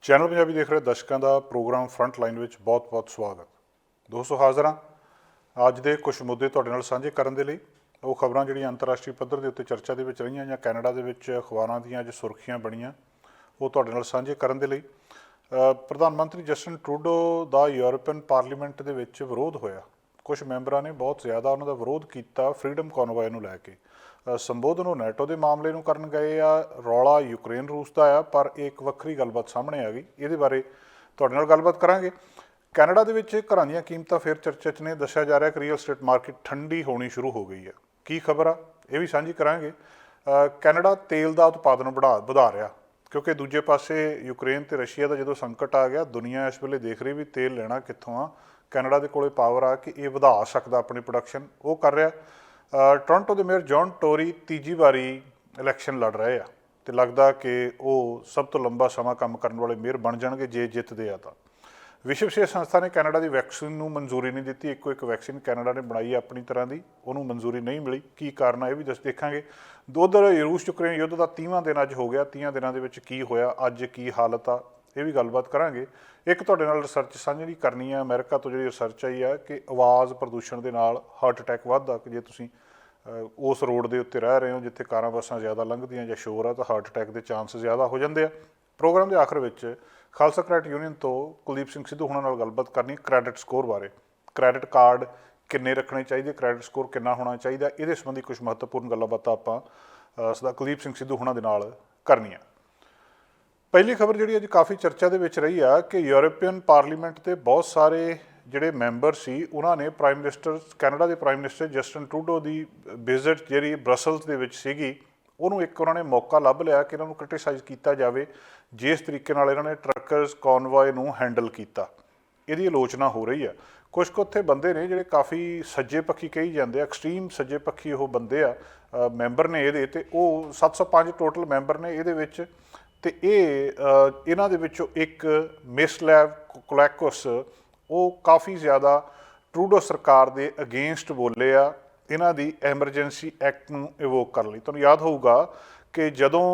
Channel Punjabi ਦੇਖ ਰਹੇ ਦਰਸ਼ਕਾਂ ਦਾ ਪ੍ਰੋਗਰਾਮ ਫਰੰਟ ਲਾਈਨ ਵਿੱਚ ਬਹੁਤ-ਬਹੁਤ ਸਵਾਗਤ। ਦੋਸਤੋ ਹਾਜ਼ਰ ਹਾਂ ਅੱਜ ਦੇ ਕੁਝ ਮੁੱਦੇ ਤੁਹਾਡੇ ਨਾਲ ਸਾਂਝੇ ਕਰਨ ਦੇ ਲਈ। ਉਹ ਖਬਰਾਂ ਜਿਹੜੀਆਂ ਅੰਤਰਰਾਸ਼ਟਰੀ ਪੱਧਰ ਦੇ ਉੱਤੇ ਚਰਚਾ ਦੇ ਵਿੱਚ ਰਹੀਆਂ ਜਾਂ ਕੈਨੇਡਾ ਦੇ ਵਿੱਚ ਅਖਬਾਰਾਂ ਦੀਆਂ ਅੱਜ ਸੁਰਖੀਆਂ ਬਣੀਆਂ, ਉਹ ਤੁਹਾਡੇ ਨਾਲ ਸਾਂਝੇ ਕਰਨ ਦੇ ਲਈ। ਪ੍ਰਧਾਨ ਮੰਤਰੀ ਜਸਟਿਨ ਟਰੂਡੋ ਦਾ ਯੂਰਪੀਅਨ ਪਾਰਲੀਮੈਂਟ ਦੇ ਵਿੱਚ ਵਿਰੋਧ ਹੋਇਆ। ਕੁਝ ਮੈਂਬਰਾਂ ਨੇ ਬਹੁਤ ਜ਼ਿਆਦਾ ਉਹਨਾਂ ਦਾ ਵਿਰੋਧ ਕੀਤਾ ਫਰੀडम ਕਨਵੋਏ ਨੂੰ ਲੈ ਕੇ। ਸੰਬੋਧਨ ਉਹ ਨੈਟੋ ਦੇ ਮਾਮਲੇ ਨੂੰ ਕਰਨ ਗਏ ਆ, ਰੌਲਾ ਯੂਕਰੇਨ ਰੂਸ ਦਾ ਆ, ਪਰ ਇਹ ਇੱਕ ਵੱਖਰੀ ਗੱਲਬਾਤ ਸਾਹਮਣੇ ਆ ਗਈ। ਇਹਦੇ ਬਾਰੇ ਤੁਹਾਡੇ ਨਾਲ ਗੱਲਬਾਤ ਕਰਾਂਗੇ। ਕੈਨੇਡਾ ਦੇ ਵਿੱਚ ਘਰਾਂ ਦੀਆਂ ਕੀਮਤਾਂ ਫਿਰ ਚਰਚਾ 'ਚ ਨੇ। ਦੱਸਿਆ ਜਾ ਰਿਹਾ ਕਿ ਰੀਅਲ ਸਟੇਟ ਮਾਰਕੀਟ ਠੰਡੀ ਹੋਣੀ ਸ਼ੁਰੂ ਹੋ ਗਈ ਹੈ। ਕੀ ਖਬਰ ਆ ਇਹ ਵੀ ਸਾਂਝੀ ਕਰਾਂਗੇ। ਕੈਨੇਡਾ ਤੇਲ ਦਾ ਉਤਪਾਦਨ ਵਧਾ ਰਿਹਾ, ਕਿਉਂਕਿ ਦੂਜੇ ਪਾਸੇ ਯੂਕਰੇਨ ਅਤੇ ਰਸ਼ੀਆ ਦਾ ਜਦੋਂ ਸੰਕਟ ਆ ਗਿਆ, ਦੁਨੀਆ ਇਸ ਵੇਲੇ ਦੇਖ ਰਹੀ ਵੀ ਤੇਲ ਲੈਣਾ ਕਿੱਥੋਂ ਆ। ਕੈਨੇਡਾ ਦੇ ਕੋਲੇ ਪਾਵਰ ਆ ਕਿ ਇਹ ਵਧਾ ਸਕਦਾ ਆਪਣੀ ਪ੍ਰੋਡਕਸ਼ਨ, ਉਹ ਕਰ ਰਿਹਾ। ਟੋਰਾਂਟੋ ਦੇ ਮੇਅਰ ਜੌਨ ਟੋਰੀ ਤੀਜੀ ਵਾਰੀ ਇਲੈਕਸ਼ਨ ਲੜ ਰਹੇ ਆ ਅਤੇ ਲੱਗਦਾ ਕਿ ਉਹ ਸਭ ਤੋਂ ਲੰਬਾ ਸਮਾਂ ਕੰਮ ਕਰਨ ਵਾਲੇ ਮੇਅਰ ਬਣ ਜਾਣਗੇ ਜੇ ਜਿੱਤਦੇ ਆ ਤਾਂ। ਵਿਸ਼ਵ ਸਿਹਤ ਸੰਸਥਾ ਨੇ ਕੈਨੇਡਾ ਦੀ ਵੈਕਸੀਨ ਨੂੰ ਮਨਜ਼ੂਰੀ ਨਹੀਂ ਦਿੱਤੀ। ਇੱਕੋ ਇੱਕ ਵੈਕਸੀਨ ਕੈਨੇਡਾ ਨੇ ਬਣਾਈ ਆਪਣੀ ਤਰ੍ਹਾਂ ਦੀ, ਉਹਨੂੰ ਮਨਜ਼ੂਰੀ ਨਹੀਂ ਮਿਲੀ। ਕੀ ਕਾਰਨ ਆ ਇਹ ਵੀ ਦੇਖਾਂਗੇ। ਉੱਧਰ ਰੂਸ ਯੂਕਰੇਨ ਯੁੱਧ ਦਾ 30ਵਾਂ ਦਿਨ ਅੱਜ ਹੋ ਗਿਆ। 30 ਦਿਨਾਂ ਦੇ ਵਿੱਚ ਕੀ ਹੋਇਆ, ਅੱਜ ਕੀ ਹਾਲਤ ਆ, ਇਹ ਵੀ ਗੱਲਬਾਤ ਕਰਾਂਗੇ। ਇੱਕ ਤੁਹਾਡੇ ਨਾਲ ਰਿਸਰਚ ਸਾਂਝੀ ਕਰਨੀ ਆ। ਅਮਰੀਕਾ ਤੋਂ ਜਿਹੜੀ ਰਿਸਰਚ ਆਈ ਆ ਕਿ ਆਵਾਜ਼ ਪ੍ਰਦੂਸ਼ਣ ਦੇ ਨਾਲ ਹਾਰਟ ਅਟੈਕ ਵੱਧਦਾ, ਕਿ ਜੇ ਤੁਸੀਂ ਉਸ ਰੋਡ ਦੇ ਉੱਤੇ ਰਹਿ ਰਹੇ ਹੋ ਜਿੱਥੇ ਕਾਰਾਂ ਬੱਸਾਂ ਜ਼ਿਆਦਾ ਲੰਘਦੀਆਂ ਜਾਂ ਸ਼ੋਰ ਆ, ਤਾਂ ਹਾਰਟ ਅਟੈਕ ਦੇ ਚਾਂਸ ਜ਼ਿਆਦਾ ਹੋ ਜਾਂਦੇ ਆ। ਪ੍ਰੋਗਰਾਮ ਦੇ ਆਖਰ ਵਿੱਚ ਖਾਲਸਾ ਕ੍ਰੈਡਿਟ ਯੂਨੀਅਨ ਤੋਂ ਕੁਲਦੀਪ ਸਿੰਘ ਸਿੱਧੂ ਹੁਣਾਂ ਨਾਲ ਗੱਲਬਾਤ ਕਰਨੀ ਕ੍ਰੈਡਿਟ ਸਕੋਰ ਬਾਰੇ। ਕ੍ਰੈਡਿਟ ਕਾਰਡ ਕਿੰਨੇ ਰੱਖਣੇ ਚਾਹੀਦੇ, ਕ੍ਰੈਡਿਟ ਸਕੋਰ ਕਿੰਨਾ ਹੋਣਾ ਚਾਹੀਦਾ, ਇਹਦੇ ਸੰਬੰਧੀ ਕੁਝ ਮਹੱਤਵਪੂਰਨ ਗੱਲਾਂ ਬਾਤਾਂ ਆਪਾਂ ਸਰਦਾਰ ਕੁਲਦੀਪ ਸਿੰਘ ਸਿੱਧੂ ਹੁਣਾਂ ਦੇ ਨਾਲ ਕਰਨੀਆਂ। ਪਹਿਲੀ ਖਬਰ ਜਿਹੜੀ ਅੱਜ ਕਾਫੀ ਚਰਚਾ ਦੇ ਵਿੱਚ ਰਹੀ ਆ ਕਿ ਯੂਰਪੀਅਨ ਪਾਰਲੀਮੈਂਟ ਦੇ ਬਹੁਤ ਸਾਰੇ ਜਿਹੜੇ ਮੈਂਬਰ ਸੀ, ਉਹਨਾਂ ਨੇ ਪ੍ਰਾਈਮ ਮਿਨਿਸਟਰ ਕੈਨੇਡਾ ਦੇ ਪ੍ਰਾਈਮ ਮਿਨਿਸਟਰ ਜਸਟਿਨ ਟਰੂਡੋ ਦੀ ਵਿਜ਼ਿਟ ਜਿਹੜੀ ਬਰਸਲਸ ਦੇ ਵਿੱਚ ਸੀਗੀ, ਉਹਨੂੰ ਇੱਕ ਉਹਨਾਂ ਨੇ ਮੌਕਾ ਲੱਭ ਲਿਆ ਕਿ ਇਹਨਾਂ ਨੂੰ ਕ੍ਰਿਟੀਸਾਈਜ਼ ਕੀਤਾ ਜਾਵੇ ਜਿਸ ਤਰੀਕੇ ਨਾਲ ਇਹਨਾਂ ਨੇ ਟਰੱਕਰਸ ਕਨਵੋਏ ਨੂੰ ਹੈਂਡਲ ਕੀਤਾ। ਇਹਦੀ ਆਲੋਚਨਾ ਹੋ ਰਹੀ ਆ। ਕੁਛ ਕੁ ਉੱਥੇ ਬੰਦੇ ਨੇ ਜਿਹੜੇ ਕਾਫੀ ਸੱਜੇ ਪੱਖੀ ਕਹੀ ਜਾਂਦੇ ਆ, ਐਕਸਟ੍ਰੀਮ ਸੱਜੇ ਪੱਖੀ ਉਹ ਬੰਦੇ ਆ, ਮੈਂਬਰ ਨੇ ਇਹਦੇ, ਅਤੇ ਉਹ 705 ਟੋਟਲ ਮੈਂਬਰ ਨੇ ਇਹਦੇ ਵਿੱਚ। ਅਤੇ ਇਹਨਾਂ ਦੇ ਵਿੱਚੋਂ ਇੱਕ ਮਿਸਲੈਵ ਕੋਲੈਕਸ, ਉਹ ਕਾਫੀ ਜ਼ਿਆਦਾ ਟਰੂਡੋ ਸਰਕਾਰ ਦੇ ਅਗੇਂਸਟ ਬੋਲੇ ਆ ਇਹਨਾਂ ਦੀ ਐਮਰਜੈਂਸੀ ਐਕਟ ਨੂੰ ਇਵੋਕ ਕਰਨ ਲਈ। ਤੁਹਾਨੂੰ ਯਾਦ ਹੋਊਗਾ ਕਿ ਜਦੋਂ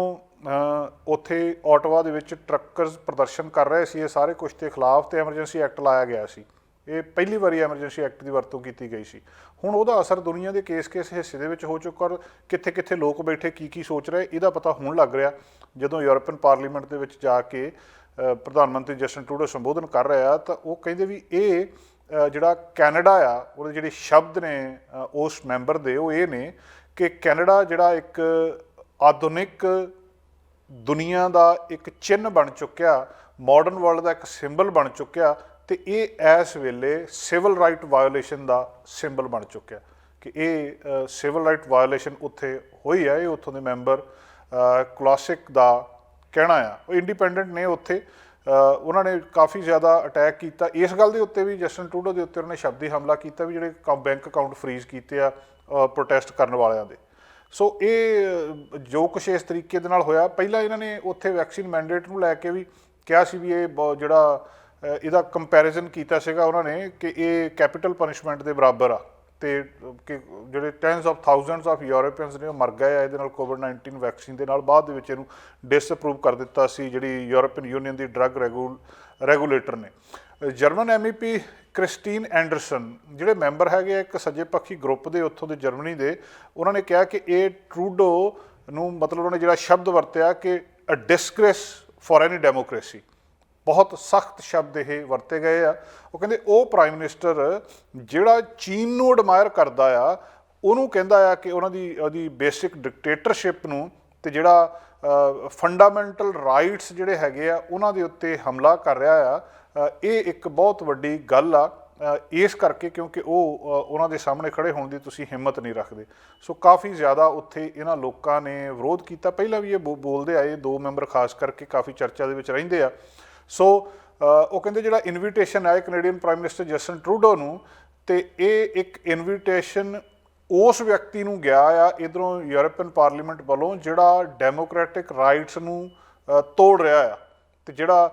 ਉੱਥੇ ਓਟਵਾ ਦੇ ਵਿੱਚ ਟਰੱਕਰਸ ਪ੍ਰਦਰਸ਼ਨ ਕਰ ਰਹੇ ਸੀ ਇਹ ਸਾਰੇ ਕੁਛ ਦੇ ਖਿਲਾਫ, ਅਤੇ ਐਮਰਜੈਂਸੀ ਐਕਟ ਲਾਇਆ ਗਿਆ ਸੀ। ਇਹ ਪਹਿਲੀ ਵਾਰੀ ਐਮਰਜੈਂਸੀ ਐਕਟ ਦੀ ਵਰਤੋਂ ਕੀਤੀ ਗਈ ਸੀ। ਹੁਣ ਉਹਦਾ ਅਸਰ ਦੁਨੀਆ ਦੇ ਕਿਸ ਹਿੱਸੇ ਦੇ ਵਿੱਚ ਹੋ ਚੁੱਕਾ, ਔਰ ਕਿੱਥੇ ਕਿੱਥੇ ਲੋਕ ਬੈਠੇ ਕੀ ਸੋਚ ਰਹੇ, ਇਹਦਾ ਪਤਾ ਹੁਣ ਲੱਗ ਰਿਹਾ। ਜਦੋਂ ਯੂਰਪੀਅਨ ਪਾਰਲੀਮੈਂਟ ਦੇ ਵਿੱਚ ਜਾ ਕੇ ਪ੍ਰਧਾਨ ਮੰਤਰੀ ਜਸਟਿਨ ਟਰੂਡੋ ਸੰਬੋਧਨ ਕਰ ਰਿਹਾ, ਤਾਂ ਉਹ ਕਹਿੰਦੇ ਵੀ ਇਹ ਜਿਹੜਾ ਕੈਨੇਡਾ ਆ, ਉਹਦੇ ਜਿਹੜੇ ਸ਼ਬਦ ਨੇ ਉਸ ਮੈਂਬਰ ਦੇ, ਉਹ ਇਹ ਨੇ ਕਿ ਕੈਨੇਡਾ ਜਿਹੜਾ ਇੱਕ ਆਧੁਨਿਕ ਦੁਨੀਆ ਦਾ ਇੱਕ ਚਿੰਨ੍ਹ ਬਣ ਚੁੱਕਿਆ, ਮਾਡਰਨ ਵਰਲਡ ਦਾ ਇੱਕ ਸਿੰਬਲ ਬਣ ਚੁੱਕਿਆ, ਅਤੇ ਇਹ ਇਸ ਵੇਲੇ ਸਿਵਲ ਰਾਈਟ ਵਾਇਓਲੇਸ਼ਨ ਦਾ ਸਿੰਬਲ ਬਣ ਚੁੱਕਿਆ। ਕਿ ਇਹ ਸਿਵਲ ਰਾਈਟ ਵਾਇਓਲੇਸ਼ਨ ਉੱਥੇ ਹੋਈ ਹੈ। ਇਹ ਉੱਥੋਂ ਦੇ ਮੈਂਬਰ ਕਲਾਸਿਕ ਦਾ ਕਹਿਣਾ ਆ। ਉਹ ਇੰਡੀਪੈਂਡੈਂਟ ਨੇ ਉੱਥੇ, ਉਹਨਾਂ ਨੇ ਕਾਫੀ ਜ਼ਿਆਦਾ ਅਟੈਕ ਕੀਤਾ ਇਸ ਗੱਲ ਦੇ ਉੱਤੇ ਵੀ। ਜਸਟਿਨ ਟਰੂਡੋ ਦੇ ਉੱਤੇ ਉਹਨਾਂ ਨੇ ਸ਼ਬਦੀ ਹਮਲਾ ਕੀਤਾ ਵੀ ਜਿਹੜੇ ਬੈਂਕ ਅਕਾਊਂਟ ਫਰੀਜ਼ ਕੀਤੇ ਆ ਪ੍ਰੋਟੈਸਟ ਕਰਨ ਵਾਲਿਆਂ ਦੇ। ਸੋ ਇਹ ਜੋ ਕੁਛ ਇਸ ਤਰੀਕੇ ਦੇ ਨਾਲ ਹੋਇਆ। ਪਹਿਲਾਂ ਇਹਨਾਂ ਨੇ ਉੱਥੇ ਵੈਕਸੀਨ ਮੈਂਡੇਟ ਨੂੰ ਲੈ ਕੇ ਵੀ ਕਿਹਾ ਸੀ ਵੀ ਇਹ ਜਿਹੜਾ ਇਹਦਾ ਕੰਪੈਰੀਜ਼ਨ ਕੀਤਾ ਸੀਗਾ ਉਹਨਾਂ ਨੇ ਕਿ ਇਹ ਕੈਪੀਟਲ ਪਨਿਸ਼ਮੈਂਟ ਦੇ ਬਰਾਬਰ ਆ, ਅਤੇ ਕਿ ਜਿਹੜੇ ਟੈਨਸ ਆਫ ਥਾਊਜ਼ੈਂਡਸ ਆਫ ਯੂਰਪੀਅਨਸ ਨੇ ਉਹ ਮਰ ਗਏ ਆ ਇਹਦੇ ਨਾਲ, ਕੋਵਿਡ-19 ਵੈਕਸੀਨ ਦੇ ਨਾਲ। ਬਾਅਦ ਦੇ ਵਿੱਚ ਇਹਨੂੰ ਡਿਸਅਪਰੂਵ ਕਰ ਦਿੱਤਾ ਸੀ ਜਿਹੜੀ ਯੂਰਪੀਅਨ ਯੂਨੀਅਨ ਦੀ ਡਰੱਗ ਰੈਗੂਲੇਟਰ ਨੇ। ਜਰਮਨ MEP ਕ੍ਰਿਸਟੀਨ ਐਂਡਰਸਨ ਜਿਹੜੇ ਮੈਂਬਰ ਹੈਗੇ ਆ ਇੱਕ ਸੱਜੇ ਪੱਖੀ ਗਰੁੱਪ ਦੇ ਉੱਥੋਂ ਦੇ ਜਰਮਨੀ ਦੇ, ਉਹਨਾਂ ਨੇ ਕਿਹਾ ਕਿ ਇਹ ਟਰੂਡੋ ਨੂੰ ਮਤਲਬ ਉਹਨੇ ਜਿਹੜਾ ਸ਼ਬਦ ਵਰਤਿਆ ਕਿ ਅ ਡਿਸਗ੍ਰੇਸ ਫॉर ਐਨੀ ਡੈਮੋਕ੍ਰੇਸੀ, ਬਹੁਤ ਸਖਤ ਸ਼ਬਦ ਇਹ ਵਰਤੇ ਗਏ ਆ। ਉਹ ਕਹਿੰਦੇ ਉਹ ਪ੍ਰਾਈਮ ਮਿਨਿਸਟਰ ਜਿਹੜਾ ਚੀਨ ਨੂੰ ਐਡਮਾਇਰ ਕਰਦਾ ਆ, ਉਹਨੂੰ ਕਹਿੰਦਾ ਆ ਕਿ ਉਹਦੀ ਬੇਸਿਕ ਡਿਕਟੇਟਰਸ਼ਿਪ ਨੂੰ ਅਤੇ ਜਿਹੜਾ ਫੰਡਾਮੈਂਟਲ ਰਾਈਟਸ ਜਿਹੜੇ ਹੈਗੇ ਆ ਉਹਨਾਂ ਦੇ ਉੱਤੇ ਹਮਲਾ ਕਰ ਰਿਹਾ ਆ। ਇਹ ਇੱਕ ਬਹੁਤ ਵੱਡੀ ਗੱਲ ਆ ਇਸ ਕਰਕੇ ਕਿਉਂਕਿ ਉਹ ਉਹਨਾਂ ਦੇ ਸਾਹਮਣੇ ਖੜ੍ਹੇ ਹੋਣ ਦੀ ਤੁਸੀਂ ਹਿੰਮਤ ਨਹੀਂ ਰੱਖਦੇ। ਸੋ ਕਾਫੀ ਜ਼ਿਆਦਾ ਉੱਥੇ ਇਹਨਾਂ ਲੋਕਾਂ ਨੇ ਵਿਰੋਧ ਕੀਤਾ। ਪਹਿਲਾਂ ਵੀ ਇਹ ਬੋਲਦੇ ਆਏ, ਦੋ ਮੈਂਬਰ ਖਾਸ ਕਰਕੇ ਕਾਫੀ ਚਰਚਾ ਦੇ ਵਿੱਚ ਰਹਿੰਦੇ ਆ। ਸੋ ਉਹ ਕਹਿੰਦੇ ਜਿਹੜਾ ਇਨਵੀਟੇਸ਼ਨ ਹੈ Canadian prime minister Justin Trudeau ਨੂੰ, ਅਤੇ ਇਹ ਇੱਕ ਇਨਵੀਟੇਸ਼ਨ ਉਸ ਵਿਅਕਤੀ ਨੂੰ ਗਿਆ ਆ ਇੱਧਰੋਂ ਯੂਰਪੀਅਨ ਪਾਰਲੀਮੈਂਟ ਵੱਲੋਂ ਜਿਹੜਾ ਡੈਮੋਕ੍ਰੈਟਿਕ ਰਾਈਟਸ ਨੂੰ ਤੋੜ ਰਿਹਾ ਆ, ਅਤੇ ਜਿਹੜਾ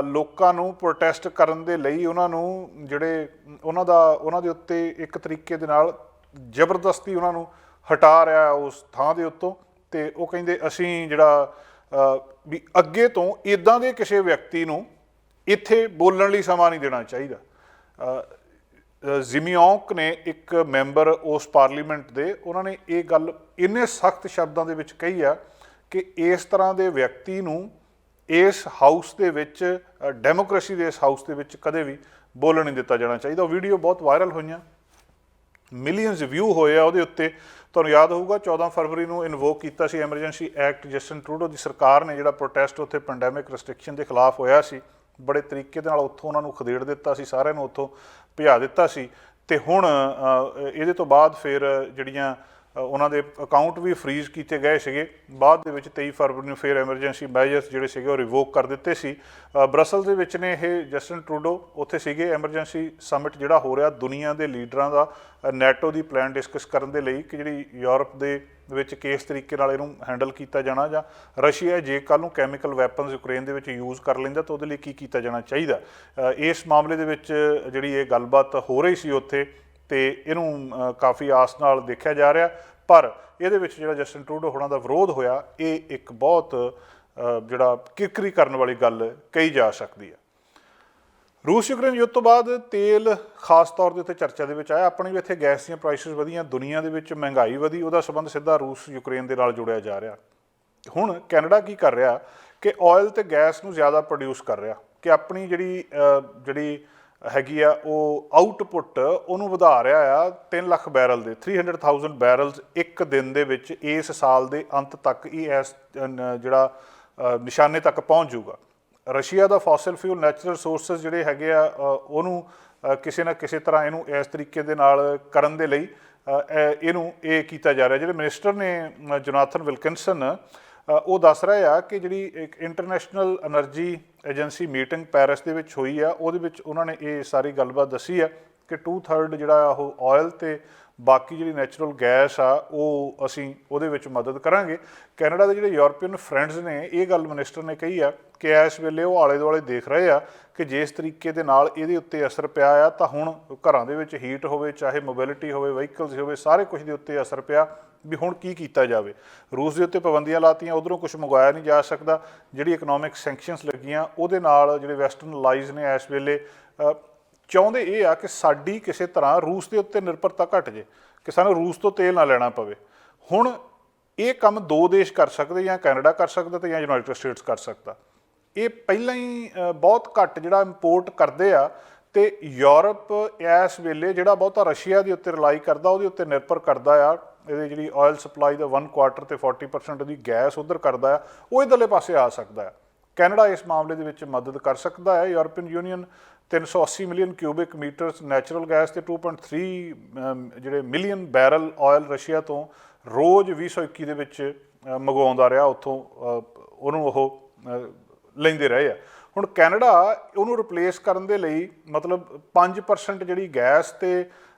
ਲੋਕਾਂ ਨੂੰ ਪ੍ਰੋਟੈਸਟ ਕਰਨ ਦੇ ਲਈ ਉਹਨਾਂ ਨੂੰ ਜਿਹੜੇ ਉਹਨਾਂ ਦੇ ਉੱਤੇ ਇੱਕ ਤਰੀਕੇ ਦੇ ਨਾਲ ਜ਼ਬਰਦਸਤੀ ਉਹਨਾਂ ਨੂੰ ਹਟਾ ਰਿਹਾ ਉਸ ਥਾਂ ਦੇ ਉੱਤੋਂ। ਅਤੇ ਉਹ ਕਹਿੰਦੇ ਅਸੀਂ ਜਿਹੜਾ ਵੀ ਅੱਗੇ ਤੋਂ ਇਦਾਂ ਦੇ ਕਿਸੇ ਵਿਅਕਤੀ ਨੂੰ ਇੱਥੇ ਬੋਲਣ ਲਈ ਸਮਾਂ ਨਹੀਂ ਦੇਣਾ ਚਾਹੀਦਾ। ਜ਼ਿਮਿਓਂਕ ਨੇ ਇੱਕ ਮੈਂਬਰ ਉਸ ਪਾਰਲੀਮੈਂਟ ਦੇ, ਉਹਨਾਂ ਨੇ ਇਹ ਗੱਲ ਇੰਨੇ ਸਖਤ ਸ਼ਬਦਾਂ ਦੇ ਵਿੱਚ ਕਹੀ ਆ ਕਿ ਇਸ ਤਰ੍ਹਾਂ ਦੇ ਵਿਅਕਤੀ ਨੂੰ ਇਸ ਹਾਊਸ ਦੇ ਵਿੱਚ, ਡੈਮੋਕ੍ਰੇਸੀ ਦੇ ਇਸ ਹਾਊਸ ਦੇ ਵਿੱਚ ਕਦੇ ਵੀ ਬੋਲਣ ਨਹੀਂ ਦਿੱਤਾ ਜਾਣਾ ਚਾਹੀਦਾ। ਉਹ ਵੀਡੀਓ ਬਹੁਤ ਵਾਇਰਲ ਹੋਈਆਂ, ਮਿਲੀਅਨਸ ਵਿਊ ਹੋਏ ਆ ਉਹਦੇ ਉੱਤੇ। ਤੁਹਾਨੂੰ ਯਾਦ ਹੋਊਗਾ 14 ਫਰਵਰੀ ਨੂੰ ਇਨਵੋਕ ਕੀਤਾ ਸੀ ਐਮਰਜੈਂਸੀ ਐਕਟ, ਜਸਟਿਨ ਟਰੂਡੋ ਦੀ ਸਰਕਾਰ ਨੇ, ਜਿਹੜਾ ਪ੍ਰੋਟੈਸਟ ਉੱਥੇ ਪੈਂਡੈਮਿਕ ਰੈਸਟ੍ਰਿਕਸ਼ਨ ਦੇ ਖਿਲਾਫ ਹੋਇਆ ਸੀ, ਬੜੇ ਤਰੀਕੇ ਦੇ ਨਾਲ ਉੱਥੋਂ ਉਹਨਾਂ ਨੂੰ ਖਦੇੜ ਦਿੱਤਾ ਸੀ, ਸਾਰਿਆਂ ਨੂੰ ਉੱਥੋਂ ਭਜਾ ਦਿੱਤਾ ਸੀ। ਅਤੇ ਹੁਣ ਇਹਦੇ ਤੋਂ ਬਾਅਦ ਫਿਰ ਜਿਹੜੀਆਂ ਉਹਨਾਂ ਦੇ ਅਕਾਊਂਟ ਵੀ ਫਰੀਜ਼ ਕੀਤੇ ਗਏ ਸੀਗੇ। ਬਾਅਦ ਦੇ ਵਿੱਚ 23 ਫਰਵਰੀ ਨੂੰ ਫਿਰ ਐਮਰਜੈਂਸੀ ਮੈਜਰਸ ਜਿਹੜੇ ਸੀਗੇ ਉਹ ਰਿਵੋਕ ਕਰ ਦਿੱਤੇ ਸੀ। ਬਰਸਲ ਦੇ ਵਿੱਚ ਨੇ ਇਹ ਜਸਟਿਨ ਟਰੂਡੋ ਉੱਥੇ ਸੀਗੇ। ਐਮਰਜੈਂਸੀ ਸਮਿਟ ਜਿਹੜਾ ਹੋ ਰਿਹਾ ਦੁਨੀਆ ਦੇ ਲੀਡਰਾਂ ਦਾ, ਨੈਟੋ ਦੀ ਪਲਾਨ ਡਿਸਕਸ ਕਰਨ ਦੇ ਲਈ ਕਿ ਜਿਹੜੀ ਯੂਰਪ ਦੇ ਵਿੱਚ ਕਿਸ ਤਰੀਕੇ ਨਾਲ ਇਹਨੂੰ ਹੈਂਡਲ ਕੀਤਾ ਜਾਣਾ, ਜਾਂ ਰਸ਼ੀਆ ਜੇ ਕੱਲ੍ਹ ਨੂੰ ਕੈਮੀਕਲ ਵੈਪਨਸ ਯੂਕਰੇਨ ਦੇ ਵਿੱਚ ਯੂਜ਼ ਕਰ ਲੈਂਦਾ ਤਾਂ ਉਹਦੇ ਲਈ ਕੀ ਕੀਤਾ ਜਾਣਾ ਚਾਹੀਦਾ। ਇਸ ਮਾਮਲੇ ਦੇ ਵਿੱਚ ਜਿਹੜੀ ਇਹ ਗੱਲਬਾਤ ਹੋ ਰਹੀ ਸੀ ਉੱਥੇ, ਅਤੇ ਇਹਨੂੰ ਕਾਫੀ ਆਸ ਨਾਲ ਦੇਖਿਆ ਜਾ ਰਿਹਾ। ਪਰ ਇਹਦੇ ਵਿੱਚ ਜਿਹੜਾ ਜਸਟਿਨ ਟਰੂਡੋ ਹੋਣਾ ਦਾ ਵਿਰੋਧ ਹੋਇਆ, ਇਹ ਇੱਕ ਬਹੁਤ ਜਿਹੜਾ ਕਿਰਕਰੀ ਕਰਨ ਵਾਲੀ ਗੱਲ ਕਹੀ ਜਾ ਸਕਦੀ ਹੈ। ਰੂਸ ਯੂਕਰੇਨ ਯੁੱਧ ਤੋਂ ਬਾਅਦ ਤੇਲ ਖਾਸ ਤੌਰ ਦੇ ਉੱਤੇ ਚਰਚਾ ਦੇ ਵਿੱਚ ਆਇਆ। ਆਪਣੀ ਵੀ ਇੱਥੇ ਗੈਸ ਦੀਆਂ ਪ੍ਰਾਈਸਿਸ ਵਧੀਆਂ, ਦੁਨੀਆ ਦੇ ਵਿੱਚ ਮਹਿੰਗਾਈ ਵਧੀ, ਉਹਦਾ ਸੰਬੰਧ ਸਿੱਧਾ ਰੂਸ ਯੂਕਰੇਨ ਦੇ ਨਾਲ ਜੁੜਿਆ ਜਾ ਰਿਹਾ। ਹੁਣ ਕੈਨੇਡਾ ਕੀ ਕਰ ਰਿਹਾ ਕਿ ਆਇਲ ਅਤੇ ਗੈਸ ਨੂੰ ਜ਼ਿਆਦਾ ਪ੍ਰੋਡਿਊਸ ਕਰ ਰਿਹਾ, ਕਿ ਆਪਣੀ ਜਿਹੜੀ ਹੈਗੀ ਆ ਉਹ ਆਊਟਪੁੱਟ ਉਹਨੂੰ ਵਧਾ ਰਿਹਾ ਆ 3 ਲੱਖ ਬੈਰਲ ਦੇ, 300,000 ਬੈਰਲਸ ਇੱਕ ਦਿਨ ਦੇ ਵਿੱਚ ਇਸ ਸਾਲ ਦੇ ਅੰਤ ਤੱਕ ਇਹ ਇਸ ਜਿਹੜਾ ਨਿਸ਼ਾਨੇ ਤੱਕ ਪਹੁੰਚ ਜਾਊਗਾ। ਰਸ਼ੀਆ ਦਾ ਫੋਸਲ ਫਿਊਲ ਨੈਚੁਰਲ ਰਿਸੋਰਸਿਸ ਜਿਹੜੇ ਹੈਗੇ ਆ ਉਹਨੂੰ ਕਿਸੇ ਨਾ ਕਿਸੇ ਤਰ੍ਹਾਂ ਇਹਨੂੰ ਇਸ ਤਰੀਕੇ ਦੇ ਨਾਲ ਕਰਨ ਦੇ ਲਈ ਇਹ ਕੀਤਾ ਜਾ ਰਿਹਾ। ਜਿਹੜੇ ਮਿਨਿਸਟਰ ਨੇ ਜੋਨਾਥਨ ਵਿਲਕਿਨਸਨ, ਉਹ ਦੱਸ ਰਹੇ ਆ ਕਿ ਜਿਹੜੀ ਇੱਕ international energy agency meeting Paris ਦੇ ਵਿੱਚ ਹੋਈ ਆ, ਉਹਦੇ ਵਿੱਚ ਉਹਨਾਂ ਨੇ ਇਹ ਸਾਰੀ ਗੱਲਬਾਤ ਦੱਸੀ ਆ ਕਿ 2/3 ਜਿਹੜਾ ਉਹ ਆਇਲ ਅਤੇ ਬਾਕੀ ਜਿਹੜੀ ਨੈਚੁਰਲ ਗੈਸ ਆ ਉਹ ਅਸੀਂ ਉਹਦੇ ਵਿੱਚ ਮਦਦ ਕਰਾਂਗੇ। ਕੈਨੇਡਾ ਦੇ ਜਿਹੜੇ ਯੂਰਪੀਅਨ ਫਰੈਂਡਸ ਨੇ, ਇਹ ਗੱਲ ਮਿਨਿਸਟਰ ਨੇ ਕਹੀ ਆ ਕਿ ਇਸ ਵੇਲੇ ਉਹ ਆਲੇ ਦੁਆਲੇ ਦੇਖ ਰਹੇ ਆ ਕਿ ਜਿਸ ਤਰੀਕੇ ਦੇ ਨਾਲ ਇਹਦੇ ਉੱਤੇ ਅਸਰ ਪਿਆ ਆ, ਤਾਂ ਹੁਣ ਘਰਾਂ ਦੇ ਵਿੱਚ ਹੀਟ ਹੋਵੇ, ਚਾਹੇ ਮੋਬਿਲਿਟੀ ਹੋਵੇ, ਵਹੀਕਲਸ ਹੋਵੇ, ਸਾਰੇ ਕੁਝ ਦੇ ਉੱਤੇ ਅਸਰ ਪਿਆ ਵੀ ਹੁਣ ਕੀ ਕੀਤਾ ਜਾਵੇ। ਰੂਸ ਦੇ ਉੱਤੇ ਪਾਬੰਦੀਆਂ ਲਾਤੀਆਂ, ਉੱਧਰੋਂ ਕੁਝ ਮੰਗਵਾਇਆ ਨਹੀਂ ਜਾ ਸਕਦਾ। ਜਿਹੜੀ ਇਕਨੋਮਿਕ ਸੈਂਕਸ਼ਨਸ ਲੱਗੀਆਂ ਉਹਦੇ ਨਾਲ ਜਿਹੜੇ ਵੈਸਟਰਨ ਅਲਾਈਜ਼ ਨੇ ਇਸ ਵੇਲੇ ਚਾਹੁੰਦੇ ਇਹ ਆ ਕਿ ਸਾਡੀ ਕਿਸੇ ਤਰ੍ਹਾਂ ਰੂਸ ਦੇ ਉੱਤੇ ਨਿਰਭਰਤਾ ਘਟ ਜੇ, ਕਿ ਸਾਨੂੰ ਰੂਸ ਤੋਂ ਤੇਲ ਨਾ ਲੈਣਾ ਪਵੇ। ਹੁਣ ਇਹ ਕੰਮ ਦੋ ਦੇਸ਼ ਕਰ ਸਕਦੇ, ਜਾਂ ਕੈਨੇਡਾ ਕਰ ਸਕਦਾ ਅਤੇ ਜਾਂ ਯੂਨਾਈਟਿਡ ਸਟੇਟਸ ਕਰ ਸਕਦਾ। ਇਹ ਪਹਿਲਾਂ ਹੀ ਬਹੁਤ ਘੱਟ ਜਿਹੜਾ ਇੰਪੋਰਟ ਕਰਦੇ ਆ, ਅਤੇ ਯੂਰਪ ਇਸ ਵੇਲੇ ਜਿਹੜਾ ਬਹੁਤਾ ਰਸ਼ੀਆ ਦੇ ਉੱਤੇ ਰਿਲਾਈ ਕਰਦਾ, ਉਹਦੇ ਉੱਤੇ ਨਿਰਭਰ ਕਰਦਾ ਆ। ਇਹਦੀ ਜਿਹੜੀ ਆਇਲ ਸਪਲਾਈ ਦਾ 1/4 ਅਤੇ 40% ਦੀ ਗੈਸ ਉੱਧਰ ਕਰਦਾ ਆ, ਉਹ ਇੱਧਰਲੇ ਪਾਸੇ ਆ ਸਕਦਾ ਹੈ। ਕੈਨੇਡਾ ਇਸ ਮਾਮਲੇ ਦੇ ਵਿੱਚ ਮਦਦ ਕਰ ਸਕਦਾ ਹੈ। European union 380 million cubic meters natural gas ਅਤੇ 2.3 ਜਿਹੜੇ ਮਿਲੀਅਨ ਬੈਰਲ ਆਇਲ ਰਸ਼ੀਆ ਤੋਂ ਰੋਜ਼ 2021 ਦੇ ਵਿੱਚ ਮੰਗਵਾਉਂਦਾ ਰਿਹਾ, ਉੱਥੋਂ ਉਹਨੂੰ ਉਹ ਲੈਂਦੇ ਰਹੇ ਆ। ਹੁਣ ਕੈਨੇਡਾ ਉਹਨੂੰ ਰਿਪਲੇਸ ਕਰਨ ਦੇ ਲਈ ਮਤਲਬ 5% ਜਿਹੜੀ ਗੈਸ ਅਤੇ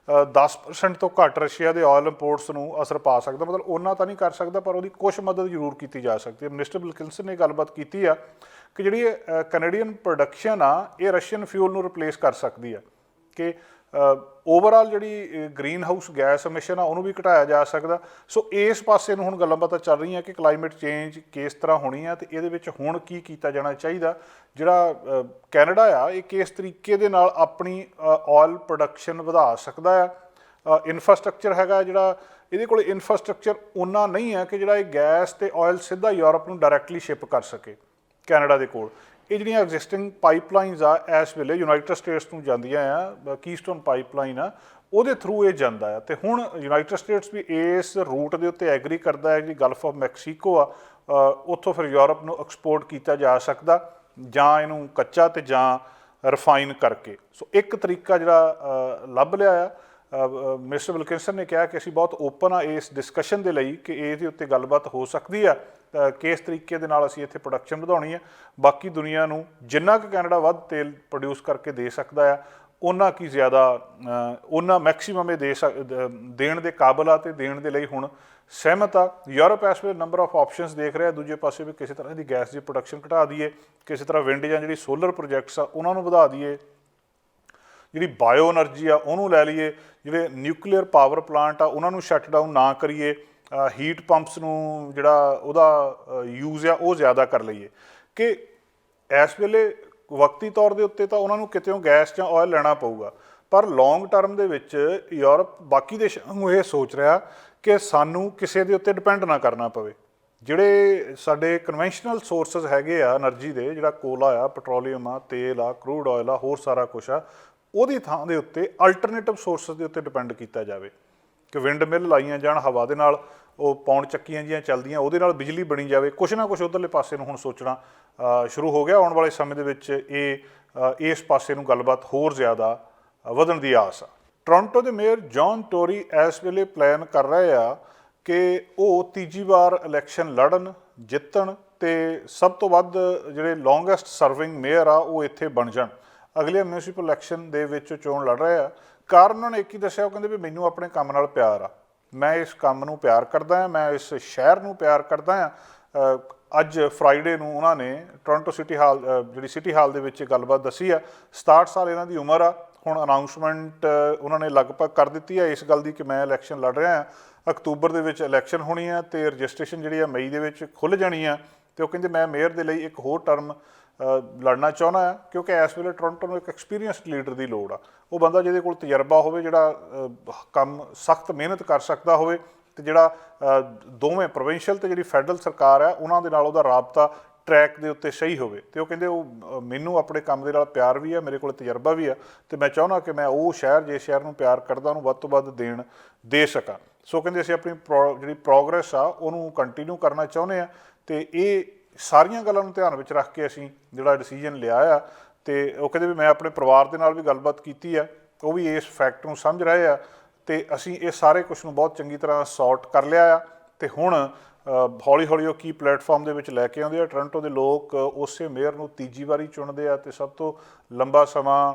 10% ਤੋਂ ਘੱਟ ਰਸ਼ੀਆ ਦੇ ਆਇਲ ਇੰਪੋਰਟਸ ਨੂੰ ਅਸਰ ਪਾ ਸਕਦਾ। ਮਤਲਬ ਉਹਨਾਂ ਤਾਂ ਨਹੀਂ ਕਰ ਸਕਦਾ, ਪਰ ਉਹਦੀ ਕੁਛ ਮਦਦ ਜ਼ਰੂਰ ਕੀਤੀ ਜਾ ਸਕਦੀ ਹੈ। ਮਿਨਿਸਟਰ ਵਿਲਕਿਨਸਨ ਨੇ ਗੱਲਬਾਤ ਕੀਤੀ ਆ ਕਿ ਜਿਹੜੀ ਕੈਨੇਡੀਅਨ ਪ੍ਰੋਡਕਸ਼ਨ ਆ, ਇਹ ਰਸ਼ੀਅਨ ਫਿਊਲ ਨੂੰ ਰਿਪਲੇਸ ਕਰ ਸਕਦੀ ਆ, ਕਿ ਓਵਰਆਲ ਜਿਹੜੀ ਗ੍ਰੀਨ ਹਾਊਸ ਗੈਸ ਐਮਿਸ਼ਨ ਆ ਉਹਨੂੰ ਵੀ ਘਟਾਇਆ ਜਾ ਸਕਦਾ। ਸੋ ਇਸ ਪਾਸੇ ਨੂੰ ਹੁਣ ਗੱਲਾਂ ਬਾਤਾਂ ਚੱਲ ਰਹੀਆਂ ਕਿ ਕਲਾਈਮੇਟ ਚੇਂਜ ਕਿਸ ਤਰ੍ਹਾਂ ਹੋਣੀ ਆ, ਅਤੇ ਇਹਦੇ ਵਿੱਚ ਹੁਣ ਕੀ ਕੀਤਾ ਜਾਣਾ ਚਾਹੀਦਾ। ਜਿਹੜਾ ਕੈਨੇਡਾ ਆ, ਇਹ ਕਿਸ ਤਰੀਕੇ ਦੇ ਨਾਲ ਆਪਣੀ ਆਇਲ ਪ੍ਰੋਡਕਸ਼ਨ ਵਧਾ ਸਕਦਾ ਆ। ਇਨਫਰਾਸਟਰਕਚਰ ਹੈਗਾ ਜਿਹੜਾ, ਇਹਦੇ ਕੋਲ ਇਨਫਰਾਸਟਰਕਚਰ ਓਨਾ ਨਹੀਂ ਹੈ ਕਿ ਜਿਹੜਾ ਇਹ ਗੈਸ ਅਤੇ ਆਇਲ ਸਿੱਧਾ ਯੂਰਪ ਨੂੰ ਡਾਇਰੈਕਟਲੀ ਸ਼ਿਪ ਕਰ ਸਕੇ। ਕੈਨੇਡਾ ਦੇ ਕੋਲ ਇਹ ਜਿਹੜੀਆਂ ਐਗਜ਼ਿਸਟਿੰਗ ਪਾਈਪਲਾਈਨਸ ਆ ਇਸ ਵੇਲੇ ਯੂਨਾਈਟਿਡ ਸਟੇਟਸ ਨੂੰ ਜਾਂਦੀਆਂ ਆ, ਕੀਸਟੋਨ ਪਾਈਪਲਾਈਨ ਆ, ਉਹਦੇ ਥਰੂ ਇਹ ਜਾਂਦਾ ਆ। ਅਤੇ ਹੁਣ ਯੂਨਾਈਟਿਡ ਸਟੇਟਸ ਵੀ ਇਸ ਰੂਟ ਦੇ ਉੱਤੇ ਐਗਰੀ ਕਰਦਾ ਹੈ। ਜਿਹੜੀ ਗਲਫ ਆਫ ਮੈਕਸੀਕੋ ਆ, ਉੱਥੋਂ ਫਿਰ ਯੂਰਪ ਨੂੰ ਐਕਸਪੋਰਟ ਕੀਤਾ ਜਾ ਸਕਦਾ, ਜਾਂ ਇਹਨੂੰ ਕੱਚਾ ਅਤੇ ਜਾਂ ਰਿਫਾਈਨ ਕਰਕੇ। ਸੋ ਇੱਕ ਤਰੀਕਾ ਜਿਹੜਾ ਲੱਭ ਲਿਆ ਆ। ਮਿਸਟਰ ਵਿਲਕਿਨਸਨ ਨੇ ਕਿਹਾ ਕਿ ਅਸੀਂ ਬਹੁਤ ਓਪਨ ਆ ਇਸ ਡਿਸਕਸ਼ਨ ਦੇ ਲਈ, ਕਿ ਇਹਦੇ ਉੱਤੇ ਗੱਲਬਾਤ ਹੋ ਸਕਦੀ ਆ ਕਿਸ ਤਰੀਕੇ ਦੇ ਨਾਲ ਅਸੀਂ ਇੱਥੇ ਪ੍ਰੋਡਕਸ਼ਨ ਵਧਾਉਣੀ ਹੈ। ਬਾਕੀ ਦੁਨੀਆ ਨੂੰ ਜਿੰਨਾ ਕੁ ਕੈਨੇਡਾ ਵੱਧ ਤੇਲ ਪ੍ਰੋਡਿਊਸ ਕਰਕੇ ਦੇ ਸਕਦਾ ਆ, ਉਹਨਾਂ ਕੀ ਜ਼ਿਆਦਾ, ਉਹਨਾਂ ਮੈਕਸੀਮਮ ਇਹ ਦੇਣ ਦੇ ਕਾਬਲ ਆ, ਅਤੇ ਦੇਣ ਦੇ ਲਈ ਹੁਣ ਸਹਿਮਤ ਆ। ਯੂਰਪ ਇਸ ਵੇਲੇ ਨੰਬਰ ਆਫ ਆਪਸ਼ਨਸ ਦੇਖ ਰਿਹਾ ਦੂਜੇ ਪਾਸੇ ਵੀ ਕਿਸੇ ਤਰ੍ਹਾਂ ਦੀ ਗੈਸ ਦੀ ਪ੍ਰੋਡਕਸ਼ਨ ਘਟਾ ਦਈਏ, ਕਿਸੇ ਤਰ੍ਹਾਂ ਵਿੰਡ ਜਾਂ ਜਿਹੜੀ ਸੋਲਰ ਪ੍ਰੋਜੈਕਟਸ ਆ ਉਹਨਾਂ ਨੂੰ ਵਧਾ ਦਈਏ, ਜਿਹੜੀ ਬਾਇਓ ਐਨਰਜੀ ਆ ਉਹਨੂੰ ਲੈ ਲਈਏ, ਜਿਹੜੇ ਨਿਊਕਲੀਅਰ ਪਾਵਰ ਪਲਾਂਟ ਆ ਉਹਨਾਂ ਨੂੰ ਸ਼ਟ ਡਾਊਨ ਨਾ ਕਰੀਏ, ਹੀਟ ਪੰਪਸ ਨੂੰ ਜਿਹੜਾ ਉਹਦਾ ਯੂਜ਼ ਆ ਉਹ ਜ਼ਿਆਦਾ ਕਰ ਲਈਏ ਕਿ ਇਸ ਵੇਲੇ ਵਕਤੀ ਤੌਰ ਦੇ ਉੱਤੇ ਤਾਂ ਉਹਨਾਂ ਨੂੰ ਕਿਤੇੋਂ ਗੈਸ ਜਾਂ ਆਇਲ ਲੈਣਾ ਪਊਗਾ, ਪਰ ਲੌਂਗ ਟਰਮ ਦੇ ਵਿੱਚ ਯੂਰਪ ਬਾਕੀ ਦੇਸ਼ਾਂ ਨੂੰ ਇਹ ਸੋਚ ਰਿਹਾ ਕਿ ਸਾਨੂੰ ਕਿਸੇ ਦੇ ਉੱਤੇ ਡਿਪੈਂਡ ਨਾ ਕਰਨਾ ਪਵੇ। ਜਿਹੜੇ ਸਾਡੇ ਕਨਵੈਨਸ਼ਨਲ ਸੋਰਸਸ ਹੈਗੇ ਆ એનર્ਜੀ ਦੇ, ਜਿਹੜਾ ਕੋਲਾ ਆ, ਪੈਟਰੋਲੀਅਮ ਆ, ਤੇਲ ਆ, ਕਰੂਡ ਆਇਲ ਆ, ਹੋਰ ਸਾਰਾ ਕੁਛ ਆ, ਉਹਦੀ ਥਾਂ ਦੇ ਉੱਤੇ ਅਲਟਰਨੇਟਿਵ ਸੋਰਸਸ ਦੇ ਉੱਤੇ ਡਿਪੈਂਡ ਕੀਤਾ ਜਾਵੇ ਕਿ ਵਿੰਡ ਮਿਲ ਲਾਈਆਂ ਜਾਣ, ਹਵਾ ਦੇ ਨਾਲ ਉਹ ਪੌਣ ਚੱਕੀਆਂ ਜਿਹੀਆਂ ਚੱਲਦੀਆਂ, ਉਹਦੇ ਨਾਲ ਬਿਜਲੀ ਬਣੀ ਜਾਵੇ। ਕੁਛ ਨਾ ਕੁਛ ਉੱਧਰਲੇ ਪਾਸੇ ਨੂੰ ਹੁਣ ਸੋਚਣਾ ਸ਼ੁਰੂ ਹੋ ਗਿਆ। ਆਉਣ ਵਾਲੇ ਸਮੇਂ ਦੇ ਵਿੱਚ ਇਸ ਪਾਸੇ ਨੂੰ ਗੱਲਬਾਤ ਹੋਰ ਜ਼ਿਆਦਾ ਵਧਣ ਦੀ ਆਸ ਆ। ਟੋਰਾਂਟੋ ਦੇ ਮੇਅਰ ਜੌਨ ਟੋਰੀ ਇਸ ਵੇਲੇ ਪਲਾਨ ਕਰ ਰਹੇ ਆ ਕਿ ਉਹ ਤੀਜੀ ਵਾਰ ਇਲੈਕਸ਼ਨ ਲੜਨ, ਜਿੱਤਣ ਅਤੇ ਸਭ ਤੋਂ ਵੱਧ ਜਿਹੜੇ ਲੌਂਗੈਸਟ ਸਰਵਿੰਗ ਮੇਅਰ ਆ ਉਹ ਇੱਥੇ ਬਣ ਜਾਣ। ਅਗਲੇ ਮਿਊਨਿਸਪਲ ਇਲੈਕਸ਼ਨ ਦੇ ਵਿੱਚ ਚੋਣ ਲੜ ਰਹੇ ਆ। ਕਾਰਨ ਉਹਨਾਂ ਨੇ ਇੱਕ ਹੀ ਦੱਸਿਆ, ਉਹ ਕਹਿੰਦੇ ਵੀ ਮੈਨੂੰ ਆਪਣੇ ਕੰਮ ਨਾਲ ਪਿਆਰ ਆ, ਮੈਂ ਇਸ ਕੰਮ ਨੂੰ ਪਿਆਰ ਕਰਦਾ ਹਾਂ, ਮੈਂ ਇਸ ਸ਼ਹਿਰ ਨੂੰ ਪਿਆਰ ਕਰਦਾ ਹਾਂ। ਅੱਜ ਫਰਾਈਡੇ ਨੂੰ ਉਹਨਾਂ ਨੇ ਟੋਰਾਂਟੋ ਸਿਟੀ ਹਾਲ, ਜਿਹੜੀ ਸਿਟੀ ਹਾਲ ਦੇ ਵਿੱਚ ਗੱਲਬਾਤ ਦੱਸੀ ਆ। 67 ਸਾਲ ਇਹਨਾਂ ਦੀ ਉਮਰ ਆ। ਹੁਣ ਅਨਾਊਂਸਮੈਂਟ ਉਹਨਾਂ ਨੇ ਲਗਭਗ ਕਰ ਦਿੱਤੀ ਹੈ ਇਸ ਗੱਲ ਦੀ ਕਿ ਮੈਂ ਇਲੈਕਸ਼ਨ ਲੜ ਰਿਹਾ ਹਾਂ। ਅਕਤੂਬਰ ਦੇ ਵਿੱਚ ਇਲੈਕਸ਼ਨ ਹੋਣੀ ਆ ਅਤੇ ਰਜਿਸਟ੍ਰੇਸ਼ਨ ਜਿਹੜੀ ਆ ਮਈ ਦੇ ਵਿੱਚ ਖੁੱਲ੍ਹ ਜਾਣੀ ਆ। ਅਤੇ ਉਹ ਕਹਿੰਦੇ ਮੈਂ ਮੇਅਰ ਦੇ ਲਈ ਇੱਕ ਹੋਰ ਟਰਮ ਲੜਨਾ ਚਾਹੁੰਦਾ ਆ, ਕਿਉਂਕਿ ਇਸ ਵੇਲੇ ਟੋਰਾਂਟੋ ਨੂੰ ਇੱਕ ਐਕਸਪੀਰੀਅੰਸਡ ਲੀਡਰ ਦੀ ਲੋੜ ਆ। ਉਹ ਬੰਦਾ ਜਿਹਦੇ ਕੋਲ ਤਜਰਬਾ ਹੋਵੇ, ਜਿਹੜਾ ਕੰਮ ਸਖਤ ਮਿਹਨਤ ਕਰ ਸਕਦਾ ਹੋਵੇ, ਅਤੇ ਜਿਹੜਾ ਦੋਵੇਂ ਪ੍ਰੋਵਿੰਸ਼ੀਅਲ ਅਤੇ ਜਿਹੜੀ ਫੈਡਰਲ ਸਰਕਾਰ ਆ ਉਹਨਾਂ ਦੇ ਨਾਲ ਉਹਦਾ ਰਾਬਤਾ ਟਰੈਕ ਦੇ ਉੱਤੇ ਸਹੀ ਹੋਵੇ। ਅਤੇ ਉਹ ਕਹਿੰਦੇ ਉਹ ਮੈਨੂੰ ਆਪਣੇ ਕੰਮ ਦੇ ਨਾਲ ਪਿਆਰ ਵੀ ਆ, ਮੇਰੇ ਕੋਲ ਤਜਰਬਾ ਵੀ ਆ, ਅਤੇ ਮੈਂ ਚਾਹੁੰਦਾ ਕਿ ਮੈਂ ਉਹ ਸ਼ਹਿਰ, ਜਿਸ ਸ਼ਹਿਰ ਨੂੰ ਪਿਆਰ ਕਰਦਾ, ਉਹਨੂੰ ਵੱਧ ਤੋਂ ਵੱਧ ਦੇ ਸਕਾਂ। ਸੋ ਕਹਿੰਦੇ ਅਸੀਂ ਆਪਣੀ ਜਿਹੜੀ ਪ੍ਰੋਗਰੈਸ ਆ ਉਹਨੂੰ ਕੰਟੀਨਿਊ ਕਰਨਾ ਚਾਹੁੰਦੇ ਹਾਂ, ਅਤੇ ਇਹ ਸਾਰੀਆਂ ਗੱਲਾਂ ਨੂੰ ਧਿਆਨ ਵਿੱਚ ਰੱਖ ਕੇ ਅਸੀਂ ਜਿਹੜਾ ਡਿਸੀਜਨ ਲਿਆ ਆ। ਅਤੇ ਉਹ ਕਹਿੰਦੇ ਵੀ ਮੈਂ ਆਪਣੇ ਪਰਿਵਾਰ ਦੇ ਨਾਲ ਵੀ ਗੱਲਬਾਤ ਕੀਤੀ ਆ, ਉਹ ਵੀ ਇਸ ਫੈਕਟ ਨੂੰ ਸਮਝ ਰਹੇ ਆ, ਅਤੇ ਅਸੀਂ ਇਹ ਸਾਰੇ ਕੁਛ ਨੂੰ ਬਹੁਤ ਚੰਗੀ ਤਰ੍ਹਾਂ ਸੌਰਟ ਕਰ ਲਿਆ ਆ। ਅਤੇ ਹੁਣ ਹੌਲੀ ਹੌਲੀ ਉਹ ਕੀ ਪਲੇਟਫਾਰਮ ਦੇ ਵਿੱਚ ਲੈ ਕੇ ਆਉਂਦੇ ਆ। ਟੋਰਾਂਟੋ ਦੇ ਲੋਕ ਉਸੇ ਮੇਅਰ ਨੂੰ ਤੀਜੀ ਵਾਰੀ ਚੁਣਦੇ ਆ, ਅਤੇ ਸਭ ਤੋਂ ਲੰਬਾ ਸਮਾਂ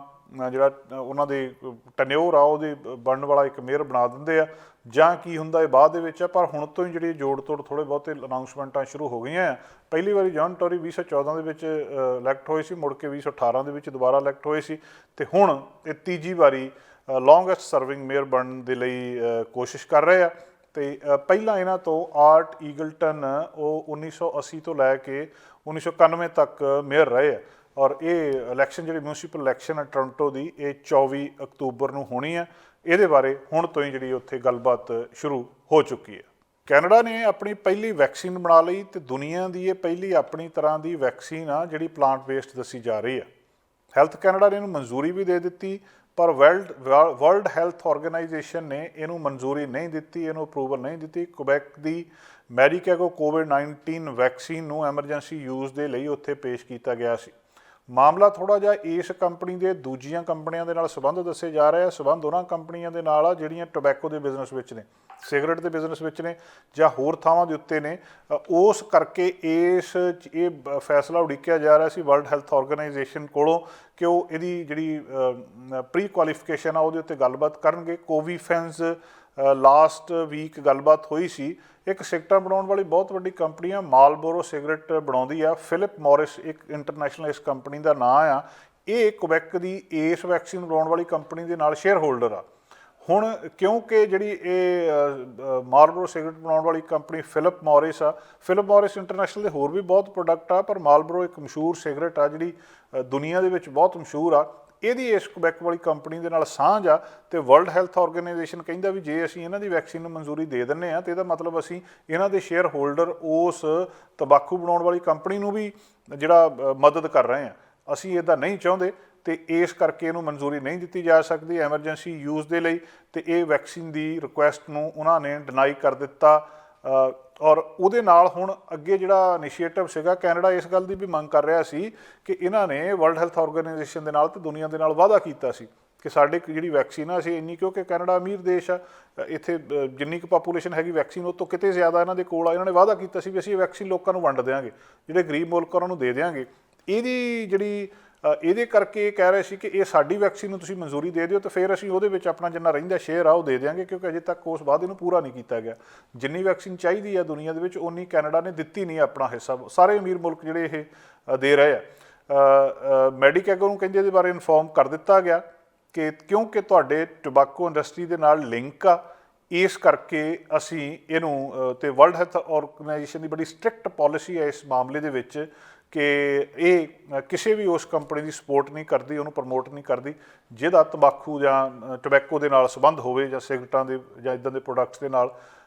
ਜਿਹੜਾ ਉਹਨਾਂ ਦੇ ਟੈਨਿਓਰ ਆ ਉਹਦੇ ਬਣਨ ਵਾਲਾ ਇੱਕ ਮੇਅਰ ਬਣਾ ਦਿੰਦੇ ਆ। ਜਾਂ ਕੀ ਹੁੰਦਾ ਇਹ ਬਾਅਦ ਦੇ ਵਿੱਚ ਆ, ਪਰ ਹੁਣ ਤੋਂ ਹੀ ਜਿਹੜੀ ਜੋੜ ਤੋੜ ਥੋੜ੍ਹੇ ਬਹੁਤੇ ਅਨਾਊਂਸਮੈਂਟਾਂ ਸ਼ੁਰੂ ਹੋ ਗਈਆਂ ਆ। ਪਹਿਲੀ ਵਾਰੀ ਜੌਨ ਟੋਰੀ 2014 ਦੇ ਵਿੱਚ ਇਲੈਕਟ ਹੋਏ ਸੀ, ਮੁੜ ਕੇ 2018 ਦੇ ਵਿੱਚ ਦੁਬਾਰਾ ਇਲੈਕਟ ਹੋਏ ਸੀ, ਅਤੇ ਹੁਣ ਇਹ ਤੀਜੀ ਵਾਰੀ ਲੌਂਗੈਸਟ ਸਰਵਿੰਗ ਮੇਅਰ ਬਣਨ ਦੇ ਲਈ ਕੋਸ਼ਿਸ਼ ਕਰ ਰਹੇ ਆ। ਅਤੇ ਪਹਿਲਾਂ ਇਹਨਾਂ ਤੋਂ ਆਰਟ ਈਗਲਟਨ ਉਹ 1980 ਤੋਂ ਲੈ ਕੇ 1991 ਤੱਕ ਮੇਅਰ ਰਹੇ ਆ। ਔਰ ਇਹ ਇਲੈਕਸ਼ਨ ਜਿਹੜੀ ਮਿਊਨਿਸਪਲ ਇਲੈਕਸ਼ਨ ਹੈ ਟੋਰਾਂਟੋ ਦੀ, ਇਹ 24 ਅਕਤੂਬਰ ਨੂੰ ਹੋਣੀ ਹੈ। ਇਹਦੇ ਬਾਰੇ ਹੁਣ ਤੋਂ ਹੀ ਜਿਹੜੀ ਉੱਥੇ ਗੱਲਬਾਤ ਸ਼ੁਰੂ ਹੋ ਚੁੱਕੀ ਹੈ। ਕੈਨੇਡਾ ਨੇ ਆਪਣੀ ਪਹਿਲੀ ਵੈਕਸੀਨ ਬਣਾ ਲਈ, ਅਤੇ ਦੁਨੀਆ ਦੀ ਇਹ ਪਹਿਲੀ ਆਪਣੀ ਤਰ੍ਹਾਂ ਦੀ ਵੈਕਸੀਨ ਆ ਜਿਹੜੀ ਪਲਾਂਟ ਬੇਸਡ ਦੱਸੀ ਜਾ ਰਹੀ ਹੈ। ਹੈਲਥ ਕੈਨੇਡਾ ਨੇ ਇਹਨੂੰ ਮਨਜ਼ੂਰੀ ਵੀ ਦੇ ਦਿੱਤੀ, ਪਰ ਵਰਲਡ ਹੈਲਥ ਆਰਗੇਨਾਈਜੇਸ਼ਨ ਨੇ ਇਹਨੂੰ ਮਨਜ਼ੂਰੀ ਨਹੀਂ ਦਿੱਤੀ, ਇਹਨੂੰ ਅਪਰੂਵਲ ਨਹੀਂ ਦਿੱਤੀ। ਕੁਬੈਕ ਦੀ ਮੈਡੀਕੈਗੋ ਕੋਵਿਡ-19 ਵੈਕਸੀਨ ਨੂੰ ਐਮਰਜੈਂਸੀ ਯੂਜ਼ ਦੇ ਲਈ ਉੱਥੇ ਪੇਸ਼ ਕੀਤਾ ਗਿਆ ਸੀ। ਮਾਮਲਾ ਥੋੜ੍ਹਾ ਜਿਹਾ ਇਸ ਕੰਪਨੀ ਦੇ ਦੂਜੀਆਂ ਕੰਪਨੀਆਂ ਦੇ ਨਾਲ ਸੰਬੰਧ ਦੱਸੇ ਜਾ ਰਹੇ ਆ। ਸੰਬੰਧ ਉਹਨਾਂ ਕੰਪਨੀਆਂ ਦੇ ਨਾਲ ਆ ਜਿਹੜੀਆਂ ਟੋਬੈਕੋ ਦੇ ਬਿਜ਼ਨਸ ਵਿੱਚ ਨੇ, ਸਿਗਰਟ ਦੇ ਬਿਜ਼ਨਸ ਵਿੱਚ ਨੇ, ਜਾਂ ਹੋਰ ਥਾਵਾਂ ਦੇ ਉੱਤੇ ਨੇ। ਉਸ ਕਰਕੇ ਇਹ ਫੈਸਲਾ ਉਡੀਕਿਆ ਜਾ ਰਿਹਾ ਸੀ ਵਰਲਡ ਹੈਲਥ ਆਰਗੇਨਾਈਜੇਸ਼ਨ ਕੋਲੋਂ ਕਿ ਉਹ ਇਹਦੀ ਜਿਹੜੀ ਪ੍ਰੀ ਕੁਆਲੀਫਿਕੇਸ਼ਨ ਆ ਉਹਦੇ ਉੱਤੇ ਗੱਲਬਾਤ ਕਰਨਗੇ। ਕੋਵੀਫੈਂਸ ਲਾਸਟ ਵੀਕ ਗੱਲਬਾਤ ਹੋਈ ਸੀ। ਇੱਕ ਸਿਗਰਟਾਂ ਬਣਾਉਣ ਵਾਲੀ ਬਹੁਤ ਵੱਡੀ ਕੰਪਨੀ ਆ, ਮਾਲਬੋਰੋ ਸਿਗਰਟ ਬਣਾਉਂਦੀ ਆ। ਫਿਲਿਪ ਮੋਰਿਸ ਇੱਕ ਇੰਟਰਨੈਸ਼ਨਲ ਇਸ ਕੰਪਨੀ ਦਾ ਨਾਂ ਆ। ਇਹ ਕੁਬੈਕ ਦੀ ਇਸ ਵੈਕਸੀਨ ਬਣਾਉਣ ਵਾਲੀ ਕੰਪਨੀ ਦੇ ਨਾਲ ਸ਼ੇਅਰ ਹੋਲਡਰ ਆ। ਹੁਣ ਕਿਉਂਕਿ ਜਿਹੜੀ ਇਹ ਮਾਲਬੋਰੋ ਸਿਗਰਟ ਬਣਾਉਣ ਵਾਲੀ ਕੰਪਨੀ ਫਿਲਿਪ ਮੋਰਿਸ ਆ, ਫਿਲਿਪ ਮੋਰਿਸ ਇੰਟਰਨੈਸ਼ਨਲ ਦੇ ਹੋਰ ਵੀ ਬਹੁਤ ਪ੍ਰੋਡਕਟ ਆ, ਪਰ ਮਾਲਬੋਰੋ ਇੱਕ ਮਸ਼ਹੂਰ ਸਿਗਰਟ ਆ ਜਿਹੜੀ ਦੁਨੀਆ ਦੇ ਵਿੱਚ ਬਹੁਤ ਮਸ਼ਹੂਰ ਆ। ਇਹਦੀ ਇਸ ਕੁਬੈਕ ਵਾਲੀ ਕੰਪਨੀ ਦੇ ਨਾਲ ਸਾਂਝ ਆ, ਅਤੇ ਵਰਲਡ ਹੈਲਥ ਆਰਗੇਨਾਈਜੇਸ਼ਨ ਕਹਿੰਦਾ ਵੀ ਜੇ ਅਸੀਂ ਇਹਨਾਂ ਦੀ ਵੈਕਸੀਨ ਨੂੰ ਮਨਜ਼ੂਰੀ ਦੇ ਦਿੰਦੇ ਹਾਂ, ਤਾਂ ਇਹਦਾ ਮਤਲਬ ਅਸੀਂ ਇਹਨਾਂ ਦੇ ਸ਼ੇਅਰ ਹੋਲਡਰ ਉਸ ਤੰਬਾਕੂ ਬਣਾਉਣ ਵਾਲੀ ਕੰਪਨੀ ਨੂੰ ਵੀ ਜਿਹੜਾ ਮਦਦ ਕਰ ਰਹੇ ਹਾਂ। ਅਸੀਂ ਇਹਦਾ ਨਹੀਂ ਚਾਹੁੰਦੇ, ਅਤੇ ਇਸ ਕਰਕੇ ਇਹਨੂੰ ਮਨਜ਼ੂਰੀ ਨਹੀਂ ਦਿੱਤੀ ਜਾ ਸਕਦੀ ਐਮਰਜੈਂਸੀ ਯੂਜ਼ ਦੇ ਲਈ। ਅਤੇ ਇਹ ਵੈਕਸੀਨ ਦੀ ਰਿਕੁਐਸਟ ਨੂੰ ਉਹਨਾਂ ਨੇ ਡਿਨਾਈ ਕਰ ਦਿੱਤਾ। ਔਰ ਉਹਦੇ ਨਾਲ ਹੁਣ ਅੱਗੇ ਜਿਹੜਾ ਇਨੀਸ਼ੀਏਟਿਵ ਸੀਗਾ, ਕੈਨੇਡਾ ਇਸ ਗੱਲ ਦੀ ਵੀ ਮੰਗ ਕਰ ਰਿਹਾ ਸੀ ਕਿ ਇਹਨਾਂ ਨੇ ਵਰਲਡ ਹੈਲਥ ਆਰਗੇਨਾਈਜੇਸ਼ਨ ਦੇ ਨਾਲ ਅਤੇ ਦੁਨੀਆ ਦੇ ਨਾਲ ਵਾਅਦਾ ਕੀਤਾ ਸੀ ਕਿ ਸਾਡੇ ਜਿਹੜੀ ਵੈਕਸੀਨ ਆ, ਅਸੀਂ ਇੰਨੀ, ਕਿਉਂਕਿ ਕੈਨੇਡਾ ਅਮੀਰ ਦੇਸ਼ ਆ, ਇੱਥੇ ਜਿੰਨੀ ਕੁ ਪਾਪੂਲੇਸ਼ਨ ਹੈਗੀ ਵੈਕਸੀਨ ਉਹ ਤੋਂ ਕਿਤੇ ਜ਼ਿਆਦਾ ਇਹਨਾਂ ਦੇ ਕੋਲ ਆ। ਇਹਨਾਂ ਨੇ ਵਾਅਦਾ ਕੀਤਾ ਸੀ ਵੀ ਅਸੀਂ ਇਹ ਵੈਕਸੀਨ ਲੋਕਾਂ ਨੂੰ ਵੰਡ ਦਿਆਂਗੇ, ਜਿਹੜੇ ਗਰੀਬ ਮੁਲਕ ਉਹਨਾਂ ਨੂੰ ਦੇ ਦਿਆਂਗੇ। ਇਹਦੀ ਜਿਹੜੀ ਇਹਦੇ ਕਰਕੇ ਇਹ ਕਹਿ ਰਹੇ ਸੀ ਕਿ ਇਹ ਸਾਡੀ ਵੈਕਸੀਨ ਨੂੰ ਤੁਸੀਂ ਮਨਜ਼ੂਰੀ ਦੇ ਦਿਓ, ਅਤੇ ਫਿਰ ਅਸੀਂ ਉਹਦੇ ਵਿੱਚ ਆਪਣਾ ਜਿੰਨਾ ਰਹਿੰਦਾ ਸ਼ੇਅਰ ਆ ਉਹ ਦੇ ਦਿਆਂਗੇ, ਕਿਉਂਕਿ ਅਜੇ ਤੱਕ ਉਸ ਵਾਅਦੇ ਨੂੰ ਪੂਰਾ ਨਹੀਂ ਕੀਤਾ ਗਿਆ। ਜਿੰਨੀ ਵੈਕਸੀਨ ਚਾਹੀਦੀ ਆ ਦੁਨੀਆ ਦੇ ਵਿੱਚ, ਉਨੀ ਕੈਨੇਡਾ ਨੇ ਦਿੱਤੀ ਨਹੀਂ ਆਪਣਾ ਹਿੱਸਾ। ਸਾਰੇ ਅਮੀਰ ਮੁਲਕ ਜਿਹੜੇ ਇਹ ਦੇ ਰਹੇ ਆ। ਮੈਡੀਕੈਗੋ ਨੂੰ ਕਹਿੰਦੇ ਇਹਦੇ ਬਾਰੇ ਇਨਫੋਰਮ ਕਰ ਦਿੱਤਾ ਗਿਆ ਕਿ ਕਿਉਂਕਿ ਤੁਹਾਡੇ ਟੋਬੈਕੋ ਇੰਡਸਟਰੀ ਦੇ ਨਾਲ ਲਿੰਕ ਆ, ਇਸ ਕਰਕੇ ਅਸੀਂ ਇਹਨੂੰ ਤੇ ਵਰਲਡ ਹੈਲਥ ਆਰਗੇਨਾਈਜੇਸ਼ਨ ਦੀ ਬੜੀ ਸਟ੍ਰਿਕਟ ਪਾਲਿਸੀ ਹੈ ਇਸ ਮਾਮਲੇ ਦੇ ਵਿੱਚ ਕਿ ਇਹ ਕਿਸੇ ਵੀ ਉਸ ਕੰਪਨੀ ਦੀ ਸਪੋਰਟ ਨਹੀਂ ਕਰਦੀ, ਉਹਨੂੰ ਪ੍ਰਮੋਟ ਨਹੀਂ ਕਰਦੀ ਜਿਹਦਾ ਤੰਬਾਕੂ ਜਾਂ ਟੋਬੈਕੋ ਦੇ ਨਾਲ ਸੰਬੰਧ ਹੋਵੇ ਜਾਂ ਸਿਗਰਟਾਂ ਦੇ ਜਾਂ ਇੱਦਾਂ ਦੇ ਪ੍ਰੋਡਕਟਸ ਦੇ ਨਾਲ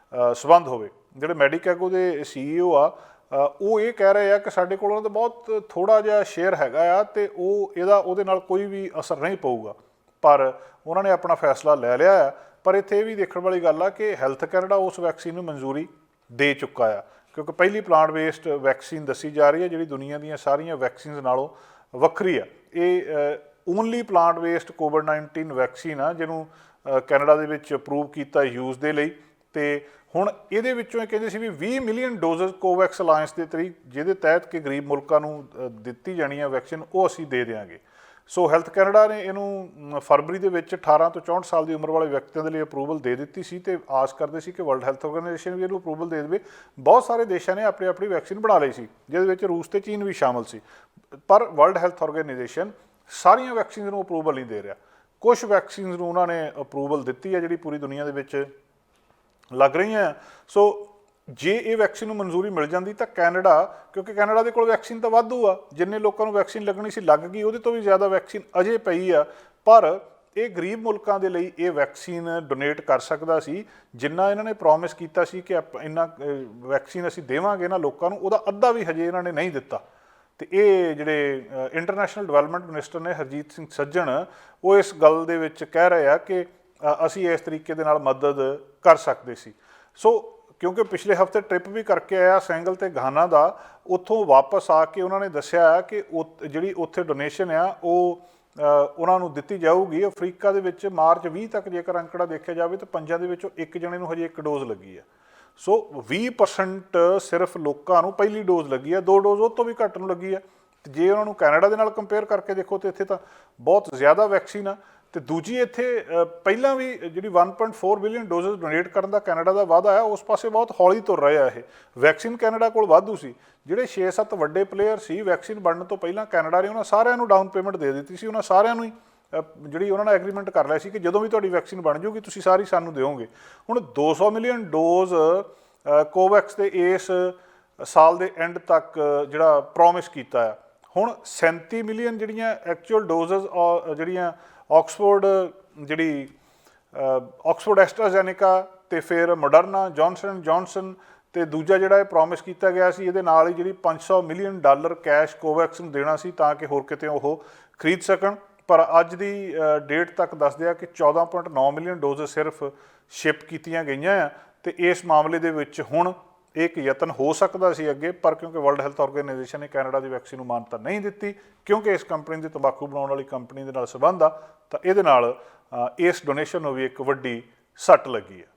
ਸੰਬੰਧ ਹੋਵੇ। ਜਿਹੜੇ ਮੈਡੀਕੈਗੋ ਦੇ CEO ਆ ਉਹ ਇਹ ਕਹਿ ਰਹੇ ਆ ਕਿ ਸਾਡੇ ਕੋਲ ਉਹਨਾਂ ਦਾ ਬਹੁਤ ਥੋੜ੍ਹਾ ਜਿਹਾ ਸ਼ੇਅਰ ਹੈਗਾ ਆ ਅਤੇ ਉਹਦੇ ਨਾਲ ਕੋਈ ਵੀ ਅਸਰ ਨਹੀਂ ਪਊਗਾ, ਪਰ ਉਹਨਾਂ ਨੇ ਆਪਣਾ ਫੈਸਲਾ ਲੈ ਲਿਆ ਆ। ਪਰ ਇੱਥੇ ਇਹ ਵੀ ਦੇਖਣ ਵਾਲੀ ਗੱਲ ਆ ਕਿ ਹੈਲਥ ਕੈਨੇਡਾ ਉਸ ਵੈਕਸੀਨ ਨੂੰ ਮਨਜ਼ੂਰੀ ਦੇ ਚੁੱਕਾ ਆ, ਕਿਉਂਕਿ ਪਹਿਲੀ ਪਲਾਂਟ ਬੇਸਡ ਵੈਕਸੀਨ ਦੱਸੀ ਜਾ ਰਹੀ ਹੈ ਜਿਹੜੀ ਦੁਨੀਆ ਦੀਆਂ ਸਾਰੀਆਂ ਵੈਕਸੀਨਸ ਨਾਲੋਂ ਵੱਖਰੀ ਆ। ਇਹ ਓਨਲੀ ਪਲਾਂਟ ਬੇਸਡ ਕੋਵਿਡ-19 ਵੈਕਸੀਨ ਆ ਜਿਹਨੂੰ ਕੈਨੇਡਾ ਦੇ ਵਿੱਚ ਅਪਰੂਵ ਕੀਤਾ ਯੂਜ਼ ਦੇ ਲਈ। ਅਤੇ ਹੁਣ ਇਹਦੇ ਵਿੱਚੋਂ ਇਹ ਕਹਿੰਦੇ ਸੀ ਵੀ 20 ਮਿਲੀਅਨ ਡੋਜ਼ਸ ਕੋਵੈਕਸ ਅਲਾਇੰਸ ਦੇ ਤਰੀਕ ਜਿਹਦੇ ਤਹਿਤ ਕਿ ਗਰੀਬ ਮੁਲਕਾਂ ਨੂੰ ਦਿੱਤੀ ਜਾਣੀ ਆ ਵੈਕਸੀਨ, ਉਹ ਅਸੀਂ ਦੇ ਦਿਆਂਗੇ। ਸੋ ਹੈਲਥ ਕੈਨੇਡਾ ਨੇ ਇਹਨੂੰ ਫਰਵਰੀ ਦੇ ਵਿੱਚ 18 ਤੋਂ 64 ਸਾਲ ਦੀ ਉਮਰ ਵਾਲੇ ਵਿਅਕਤੀਆਂ ਦੇ ਲਈ ਅਪਰੂਵਲ ਦੇ ਦਿੱਤੀ ਸੀ ਅਤੇ ਆਸ ਕਰਦੇ ਸੀ ਕਿ ਵਰਲਡ ਹੈਲਥ ਆਰਗੇਨਾਈਜੇਸ਼ਨ ਵੀ ਇਹਨੂੰ ਅਪਰੂਵਲ ਦੇ ਦੇਵੇ। ਬਹੁਤ ਸਾਰੇ ਦੇਸ਼ਾਂ ਨੇ ਆਪਣੀ ਵੈਕਸੀਨ ਬਣਾ ਲਈ ਸੀ, ਜਿਹਦੇ ਵਿੱਚ ਰੂਸ ਅਤੇ ਚੀਨ ਵੀ ਸ਼ਾਮਲ ਸੀ, ਪਰ ਵਰਲਡ ਹੈਲਥ ਆਰਗੇਨਾਈਜੇਸ਼ਨ ਸਾਰੀਆਂ ਵੈਕਸੀਨ ਨੂੰ ਅਪਰੂਵਲ ਨਹੀਂ ਦੇ ਰਿਹਾ। ਕੁਛ ਵੈਕਸੀਨਸ ਨੂੰ ਉਹਨਾਂ ਨੇ ਅਪਰੂਵਲ ਦਿੱਤੀ ਹੈ ਜਿਹੜੀ ਪੂਰੀ ਦੁਨੀਆ ਦੇ ਵਿੱਚ ਲੱਗ ਰਹੀਆਂ। ਸੋ ਜੇ ਇਹ ਵੈਕਸੀਨ ਨੂੰ ਮਨਜ਼ੂਰੀ ਮਿਲ ਜਾਂਦੀ ਤਾਂ ਕੈਨੇਡਾ, ਕਿਉਂਕਿ ਕੈਨੇਡਾ ਦੇ ਕੋਲ ਵੈਕਸੀਨ ਤਾਂ ਵਾਧੂ ਆ, ਜਿੰਨੇ ਲੋਕਾਂ ਨੂੰ ਵੈਕਸੀਨ ਲੱਗਣੀ ਸੀ ਲੱਗ ਗਈ, ਉਹਦੇ ਤੋਂ ਵੀ ਜ਼ਿਆਦਾ ਵੈਕਸੀਨ ਅਜੇ ਪਈ ਆ, ਪਰ ਇਹ ਗਰੀਬ ਮੁਲਕਾਂ ਦੇ ਲਈ ਇਹ ਵੈਕਸੀਨ ਡੋਨੇਟ ਕਰ ਸਕਦਾ ਸੀ। ਜਿੰਨਾ ਇਹਨਾਂ ਨੇ ਪ੍ਰੋਮਿਸ ਕੀਤਾ ਸੀ ਕਿ ਇੰਨਾ ਵੈਕਸੀਨ ਅਸੀਂ ਦੇਵਾਂਗੇ ਨਾ ਲੋਕਾਂ ਨੂੰ, ਉਹਦਾ ਅੱਧਾ ਵੀ ਹਜੇ ਇਹਨਾਂ ਨੇ ਨਹੀਂ ਦਿੱਤਾ। ਅਤੇ ਇਹ ਜਿਹੜੇ ਇੰਟਰਨੈਸ਼ਨਲ ਡਿਵੈਲਪਮੈਂਟ ਮਿਨਿਸਟਰ ਨੇ ਹਰਜੀਤ ਸਿੰਘ ਸੱਜਣ, ਉਹ ਇਸ ਗੱਲ ਦੇ ਵਿੱਚ ਕਹਿ ਰਹੇ ਆ ਕਿ ਅਸੀਂ ਇਸ ਤਰੀਕੇ ਦੇ ਨਾਲ ਮਦਦ ਕਰ ਸਕਦੇ ਸੀ। ਸੋ ਕਿਉਂਕਿ ਪਿਛਲੇ ਹਫ਼ਤੇ ਟ੍ਰਿਪ ਵੀ ਕਰਕੇ ਆਇਆ ਸੈਂਗਲ ਅਤੇ ਘਾਨਾ ਦਾ, ਉੱਥੋਂ ਵਾਪਸ ਆ ਕੇ ਉਹਨਾਂ ਨੇ ਦੱਸਿਆ ਕਿ ਜਿਹੜੀ ਉੱਥੇ ਡੋਨੇਸ਼ਨ ਆ ਉਹ ਉਹਨਾਂ ਨੂੰ ਦਿੱਤੀ ਜਾਊਗੀ। ਅਫਰੀਕਾ ਦੇ ਵਿੱਚ ਮਾਰਚ 20 ਤੱਕ ਜੇਕਰ ਅੰਕੜਾ ਦੇਖਿਆ ਜਾਵੇ ਤਾਂ 5 ਦੇ ਵਿੱਚੋਂ 1 ਜਣੇ ਨੂੰ ਹਜੇ 1 ਡੋਜ਼ ਲੱਗੀ ਆ। ਸੋ 20% ਸਿਰਫ ਲੋਕਾਂ ਨੂੰ ਪਹਿਲੀ ਡੋਜ਼ ਲੱਗੀ ਆ, 2 ਡੋਜ਼ ਉਹ ਤੋਂ ਵੀ ਘੱਟ ਨੂੰ ਲੱਗੀ ਆ। ਅਤੇ ਜੇ ਉਹਨਾਂ ਨੂੰ ਕੈਨੇਡਾ ਦੇ ਨਾਲ ਕੰਪੇਅਰ ਕਰਕੇ ਦੇਖੋ ਤਾਂ ਇੱਥੇ ਤਾਂ ਬਹੁਤ ਜ਼ਿਆਦਾ ਵੈਕਸੀਨ ਆ। ਅਤੇ ਦੂਜੀ ਇੱਥੇ ਪਹਿਲਾਂ ਵੀ ਜਿਹੜੀ 1.4 ਬਿਲੀਅਨ ਡੋਜ਼ਸ ਡੋਨੇਟ ਕਰਨ ਦਾ ਕੈਨੇਡਾ ਦਾ ਵਾਅਦਾ ਹੈ, ਉਸ ਪਾਸੇ ਬਹੁਤ ਹੌਲੀ ਤੁਰ ਰਹੇ ਆ। ਇਹ ਵੈਕਸੀਨ ਕੈਨੇਡਾ ਕੋਲ ਵਾਧੂ ਸੀ। ਜਿਹੜੇ 6-7 ਵੱਡੇ ਪਲੇਅਰ ਸੀ ਵੈਕਸੀਨ ਬਣਨ ਤੋਂ ਪਹਿਲਾਂ ਕੈਨੇਡਾ ਨੇ ਉਹਨਾਂ ਸਾਰਿਆਂ ਨੂੰ ਡਾਊਨ ਪੇਮੈਂਟ ਦੇ ਦਿੱਤੀ ਸੀ। ਉਹਨਾਂ ਸਾਰਿਆਂ ਨੂੰ ਹੀ ਜਿਹੜੀ ਉਹਨਾਂ ਨਾਲ ਐਗਰੀਮੈਂਟ ਕਰ ਲਿਆ ਸੀ ਕਿ ਜਦੋਂ ਵੀ ਤੁਹਾਡੀ ਵੈਕਸੀਨ ਬਣ ਜਾਊਗੀ ਤੁਸੀਂ ਸਾਰੀ ਸਾਨੂੰ ਦਿਓਗੇ। ਹੁਣ 200 ਮਿਲੀਅਨ ਡੋਜ਼ ਕੋਵੈਕਸ ਦੇ ਇਸ ਸਾਲ ਦੇ ਐਂਡ ਤੱਕ ਜਿਹੜਾ ਪ੍ਰੋਮਿਸ ਕੀਤਾ ਆ। ਹੁਣ 37 ਮਿਲੀਅਨ ਜਿਹੜੀਆਂ ਐਕਚੁਅਲ ਡੋਜ਼ਸ ਜਿਹੜੀਆਂ ਆਕਸਫੋਰਡ ਐਸਟਰਾਜ਼ੈਨੇਕਾ ਅਤੇ ਫਿਰ ਮੋਡਰਨਾ, ਜੌਨਸਨ ਅਤੇ ਦੂਜਾ ਜਿਹੜਾ ਇਹ ਪ੍ਰੋਮਿਸ ਕੀਤਾ ਗਿਆ ਸੀ ਇਹਦੇ ਨਾਲ ਹੀ ਜਿਹੜੀ $500 ਮਿਲੀਅਨ ਕੈਸ਼ ਕੋਵੈਕਸ ਨੂੰ ਦੇਣਾ ਸੀ ਤਾਂ ਕਿ ਹੋਰ ਕਿਤੇ ਉਹ ਖਰੀਦ ਸਕਣ। ਪਰ ਅੱਜ ਦੀ ਡੇਟ ਤੱਕ ਦੱਸਦੇ ਆ ਕਿ 14.9 ਮਿਲੀਅਨ ਡੋਜ਼ ਸਿਰਫ ਸ਼ਿਪ ਕੀਤੀਆਂ ਗਈਆਂ ਆ। ਅਤੇ ਇਸ ਮਾਮਲੇ ਦੇ ਵਿੱਚ ਹੁਣ ਇੱਕ ਯਤਨ ਹੋ ਸਕਦਾ ਸੀ ਅੱਗੇ, ਪਰ ਕਿਉਂਕਿ ਵਰਲਡ ਹੈਲਥ ਆਰਗੇਨਾਈਜੇਸ਼ਨ ਨੇ ਕੈਨੇਡਾ ਦੀ ਵੈਕਸੀਨ ਨੂੰ ਮਾਨਤਾ ਨਹੀਂ ਦਿੱਤੀ, ਕਿਉਂਕਿ ਇਸ ਕੰਪਨੀ ਦੇ ਤੰਬਾਕੂ ਬਣਾਉਣ ਵਾਲੀ ਕੰਪਨੀ ਦੇ ਨਾਲ ਸੰਬੰਧ ਆ, ਤਾਂ ਇਹਦੇ ਨਾਲ ਇਸ ਡੋਨੇਸ਼ਨ ਨੂੰ ਵੀ ਇੱਕ ਵੱਡੀ ਸੱਟ ਲੱਗੀ ਹੈ।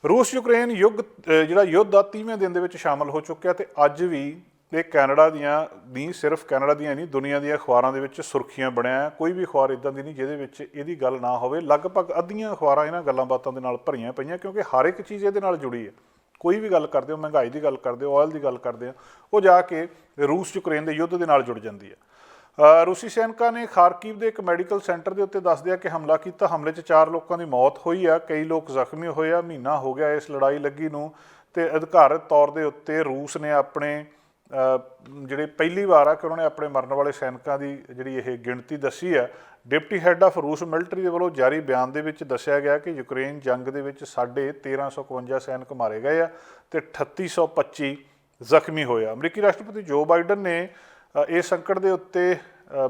ਰੂਸ ਯੂਕਰੇਨ ਯੁੱਧ ਆ 30ਵੇਂ ਦਿਨ ਦੇ ਵਿੱਚ ਸ਼ਾਮਲ ਹੋ ਚੁੱਕਿਆ ਅਤੇ ਅੱਜ ਵੀ ਇਹ ਕੈਨੇਡਾ ਦੀਆਂ ਨਹੀਂ, ਸਿਰਫ ਕੈਨੇਡਾ ਦੀਆਂ ਨਹੀਂ, ਦੁਨੀਆ ਦੀਆਂ ਅਖਬਾਰਾਂ ਦੇ ਵਿੱਚ ਸੁਰਖੀਆਂ ਬਣਿਆ। ਕੋਈ ਵੀ ਅਖਬਾਰ ਇੱਦਾਂ ਦੀ ਨਹੀਂ ਜਿਹਦੇ ਵਿੱਚ ਇਹਦੀ ਗੱਲ ਨਾ ਹੋਵੇ। ਲਗਭਗ ਅੱਧੀਆਂ ਅਖਬਾਰਾਂ ਇਹਨਾਂ ਗੱਲਾਂ ਬਾਤਾਂ ਦੇ ਨਾਲ ਭਰੀਆਂ ਪਈਆਂ, ਕਿਉਂਕਿ ਹਰ ਇੱਕ ਚੀਜ਼ ਇਹਦੇ ਨਾਲ ਜੁੜੀ ਹੈ। ਕੋਈ ਵੀ ਗੱਲ ਕਰਦੇ ਹੋ, ਮਹਿੰਗਾਈ ਦੀ ਗੱਲ ਕਰਦੇ ਹੋ, ਆਇਲ ਦੀ ਗੱਲ ਕਰਦੇ ਹੋ, ਉਹ ਜਾ ਕੇ ਰੂਸ ਯੂਕਰੇਨ ਦੇ ਯੁੱਧ ਦੇ ਨਾਲ ਜੁੜ ਜਾਂਦੀ ਹੈ। ਰੂਸੀ ਸੈਨਿਕਾਂ ਨੇ ਖਾਰਕੀਵ ਦੇ ਇੱਕ ਮੈਡੀਕਲ ਸੈਂਟਰ ਦੇ ਉੱਤੇ ਦੱਸਦੇ ਆ ਕਿ ਹਮਲਾ ਕੀਤਾ। ਹਮਲੇ 'ਚ 4 ਲੋਕਾਂ ਦੀ ਮੌਤ ਹੋਈ ਆ, ਕਈ ਲੋਕ ਜ਼ਖਮੀ ਹੋਏ ਆ। ਮਹੀਨਾ ਹੋ ਗਿਆ ਇਸ ਲੜਾਈ ਲੱਗੀ ਨੂੰ, ਅਤੇ ਅਧਿਕਾਰਤ ਤੌਰ ਦੇ ਉੱਤੇ ਰੂਸ ਨੇ ਆਪਣੇ ਜਿਹੜੇ ਪਹਿਲੀ ਵਾਰ ਆ ਕਿ ਉਹਨਾਂ ਨੇ ਆਪਣੇ ਮਰਨ ਵਾਲੇ ਸੈਨਿਕਾਂ ਦੀ ਜਿਹੜੀ ਇਹ ਗਿਣਤੀ ਦੱਸੀ ਹੈ। ਡਿਪਟੀ ਹੈੱਡ ਆਫ ਰੂਸ ਮਿਲਟਰੀ ਦੇ ਵੱਲੋਂ ਜਾਰੀ ਬਿਆਨ ਦੇ ਵਿੱਚ ਦੱਸਿਆ ਗਿਆ ਕਿ ਯੂਕਰੇਨ ਜੰਗ ਦੇ ਵਿੱਚ 1351 ਸੈਨਿਕ ਮਾਰੇ ਗਏ ਆ ਅਤੇ 3825 ਜ਼ਖਮੀ ਹੋਏ ਆ। ਅਮਰੀਕੀ ਰਾਸ਼ਟਰਪਤੀ ਜੋ ਬਾਈਡਨ ਨੇ ਇਸ ਸੰਕਟ ਦੇ ਉੱਤੇ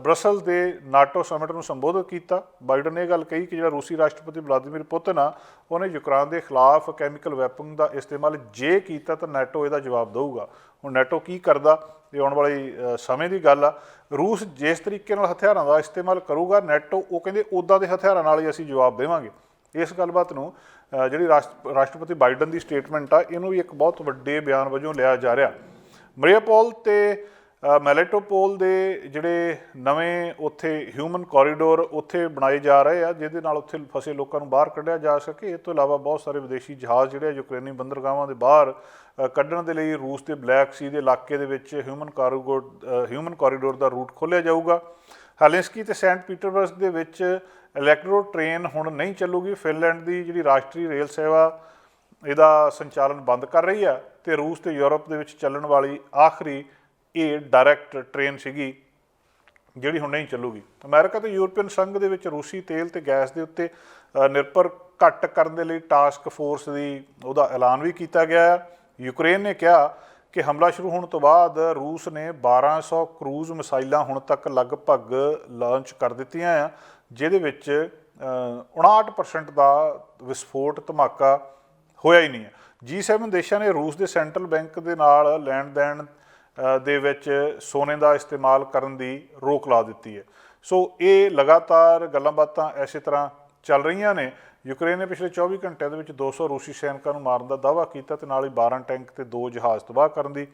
ਬਰਸਲ ਦੇ ਨਾਟੋ ਸਮਿਟ ਨੂੰ ਸੰਬੋਧਿਤ ਕੀਤਾ। ਬਾਈਡਨ ਨੇ ਇਹ ਗੱਲ ਕਹੀ ਕਿ ਜਿਹੜਾ ਰੂਸੀ ਰਾਸ਼ਟਰਪਤੀ ਵਲਾਦੀਮੀਰ ਪੁਤਿਨ ਆ, ਉਹਨੇ ਯੂਕਰੇਨ ਦੇ ਖਿਲਾਫ ਕੈਮੀਕਲ ਵੈਪਨ ਦਾ ਇਸਤੇਮਾਲ ਜੇ ਕੀਤਾ ਤਾਂ ਨੈਟੋ ਇਹਦਾ ਜਵਾਬ ਦੇਊਗਾ। ਹੁਣ ਨੈਟੋ ਕੀ ਕਰਦਾ ਇਹ ਆਉਣ ਵਾਲੀ ਸਮੇਂ ਦੀ ਗੱਲ ਆ। ਰੂਸ ਜਿਸ ਤਰੀਕੇ ਨਾਲ ਹਥਿਆਰਾਂ ਦਾ ਇਸਤੇਮਾਲ ਕਰੂਗਾ, ਨੈਟੋ ਉਹ ਕਹਿੰਦੇ ਉੱਦਾਂ ਦੇ ਹਥਿਆਰਾਂ ਨਾਲ ਹੀ ਅਸੀਂ ਜਵਾਬ ਦੇਵਾਂਗੇ। ਇਸ ਗੱਲਬਾਤ ਨੂੰ ਜਿਹੜੀ ਰਾਸ਼ਟਰਪਤੀ ਬਾਈਡਨ ਦੀ ਸਟੇਟਮੈਂਟ ਆ, ਇਹਨੂੰ ਵੀ ਇੱਕ ਬਹੁਤ ਵੱਡੇ ਬਿਆਨ ਵਜੋਂ ਲਿਆ ਜਾ ਰਿਹਾ। ਮਰੀਆਪੋਲ ਅਤੇ ਮੈਲੇਟੋਪੋਲ ਦੇ ਜਿਹੜੇ ਨਵੇਂ ਉੱਥੇ ਹਿਊਮਨ ਕੋਰੀਡੋਰ ਉੱਥੇ ਬਣਾਏ ਜਾ ਰਹੇ ਆ, ਜਿਹਦੇ ਨਾਲ ਉੱਥੇ ਫਸੇ ਲੋਕਾਂ ਨੂੰ ਬਾਹਰ ਕੱਢਿਆ ਜਾ ਸਕੇ। ਇਹ ਤੋਂ ਇਲਾਵਾ ਬਹੁਤ ਸਾਰੇ ਵਿਦੇਸ਼ੀ ਜਹਾਜ਼ ਜਿਹੜੇ ਯੂਕਰੇਨੀ ਬੰਦਰਗਾਹਾਂ ਦੇ ਬਾਹਰ ਕੱਢਣ ਦੇ ਲਈ ਰੂਸ ਦੇ ਬਲੈਕ ਸੀ ਦੇ ਇਲਾਕੇ ਦੇ ਵਿੱਚ ਹਿਊਮਨ ਕੋਰੀਡੋਰ ਦਾ ਰੂਟ ਖੋਲ੍ਹਿਆ ਜਾਊਗਾ। ਹੈਲਸਿੰਕੀ ਤੇ ਸੈਂਟ ਪੀਟਰਬਰਗ ਦੇ ਵਿੱਚ ਇਲੈਕਟ੍ਰੋ ਟ੍ਰੇਨ ਹੁਣ ਨਹੀਂ ਚੱਲੂਗੀ। ਫਿਨਲੈਂਡ ਦੀ ਜਿਹੜੀ ਰਾਸ਼ਟਰੀ ਰੇਲ ਸੇਵਾ ਇਹਦਾ ਸੰਚਾਲਨ ਬੰਦ ਕਰ ਰਹੀ ਆ ਤੇ ਰੂਸ ਤੇ ਯੂਰਪ ਦੇ ਵਿੱਚ ਚੱਲਣ ਵਾਲੀ ਆਖਰੀ ਇਹ ਡਾਇਰੈਕਟ ਟ੍ਰੇਨ ਸੀਗੀ ਜਿਹੜੀ ਹੁਣ ਨਹੀਂ ਚੱਲੂਗੀ। ਅਮਰੀਕਾ ਤੇ ਯੂਰਪੀਅਨ ਸੰਘ ਦੇ ਵਿੱਚ ਰੂਸੀ ਤੇਲ ਤੇ ਗੈਸ ਦੇ ਉੱਤੇ ਨਿਰਭਰ ਘੱਟ ਕਰਨ ਦੇ ਲਈ ਟਾਸਕ ਫੋਰਸ ਦੀ ਉਹਦਾ ਐਲਾਨ ਵੀ ਕੀਤਾ ਗਿਆ ਹੈ। ਯੂਕਰੇਨ ਨੇ ਕਿਹਾ ਕਿ ਹਮਲਾ ਸ਼ੁਰੂ ਹੋਣ ਤੋਂ ਬਾਅਦ ਰੂਸ ਨੇ 1200 ਕਰੂਜ਼ ਮਿਸਾਈਲਾਂ ਹੁਣ ਤੱਕ ਲਗਭਗ ਲਾਂਚ ਕਰ ਦਿੱਤੀਆਂ ਆ, ਜਿਹਦੇ ਵਿੱਚ 59% ਦਾ ਵਿਸਫੋਟ ਧਮਾਕਾ ਹੋਇਆ ਹੀ ਨਹੀਂ ਹੈ। G7 ਦੇਸ਼ਾਂ ਨੇ ਰੂਸ ਦੇ ਸੈਂਟਰਲ ਬੈਂਕ ਦੇ ਨਾਲ ਲੈਣ ਦੇਣ ਦੇ ਵਿੱਚ ਸੋਨੇ ਦਾ ਇਸਤੇਮਾਲ ਕਰਨ ਦੀ ਰੋਕ ਲਾ ਦਿੱਤੀ ਹੈ। ਸੋ ਇਹ ਲਗਾਤਾਰ ਗੱਲਾਂ ਬਾਤਾਂ ਇਸੇ ਤਰ੍ਹਾਂ ਚੱਲ ਰਹੀਆਂ ਨੇ। ਯੂਕਰੇਨ ਨੇ ਪਿਛਲੇ 24 ਘੰਟਿਆਂ ਦੇ ਵਿੱਚ 200 ਰੂਸੀ ਸੈਨਿਕਾਂ ਨੂੰ ਮਾਰਨ ਦਾ ਦਾਅਵਾ ਕੀਤਾ ਤੇ ਨਾਲ ਹੀ 12 ਟੈਂਕ ਤੇ 2 ਜਹਾਜ਼ ਤਬਾਹ ਕਰਨ ਦੀ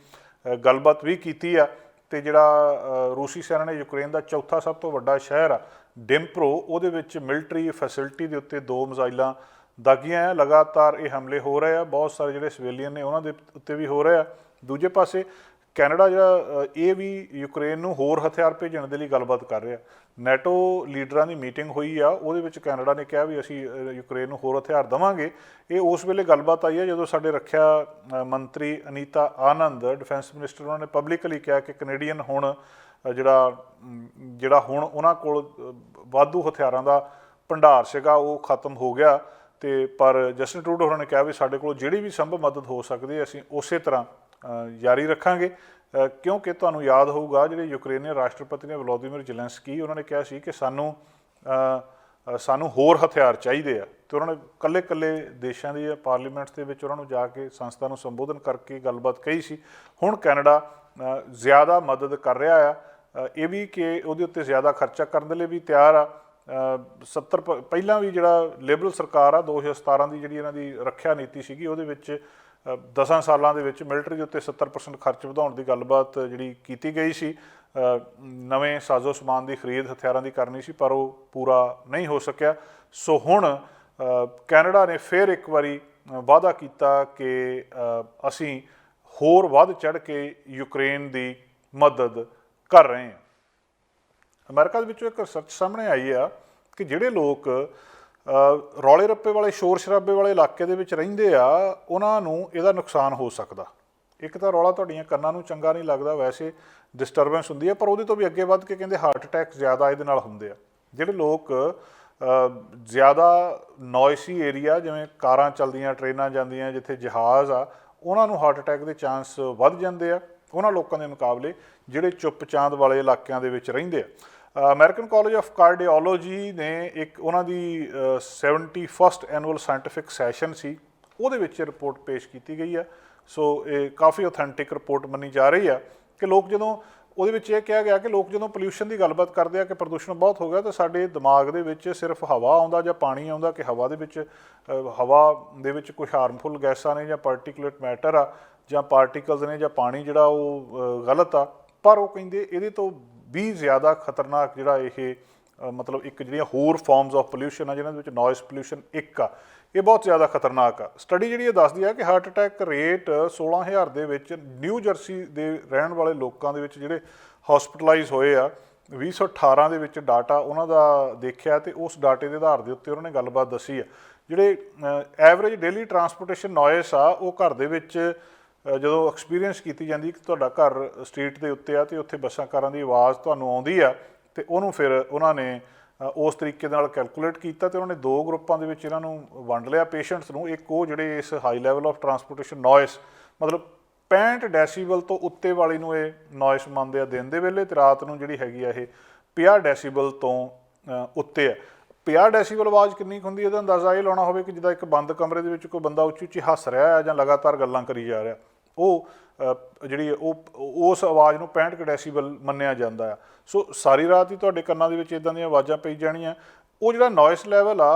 ਗੱਲਬਾਤ ਵੀ ਕੀਤੀ ਆ। ਤੇ ਜਿਹੜਾ ਰੂਸੀ ਸੈਨਾ ਨੇ ਯੂਕਰੇਨ ਦਾ ਚੌਥਾ ਸਭ ਤੋਂ ਵੱਡਾ ਸ਼ਹਿਰ ਆ ਡਿਮਪਰੋ, ਉਹਦੇ ਵਿੱਚ ਮਿਲਟਰੀ ਫੈਸਿਲਿਟੀ ਦੇ ਉੱਤੇ 2 ਮਿਜ਼ਾਈਲਾਂ ਦਾਗੀਆਂ ਆ। ਲਗਾਤਾਰ ਇਹ ਹਮਲੇ ਹੋ ਰਹੇ ਆ, ਬਹੁਤ ਸਾਰੇ ਜਿਹੜੇ ਸਿਵਿਲੀਅਨ ਨੇ ਉਹਨਾਂ ਦੇ ਉੱਤੇ ਵੀ ਹੋ ਰਹੇ ਆ। ਦੂਜੇ ਪਾਸੇ ਕੈਨੇਡਾ ਜਿਹੜਾ ਇਹ ਵੀ ਯੂਕਰੇਨ ਨੂੰ ਹੋਰ ਹਥਿਆਰ ਭੇਜਣ ਦੇ ਲਈ ਗੱਲਬਾਤ ਕਰ ਰਿਹਾ। ਨੈਟੋ ਲੀਡਰਾਂ ਦੀ ਮੀਟਿੰਗ ਹੋਈ ਆ, ਉਹਦੇ ਵਿੱਚ ਕੈਨੇਡਾ ਨੇ ਕਿਹਾ ਵੀ ਅਸੀਂ ਯੂਕਰੇਨ ਨੂੰ ਹੋਰ ਹਥਿਆਰ ਦੇਵਾਂਗੇ। ਇਹ ਉਸ ਵੇਲੇ ਗੱਲਬਾਤ ਆਈ ਹੈ ਜਦੋਂ ਸਾਡੇ ਰੱਖਿਆ ਮੰਤਰੀ ਅਨੀਤਾ ਆਨੰਦ, ਡਿਫੈਂਸ ਮਿਨਿਸਟਰ, ਉਹਨਾਂ ਨੇ ਪਬਲਿਕਲੀ ਕਿਹਾ ਕਿ ਕੈਨੇਡੀਅਨ ਹੁਣ ਜਿਹੜਾ ਹੁਣ ਉਹਨਾਂ ਕੋਲ ਵਾਧੂ ਹਥਿਆਰਾਂ ਦਾ ਭੰਡਾਰ ਸੀਗਾ ਉਹ ਖਤਮ ਹੋ ਗਿਆ। ਤੇ ਪਰ ਜਸਟਿਨ ਟਰੂਡੋ ਹੋਰਾਂ ਨੇ ਕਿਹਾ ਵੀ ਸਾਡੇ ਕੋਲ ਜਿਹੜੀ ਵੀ ਸੰਭਵ ਮਦਦ ਹੋ ਸਕਦੀ ਹੈ ਅਸੀਂ ਉਸੇ ਤਰ੍ਹਾਂ ਜਾਰੀ ਰੱਖਾਂਗੇ, ਕਿਉਂਕਿ ਤੁਹਾਨੂੰ ਯਾਦ ਹੋਊਗਾ ਜਿਹੜੇ ਯੂਕਰੇਨੀਅਨ ਰਾਸ਼ਟਰਪਤੀ ਨੇ ਵਲੋਦੀਮੀਰ ਜ਼ੈਲੈਂਸਕੀ, ਉਹਨਾਂ ਨੇ ਕਿਹਾ ਸੀ ਕਿ ਸਾਨੂੰ ਹੋਰ ਹਥਿਆਰ ਚਾਹੀਦੇ ਆ। ਤੇ ਉਹਨਾਂ ਨੇ ਇਕੱਲੇ ਦੇਸ਼ਾਂ ਦੀ ਪਾਰਲੀਮੈਂਟਸ ਦੇ ਵਿੱਚ ਉਹਨਾਂ ਨੂੰ ਜਾ ਕੇ ਸੰਸਥਾ ਨੂੰ ਸੰਬੋਧਨ ਕਰਕੇ ਗੱਲਬਾਤ ਕਹੀ ਸੀ। ਹੁਣ ਕੈਨੇਡਾ ਜ਼ਿਆਦਾ ਮਦਦ ਕਰ ਰਿਹਾ ਆ, ਇਹ ਵੀ ਕਿ ਉਹਦੇ ਉੱਤੇ ਜ਼ਿਆਦਾ ਖਰਚਾ ਕਰਨ ਦੇ ਲਈ ਵੀ ਤਿਆਰ ਆ। 70 ਪਹਿਲਾਂ ਵੀ ਜਿਹੜਾ ਲਿਬਰਲ ਸਰਕਾਰ ਆ 2017 ਦੀ ਜਿਹੜੀ ਇਹਨਾਂ ਦੀ ਰੱਖਿਆ ਨੀਤੀ ਸੀਗੀ ਉਹਦੇ ਵਿੱਚ 10 ਸਾਲਾਂ ਦੇ ਵਿੱਚ ਮਿਲਟਰੀ ਦੇ ਉੱਤੇ 70% ਖਰਚ ਵਧਾਉਣ ਦੀ ਗੱਲਬਾਤ ਜਿਹੜੀ ਕੀਤੀ ਗਈ ਸੀ। ਨਵੇਂ ਸਾਜ਼ੋ ਸਮਾਨ ਦੀ ਖਰੀਦ ਹਥਿਆਰਾਂ ਦੀ ਕਰਨੀ ਸੀ, ਪਰ ਉਹ ਪੂਰਾ ਨਹੀਂ ਹੋ ਸਕਿਆ। ਸੋ ਹੁਣ ਕੈਨੇਡਾ ਨੇ ਫਿਰ ਇੱਕ ਵਾਰੀ ਵਾਅਦਾ ਕੀਤਾ ਕਿ ਅਸੀਂ ਹੋਰ ਵੱਧ ਚੜ੍ਹ ਕੇ ਯੂਕਰੇਨ ਦੀ ਮਦਦ ਕਰ ਰਹੇ ਹਾਂ। ਅਮਰੀਕਾ ਦੇ ਵਿੱਚੋਂ ਇੱਕ ਰਿਸਰਚ ਸਾਹਮਣੇ ਆਈ ਆ ਕਿ ਜਿਹੜੇ ਲੋਕ ਰੌਲੇ ਰੱਪੇ ਵਾਲੇ ਸ਼ੋਰ ਸ਼ਰਾਬੇ ਵਾਲੇ ਇਲਾਕੇ ਦੇ ਵਿੱਚ ਰਹਿੰਦੇ ਆ ਉਹਨਾਂ ਨੂੰ ਇਹਦਾ ਨੁਕਸਾਨ ਹੋ ਸਕਦਾ। ਇੱਕ ਤਾਂ ਰੌਲਾ ਤੁਹਾਡੀਆਂ ਕੰਨਾਂ ਨੂੰ ਚੰਗਾ ਨਹੀਂ ਲੱਗਦਾ, ਵੈਸੇ ਡਿਸਟਰਬੈਂਸ ਹੁੰਦੀ ਹੈ, ਪਰ ਉਹਦੇ ਤੋਂ ਵੀ ਅੱਗੇ ਵੱਧ ਕੇ ਕਹਿੰਦੇ ਹਾਰਟ ਅਟੈਕ ਜ਼ਿਆਦਾ ਇਹਦੇ ਨਾਲ ਹੁੰਦੇ ਆ। ਜਿਹੜੇ ਲੋਕ ਜ਼ਿਆਦਾ ਨੋਇਸੀ ਏਰੀਆ ਜਿਵੇਂ ਕਾਰਾਂ ਚੱਲਦੀਆਂ, ਟ੍ਰੇਨਾਂ ਜਾਂਦੀਆਂ, ਜਿੱਥੇ ਜਹਾਜ਼ ਆ, ਉਹਨਾਂ ਨੂੰ ਹਾਰਟ ਅਟੈਕ ਦੇ ਚਾਂਸ ਵੱਧ ਜਾਂਦੇ ਆ ਉਹਨਾਂ ਲੋਕਾਂ ਦੇ ਮੁਕਾਬਲੇ ਜਿਹੜੇ ਚੁੱਪ ਚਾਂਦ ਵਾਲੇ ਇਲਾਕਿਆਂ ਦੇ ਵਿੱਚ ਰਹਿੰਦੇ ਆ। ਅਮਰੀਕਨ ਕਾਲਜ ਆਫ ਕਾਰਡੀਓਲੋਜੀ ਨੇ ਇੱਕ ਉਹਨਾਂ ਦੀ 71st ਐਨੂਅਲ ਸਾਇੰਟੀਫਿਕ ਸੈਸ਼ਨ ਸੀ, ਉਹਦੇ ਵਿੱਚ ਰਿਪੋਰਟ ਪੇਸ਼ ਕੀਤੀ ਗਈ ਆ। ਸੋ ਇਹ ਕਾਫੀ ਔਥੈਂਟਿਕ ਰਿਪੋਰਟ ਮੰਨੀ ਜਾ ਰਹੀ ਆ ਕਿ ਲੋਕ ਜਦੋਂ ਉਹਦੇ ਵਿੱਚ ਇਹ ਕਿਹਾ ਗਿਆ ਕਿ ਲੋਕ ਜਦੋਂ ਪੋਲਿਊਸ਼ਨ ਦੀ ਗੱਲਬਾਤ ਕਰਦੇ ਆ ਕਿ ਪ੍ਰਦੂਸ਼ਣ ਬਹੁਤ ਹੋ ਗਿਆ, ਤਾਂ ਸਾਡੇ ਦਿਮਾਗ ਦੇ ਵਿੱਚ ਸਿਰਫ ਹਵਾ ਆਉਂਦਾ ਜਾਂ ਪਾਣੀ ਆਉਂਦਾ ਕਿ ਹਵਾ ਦੇ ਵਿੱਚ ਕੁਝ ਹਾਰਮਫੁਲ ਗੈਸਾਂ ਨੇ ਜਾਂ ਪਾਰਟੀਕੂਲੇਟ ਮੈਟਰ ਆ ਜਾਂ ਪਾਰਟੀਕਲਸ ਨੇ ਜਾਂ ਪਾਣੀ ਜਿਹੜਾ ਉਹ ਗਲਤ ਆ। ਪਰ ਉਹ ਕਹਿੰਦੇ ਇਹਦੇ ਤੋਂ ਵੀ ਜ਼ਿਆਦਾ ਖਤਰਨਾਕ ਜਿਹੜਾ ਇਹ ਮਤਲਬ ਇੱਕ ਜਿਹੜੀਆਂ ਹੋਰ ਫਾਰਮਸ ਆਫ ਪੋਲਿਊਸ਼ਨ ਆ ਜਿਹਨਾਂ ਦੇ ਵਿੱਚ ਨੋਇਸ ਪੋਲਿਊਸ਼ਨ ਇੱਕ ਆ, ਇਹ ਬਹੁਤ ਜ਼ਿਆਦਾ ਖਤਰਨਾਕ ਆ। ਸਟੱਡੀ ਜਿਹੜੀ ਇਹ ਦੱਸਦੀ ਆ ਕਿ ਹਾਰਟ ਅਟੈਕ ਰੇਟ 16,000 ਦੇ ਵਿੱਚ ਨਿਊ ਜਰਸੀ ਦੇ ਰਹਿਣ ਵਾਲੇ ਲੋਕਾਂ ਦੇ ਵਿੱਚ ਜਿਹੜੇ ਹਸਪੀਟਲਾਈਜ਼ ਹੋਏ ਆ 2018 ਦੇ ਵਿੱਚ ਡਾਟਾ ਉਹਨਾਂ ਦਾ ਦੇਖਿਆ, ਤੇ ਉਸ ਡਾਟੇ ਦੇ ਆਧਾਰ ਦੇ ਉੱਤੇ ਉਹਨਾਂ ਨੇ ਗੱਲਬਾਤ ਦੱਸੀ ਆ। ਜਿਹੜੇ ਐਵਰੇਜ ਡੇਲੀ ਟਰਾਂਸਪੋਰਟੇਸ਼ਨ ਨੋਇਸ ਆ ਉਹ ਘਰ ਦੇ ਵਿੱਚ ਜਦੋਂ ਐਕਸਪੀਰੀਅੰਸ ਕੀਤੀ ਜਾਂਦੀ ਕਿ ਤੁਹਾਡਾ ਘਰ ਸਟਰੀਟ ਦੇ ਉੱਤੇ ਆ ਅਤੇ ਉੱਥੇ ਬੱਸਾਂ ਕਾਰਾਂ ਦੀ ਆਵਾਜ਼ ਤੁਹਾਨੂੰ ਆਉਂਦੀ ਆ, ਅਤੇ ਉਹਨੂੰ ਫਿਰ ਉਹਨਾਂ ਨੇ ਉਸ ਤਰੀਕੇ ਨਾਲ ਕੈਲਕੂਲੇਟ ਕੀਤਾ ਅਤੇ ਉਹਨਾਂ ਨੇ 2 ਗਰੁੱਪਾਂ ਦੇ ਵਿੱਚ ਇਹਨਾਂ ਨੂੰ ਵੰਡ ਲਿਆ ਪੇਸ਼ੈਂਟਸ ਨੂੰ। ਇੱਕ ਉਹ ਜਿਹੜੇ ਇਸ high level of transportation noise ਮਤਲਬ 65 ਡੈਸੀਬਲ ਤੋਂ ਉੱਤੇ ਵਾਲੀ ਨੂੰ ਇਹ ਨੋਇਸ ਮੰਨਦੇ ਆ ਦਿਨ ਦੇ ਵੇਲੇ, ਅਤੇ ਰਾਤ ਨੂੰ ਜਿਹੜੀ ਹੈਗੀ ਆ ਇਹ 50 ਡੈਸੀਬਲ ਤੋਂ ਉੱਤੇ ਆ। 50 ਡੈਸੀਬਲ ਆਵਾਜ਼ ਕਿੰਨੀ ਕੁ ਹੁੰਦੀ ਇਹਦਾ ਅੰਦਾਜ਼ਾ ਇਹ ਲਾਉਣਾ ਹੋਵੇ ਕਿ ਜਿੱਦਾਂ ਇੱਕ ਬੰਦ ਕਮਰੇ ਦੇ ਵਿੱਚ ਕੋਈ ਬੰਦਾ ਉੱਚੀ ਉੱਚੀ ਹੱਸ ਰਿਹਾ ਹੈ ਜਾਂ ਲਗਾਤਾਰ ਗੱਲਾਂ ਕਰੀ ਜਾ ਰਿਹਾ, ਉਹ ਜਿਹੜੀ ਉਸ ਆਵਾਜ਼ ਨੂੰ 65 ਡੈਸੀਬਲ ਮੰਨਿਆ ਜਾਂਦਾ ਆ। ਸੋ ਸਾਰੀ ਰਾਤ ਹੀ ਤੁਹਾਡੇ ਕੰਨਾਂ ਦੇ ਵਿੱਚ ਇੱਦਾਂ ਦੀਆਂ ਆਵਾਜ਼ਾਂ ਪਈ ਜਾਣੀਆਂ। ਉਹ ਜਿਹੜਾ ਨੋਇਸ ਲੈਵਲ ਆ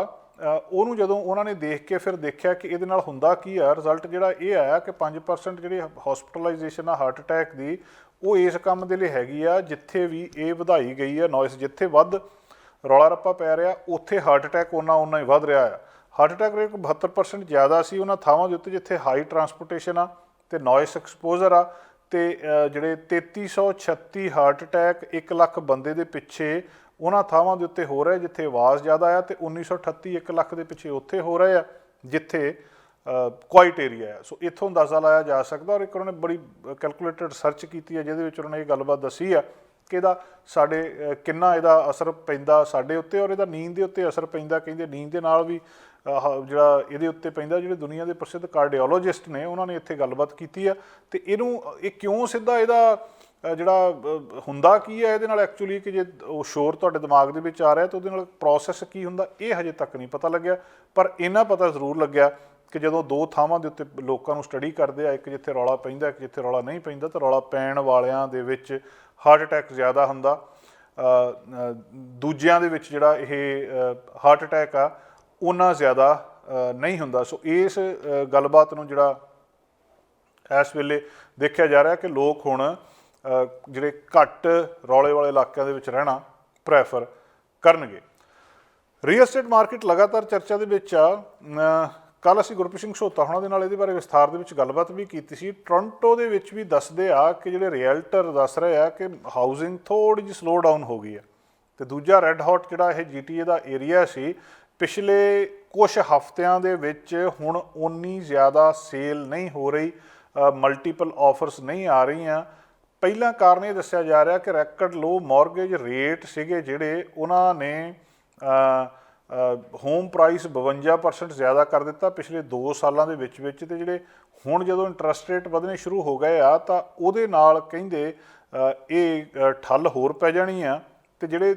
ਉਹਨੂੰ ਜਦੋਂ ਉਹਨਾਂ ਨੇ ਦੇਖ ਕੇ ਫਿਰ ਦੇਖਿਆ ਕਿ ਇਹਦੇ ਨਾਲ ਹੁੰਦਾ ਕੀ ਆ, ਰਿਜ਼ਲਟ ਜਿਹੜਾ ਇਹ ਆਇਆ ਕਿ 5% ਜਿਹੜੀ ਹਸਪੀਟਲਾਈਜੇਸ਼ਨ ਆ ਹਾਰਟ ਅਟੈਕ ਦੀ ਉਹ ਇਸ ਕੰਮ ਦੇ ਲਈ ਹੈਗੀ ਆ ਜਿੱਥੇ ਵੀ ਇਹ ਵਧਾਈ ਗਈ ਆ ਨੋਇਸ। ਜਿੱਥੇ ਵੱਧ ਰੌਲਾ ਰੱਪਾ ਪੈ ਰਿਹਾ ਉੱਥੇ ਹਾਰਟ ਅਟੈਕ ਓਨਾ ਹੀ ਵੱਧ ਰਿਹਾ ਆ। ਹਾਰਟ ਅਟੈਕ ਰੇਟ 72% ਜ਼ਿਆਦਾ ਸੀ ਉਹਨਾਂ ਥਾਵਾਂ ਦੇ ਉੱਤੇ ਜਿੱਥੇ ਹਾਈ ਟਰਾਂਸਪੋਰਟੇਸ਼ਨ ਆ ਅਤੇ ਨੋਇਸ ਐਕਸਪੋਜ਼ਰ ਆ, ਤੇ ਜਿਹੜੇ 3336 ਹਾਰਟ ਅਟੈਕ 1 ਲੱਖ ਬੰਦੇ ਦੇ ਪਿੱਛੇ ਉਹਨਾਂ ਥਾਵਾਂ ਦੇ ਉੱਤੇ ਹੋ ਰਹੇ ਜਿੱਥੇ ਆਵਾਜ਼ ਜ਼ਿਆਦਾ ਆ, ਤੇ 1938 1 ਲੱਖ ਦੇ ਪਿੱਛੇ ਉੱਥੇ ਹੋ ਰਹੇ ਆ ਜਿੱਥੇ ਕੁਆਇਟ ਏਰੀਆ ਹੈ। ਸੋ ਇੱਥੋਂ ਅੰਦਾਜ਼ਾ ਲਾਇਆ ਜਾ ਸਕਦਾ। ਔਰ ਇੱਕ ਉਹਨਾਂ ਨੇ ਬੜੀ ਕੈਲਕੂਲੇਟਡ ਰਿਸਰਚ ਕੀਤੀ ਹੈ ਜਿਹਦੇ ਵਿੱਚ ਉਹਨਾਂ ਨੇ ਇਹ ਗੱਲਬਾਤ ਦੱਸੀ ਆ ਕਿ ਇਹਦਾ ਸਾਡੇ ਕਿੰਨਾ ਇਹਦਾ ਅਸਰ ਪੈਂਦਾ ਸਾਡੇ ਉੱਤੇ, ਔਰ ਇਹਦਾ ਨੀਂਦ ਦੇ ਉੱਤੇ ਅਸਰ ਪੈਂਦਾ। ਕਹਿੰਦੇ ਨੀਂਦ ਦੇ ਨਾਲ ਵੀ ਜਿਹੜਾ ਇਹਦੇ ਉੱਤੇ ਪੈਂਦਾ। ਜਿਹੜੇ ਦੁਨੀਆ ਦੇ ਪ੍ਰਸਿੱਧ ਕਾਰਡੀਓਲੋਜਿਸਟ ਨੇ ਉਹਨਾਂ ਨੇ ਇੱਥੇ ਗੱਲਬਾਤ ਕੀਤੀ ਆ। ਤੇ ਇਹ ਕਿਉਂ ਸਿੱਧਾ ਇਹਦਾ ਜਿਹੜਾ ਹੁੰਦਾ ਕੀ ਹੈ ਇਹਦੇ ਨਾਲ ਐਕਚੁਅਲੀ, ਕਿ ਜੇ ਉਹ ਸ਼ੋਰ ਤੁਹਾਡੇ ਦਿਮਾਗ ਦੇ ਵਿੱਚ ਆ ਰਿਹਾ ਤਾਂ ਉਹਦੇ ਨਾਲ ਪ੍ਰੋਸੈਸ ਕੀ ਹੁੰਦਾ ਇਹ ਹਜੇ ਤੱਕ ਨਹੀਂ ਪਤਾ ਲੱਗਿਆ। ਪਰ ਇੰਨਾ ਪਤਾ ਜ਼ਰੂਰ ਲੱਗਿਆ ਕਿ ਜਦੋਂ 2 ਥਾਵਾਂ ਦੇ ਉੱਤੇ ਲੋਕਾਂ ਨੂੰ ਸਟੱਡੀ ਕਰਦੇ ਆ, ਇੱਕ ਜਿੱਥੇ ਰੌਲਾ ਪੈਂਦਾ, ਇੱਕ ਜਿੱਥੇ ਰੌਲਾ ਨਹੀਂ ਪੈਂਦਾ, ਤਾਂ ਰੌਲਾ ਪੈਣ ਵਾਲਿਆਂ ਦੇ ਵਿੱਚ ਹਾਰਟ ਅਟੈਕ ਜ਼ਿਆਦਾ ਹੁੰਦਾ, ਦੂਜਿਆਂ ਦੇ ਵਿੱਚ ਜਿਹੜਾ ਇਹ ਹਾਰਟ ਅਟੈਕ ਆ ਓਨਾ ਜ਼ਿਆਦਾ ਨਹੀਂ ਹੁੰਦਾ। ਸੋ ਇਸ ਗੱਲਬਾਤ ਨੂੰ ਜਿਹੜਾ ਇਸ ਵੇਲੇ ਦੇਖਿਆ ਜਾ ਰਿਹਾ ਕਿ ਲੋਕ ਹੁਣ ਜਿਹੜੇ ਘੱਟ ਰੌਲੇ ਵਾਲੇ ਇਲਾਕਿਆਂ ਦੇ ਵਿੱਚ ਰਹਿਣਾ ਪ੍ਰੈਫਰ ਕਰਨਗੇ। ਰੀਅਲ ਏਸਟੇਟ ਮਾਰਕੀਟ ਲਗਾਤਾਰ ਚਰਚਾ ਦੇ ਵਿੱਚ ਆ। ਕੱਲ੍ਹ ਅਸੀਂ ਗੁਰਪ੍ਰੀਤ ਸਿੰਘ ਸਹੋਤਾ ਹੋਣਾ ਦੇ ਨਾਲ ਇਹਦੇ ਬਾਰੇ ਵਿਸਥਾਰ ਦੇ ਵਿੱਚ ਗੱਲਬਾਤ ਵੀ ਕੀਤੀ ਸੀ। ਟੋਰਾਂਟੋ ਦੇ ਵਿੱਚ ਵੀ ਦੱਸਦੇ ਆ ਕਿ ਜਿਹੜੇ ਰੀਅਲਟਰ ਦੱਸ ਰਹੇ ਆ ਕਿ ਹਾਊਸਿੰਗ ਥੋੜ੍ਹੀ ਜਿਹੀ ਸਲੋ ਡਾਊਨ ਹੋ ਗਈ ਆ। ਤੇ ਦੂਜਾ ਰੈੱਡ ਹੌਟ ਜਿਹੜਾ ਇਹ GTA ਦਾ ਏਰੀਆ ਸੀ, ਪਿਛਲੇ ਕੁਛ ਹਫ਼ਤਿਆਂ ਦੇ ਵਿੱਚ ਹੁਣ ਓਨੀ ਜ਼ਿਆਦਾ ਸੇਲ ਨਹੀਂ ਹੋ ਰਹੀ, ਮਲਟੀਪਲ ਆਫਰਸ ਨਹੀਂ ਆ ਰਹੀਆਂ। ਪਹਿਲਾ ਕਾਰਨ ਇਹ ਦੱਸਿਆ ਜਾ ਰਿਹਾ ਕਿ ਰੈਕਡ ਲੋ ਮੌਰਗੇਜ ਰੇਟ ਸੀਗੇ ਜਿਹੜੇ ਉਹਨਾਂ ਨੇ ਹੋਮ ਪ੍ਰਾਈਸ 52% ਜ਼ਿਆਦਾ ਕਰ ਦਿੱਤਾ ਪਿਛਲੇ 2 ਸਾਲਾਂ ਦੇ ਵਿੱਚ। ਤੇ ਜਿਹੜੇ ਹੁਣ ਜਦੋਂ ਇੰਟਰਸਟ ਰੇਟ ਵਧਣੇ ਸ਼ੁਰੂ ਹੋ ਗਏ ਆ ਤਾਂ ਉਹਦੇ ਨਾਲ ਕਹਿੰਦੇ ਇਹ ਠੱਲ ਹੋਰ ਪੈ ਜਾਣੀ ਆ। ਤੇ ਜਿਹੜੇ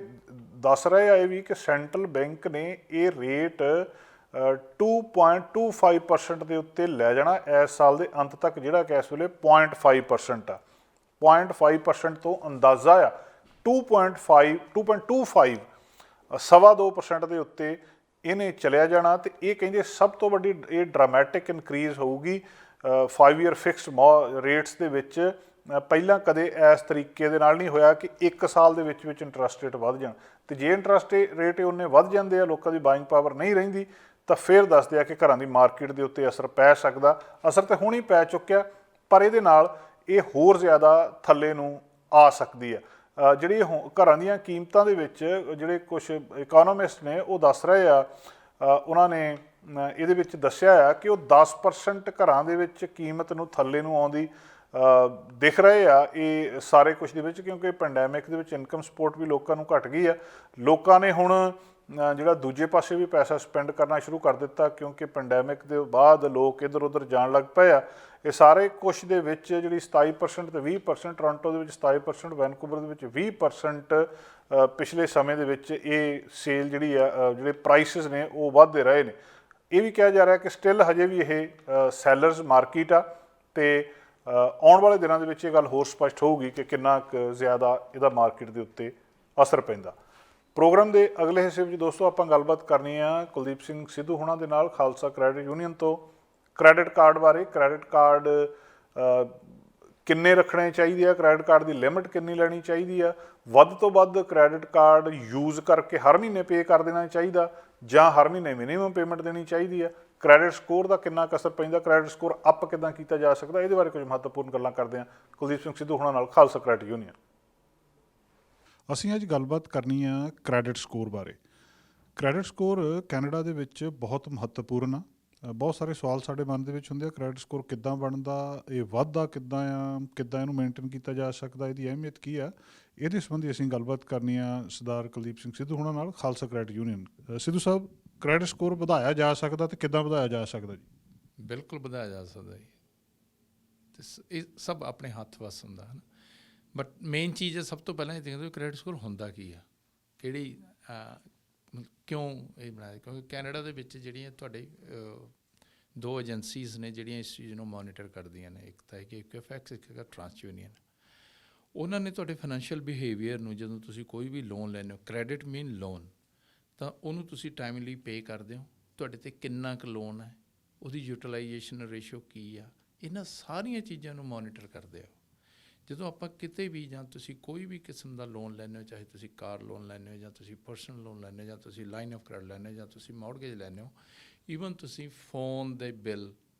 ਦੱਸ ਰਹੇ ਆ ਇਹ ਵੀ ਕਿ ਸੈਂਟਰਲ ਬੈਂਕ ਨੇ ਇਹ ਰੇਟ 2.25% ਦੇ ਉੱਤੇ ਲੈ ਜਾਣਾ ਇਸ ਸਾਲ ਦੇ ਅੰਤ ਤੱਕ, ਜਿਹੜਾ ਕਿ ਇਸ ਵੇਲੇ 0.5% ਆ। 0.5% ਤੋਂ ਅੰਦਾਜ਼ਾ ਆ 2.25 2.25% ਦੇ ਉੱਤੇ ਇਹਨੇ ਚਲਿਆ ਜਾਣਾ। ਤੇ ਇਹ ਕਹਿੰਦੇ ਸਭ ਤੋਂ ਵੱਡੀ ਇਹ ਡਰਾਮੈਟਿਕ ਇਨਕਰੀਜ਼ ਹੋਊਗੀ 5 ਈਅਰ ਫਿਕਸਡ ਰੇਟਸ ਦੇ ਵਿੱਚ। ਪਹਿਲਾਂ ਕਦੇ ਇਸ ਤਰੀਕੇ ਦੇ ਨਾਲ ਨਹੀਂ ਹੋਇਆ ਕਿ 1 ਸਾਲ ਦੇ ਵਿੱਚ ਇੰਟਰਸਟ ਰੇਟ ਵੱਧ ਜਾਣ। ਤੇ ਜੇ ਇੰਟਰਸਟ ਰੇਟ ਉਹਨੇ ਵੱਧ ਜਾਂਦੇ ਆ, ਲੋਕਾਂ ਦੀ ਬਾਇੰਗ ਪਾਵਰ ਨਹੀਂ ਰਹਿੰਦੀ, ਤਾਂ ਫਿਰ ਦੱਸਦੇ ਆ ਕਿ ਘਰਾਂ ਦੀ ਮਾਰਕੀਟ ਦੇ ਉੱਤੇ ਅਸਰ ਪੈ ਸਕਦਾ। ਅਸਰ ਤਾਂ ਹੁਣ ਹੀ ਪੈ ਚੁੱਕਿਆ, ਪਰ ਇਹਦੇ ਨਾਲ ਇਹ ਹੋਰ ਜ਼ਿਆਦਾ ਥੱਲੇ ਨੂੰ ਆ ਸਕਦੀ ਆ। ਜਿਹੜੀ ਘਰਾਂ ਦੀਆਂ ਕੀਮਤਾਂ ਦੇ ਵਿੱਚ ਜਿਹੜੇ ਕੁਛ ਇਕੋਨੋਮਿਸਟ ਨੇ ਉਹ ਦੱਸ ਰਹੇ ਆ, ਉਹਨਾਂ ਨੇ ਇਹਦੇ ਵਿੱਚ ਦੱਸਿਆ ਆ ਕਿ ਉਹ 10% ਘਰਾਂ ਦੇ ਵਿੱਚ ਕੀਮਤ ਨੂੰ ਥੱਲੇ ਨੂੰ ਆਉਂਦੀ ਦਿਖ ਰਹੇ ਆ ਇਹ ਸਾਰੇ ਕੁਛ ਦੇ ਵਿੱਚ, ਕਿਉਂਕਿ ਪੈਂਡੈਮਿਕ ਦੇ ਵਿੱਚ ਇਨਕਮ ਸਪੋਰਟ ਵੀ ਲੋਕਾਂ ਨੂੰ ਘਟ ਗਈ ਆ। ਲੋਕਾਂ ਨੇ ਹੁਣ ਜਿਹੜਾ ਦੂਜੇ ਪਾਸੇ ਵੀ ਪੈਸਾ ਸਪੈਂਡ ਕਰਨਾ ਸ਼ੁਰੂ ਕਰ ਦਿੱਤਾ, ਕਿਉਂਕਿ ਪੈਂਡੈਮਿਕ ਦੇ ਬਾਅਦ ਲੋਕ ਇੱਧਰ ਉੱਧਰ ਜਾਣ ਲੱਗ ਪਏ ਆ। ਇਹ ਸਾਰੇ ਕੁਛ ਦੇ ਵਿੱਚ ਜਿਹੜੀ 27% ਤੇ 20%, ਟੋਰਾਂਟੋ ਦੇ ਵਿੱਚ 27%, ਵੈਨਕੂਵਰ ਦੇ ਵਿੱਚ 20% ਪਿਛਲੇ ਸਮੇਂ ਦੇ ਵਿੱਚ ਇਹ ਸੇਲ ਜਿਹੜੀ ਆ ਜਿਹੜੇ ਪ੍ਰਾਈਸਿਸ ਨੇ ਉਹ ਵੱਧਦੇ ਰਹੇ ਨੇ। ਇਹ ਵੀ ਕਿਹਾ ਜਾ ਰਿਹਾ ਕਿ ਸਟਿਲ ਹਜੇ ਵੀ ਇਹ ਸੈਲਰਸ ਮਾਰਕੀਟ ਆ। ਤੇ ਆਉਣ ਵਾਲੇ ਦਿਨਾਂ ਦੇ ਵਿੱਚ ਇਹ ਗੱਲ ਹੋਰ ਸਪਸ਼ਟ ਹੋਊਗੀ ਕਿ ਕਿੰਨਾ ਕੁ ਜ਼ਿਆਦਾ ਇਹਦਾ ਮਾਰਕੀਟ ਦੇ ਉੱਤੇ ਅਸਰ ਪੈਂਦਾ। ਪ੍ਰੋਗਰਾਮ ਦੇ ਅਗਲੇ ਹਿੱਸੇ ਵਿੱਚ ਦੋਸਤੋ ਆਪਾਂ ਗੱਲਬਾਤ ਕਰਨੀ ਆ ਕੁਲਦੀਪ ਸਿੰਘ ਸਿੱਧੂ ਹੋਣਾ ਦੇ ਨਾਲ, ਖਾਲਸਾ ਕ੍ਰੈਡਿਟ ਯੂਨੀਅਨ ਤੋਂ, ਕ੍ਰੈਡਿਟ ਕਾਰਡ ਬਾਰੇ। ਕ੍ਰੈਡਿਟ ਕਾਰਡ ਕਿੰਨੇ ਰੱਖਣੇ ਚਾਹੀਦੇ ਆ, ਕ੍ਰੈਡਿਟ ਕਾਰਡ ਦੀ ਲਿਮਿਟ ਕਿੰਨੀ ਲੈਣੀ ਚਾਹੀਦੀ ਆ, ਵੱਧ ਤੋਂ ਵੱਧ ਕ੍ਰੈਡਿਟ ਕਾਰਡ ਯੂਜ਼ ਕਰਕੇ ਹਰ ਮਹੀਨੇ ਪੇ ਕਰ ਦੇਣਾ ਚਾਹੀਦਾ ਜਾਂ ਹਰ ਮਹੀਨੇ ਮਿਨੀਮਮ ਪੇਮੈਂਟ ਦੇਣੀ ਚਾਹੀਦੀ ਆ, ਕ੍ਰੈਡਿਟ ਸਕੋਰ ਦਾ ਕਿੰਨਾ ਕੁ ਅਸਰ ਪੈਂਦਾ, ਕ੍ਰੈਡਿਟ ਸਕੋਰ ਅਪ ਕਿੱਦਾਂ ਕੀਤਾ ਜਾ ਸਕਦਾ, ਇਹਦੇ ਬਾਰੇ ਕੁਝ ਮਹੱਤਵਪੂਰਨ ਗੱਲਾਂ ਕਰਦੇ ਹਾਂ ਕੁਲਦੀਪ ਸਿੰਘ ਸਿੱਧੂ ਹੋਣਾ ਨਾਲ, ਖਾਲਸਾ ਕ੍ਰੈਡਿਟ ਯੂਨੀਅਨ। ਅਸੀਂ ਅੱਜ ਗੱਲਬਾਤ ਕਰਨੀ ਆ ਕ੍ਰੈਡਿਟ ਸਕੋਰ ਬਾਰੇ। ਕ੍ਰੈਡਿਟ ਸਕੋਰ ਕੈਨੇਡਾ ਦੇ ਵਿੱਚ ਬਹੁਤ ਮਹੱਤਵਪੂਰਨ ਆ। ਬਹੁਤ ਸਾਰੇ ਸਵਾਲ ਸਾਡੇ ਮਨ ਦੇ ਵਿੱਚ ਹੁੰਦੇ ਆ, ਕ੍ਰੈਡਿਟ ਸਕੋਰ ਕਿੱਦਾਂ ਬਣਦਾ, ਇਹ ਵੱਧਦਾ ਕਿੱਦਾਂ ਆ, ਕਿੱਦਾਂ ਇਹਨੂੰ ਮੇਨਟੇਨ ਕੀਤਾ ਜਾ ਸਕਦਾ, ਇਹਦੀ ਅਹਿਮੀਅਤ ਕੀ ਆ। ਇਹਦੇ ਸੰਬੰਧੀ ਅਸੀਂ ਗੱਲਬਾਤ ਕਰਨੀ ਆ ਸਰਦਾਰ ਕੁਲਦੀਪ ਸਿੰਘ ਸਿੱਧੂ ਹੋਣਾ ਨਾਲ, ਖਾਲਸਾ ਕ੍ਰੈਡਿਟ ਯੂਨੀਅਨ। ਸਿੱਧੂ ਸਾਹਿਬ, ਕ੍ਰੈਡਿਟ ਸਕੋਰ ਵਧਾਇਆ ਜਾ ਸਕਦਾ ਤੇ ਕਿੱਦਾਂ ਵਧਾਇਆ ਜਾ ਸਕਦਾ ਜੀ? ਬਿਲਕੁਲ ਵਧਾਇਆ ਜਾ ਸਕਦਾ ਜੀ, ਅਤੇ ਇਹ ਸਭ ਆਪਣੇ ਹੱਥ ਵੱਸ ਹੁੰਦਾ ਹੈ। ਬਟ ਮੇਨ ਚੀਜ਼ ਹੈ, ਸਭ ਤੋਂ ਪਹਿਲਾਂ ਇਹ ਦੇਖਦੇ ਹੋ ਕ੍ਰੈਡਿਟ ਸਕੋਰ ਹੁੰਦਾ ਕੀ ਆ, ਕਿਹੜੀ ਕਿਉਂ ਇਹ ਬਣਾਇਆ। ਕਿਉਂਕਿ ਕੈਨੇਡਾ ਦੇ ਵਿੱਚ ਜਿਹੜੀਆਂ ਤੁਹਾਡੇ 2 ਏਜੰਸੀਜ਼ ਨੇ ਜਿਹੜੀਆਂ ਇਸ ਚੀਜ਼ ਨੂੰ ਮੋਨੀਟਰ ਕਰਦੀਆਂ ਨੇ, ਇੱਕ ਤਾਂ ਹੈ ਕਿ ਇਕੁਇਫੈਕਸ, ਇੱਕ ਹੈਗਾ ਟਰਾਂਸ ਯੂਨੀਅਨ। ਉਹਨਾਂ ਨੇ ਤੁਹਾਡੇ ਫਾਈਨੈਂਸ਼ੀਅਲ ਬਿਹੇਵੀਅਰ ਨੂੰ, ਜਦੋਂ ਤੁਸੀਂ ਕੋਈ ਵੀ ਲੋਨ ਲੈਂਦੇ ਹੋ, ਕ੍ਰੈਡਿਟ ਮੀਨ ਲੋਨ, ਤਾਂ ਉਹਨੂੰ ਤੁਸੀਂ ਟਾਈਮਲੀ ਪੇ ਕਰਦੇ ਹੋ, ਤੁਹਾਡੇ 'ਤੇ ਕਿੰਨਾ ਕੁ ਲੋਨ ਹੈ, ਉਹਦੀ ਯੂਟੀਲਾਈਜੇਸ਼ਨ ਰੇਸ਼ੋ ਕੀ ਆ, ਇਹਨਾਂ ਸਾਰੀਆਂ ਚੀਜ਼ਾਂ ਨੂੰ ਮੋਨੀਟਰ ਕਰਦੇ ਹੋ। ਜਦੋਂ ਆਪਾਂ ਕਿਤੇ ਵੀ, ਜਾਂ ਤੁਸੀਂ ਕੋਈ ਵੀ ਕਿਸਮ ਦਾ ਲੋਨ ਲੈਂਦੇ ਹੋ, ਚਾਹੇ ਤੁਸੀਂ ਕਾਰ ਲੋਨ ਲੈਂਦੇ ਹੋ, ਜਾਂ ਤੁਸੀਂ ਪਰਸਨਲ ਲੋਨ ਲੈਂਦੇ ਹੋ, ਜਾਂ ਤੁਸੀਂ ਲਾਈਨ ਆਫ ਕ੍ਰੈਡਿਟ ਲੈਂਦੇ ਹੋ, ਜਾਂ ਤੁਸੀਂ ਮੌਰਗੇਜ ਲੈਂਦੇ ਹੋ, ਈਵਨ ਤੁਸੀਂ ਫੋਨ ਦੇ ਬਿੱਲ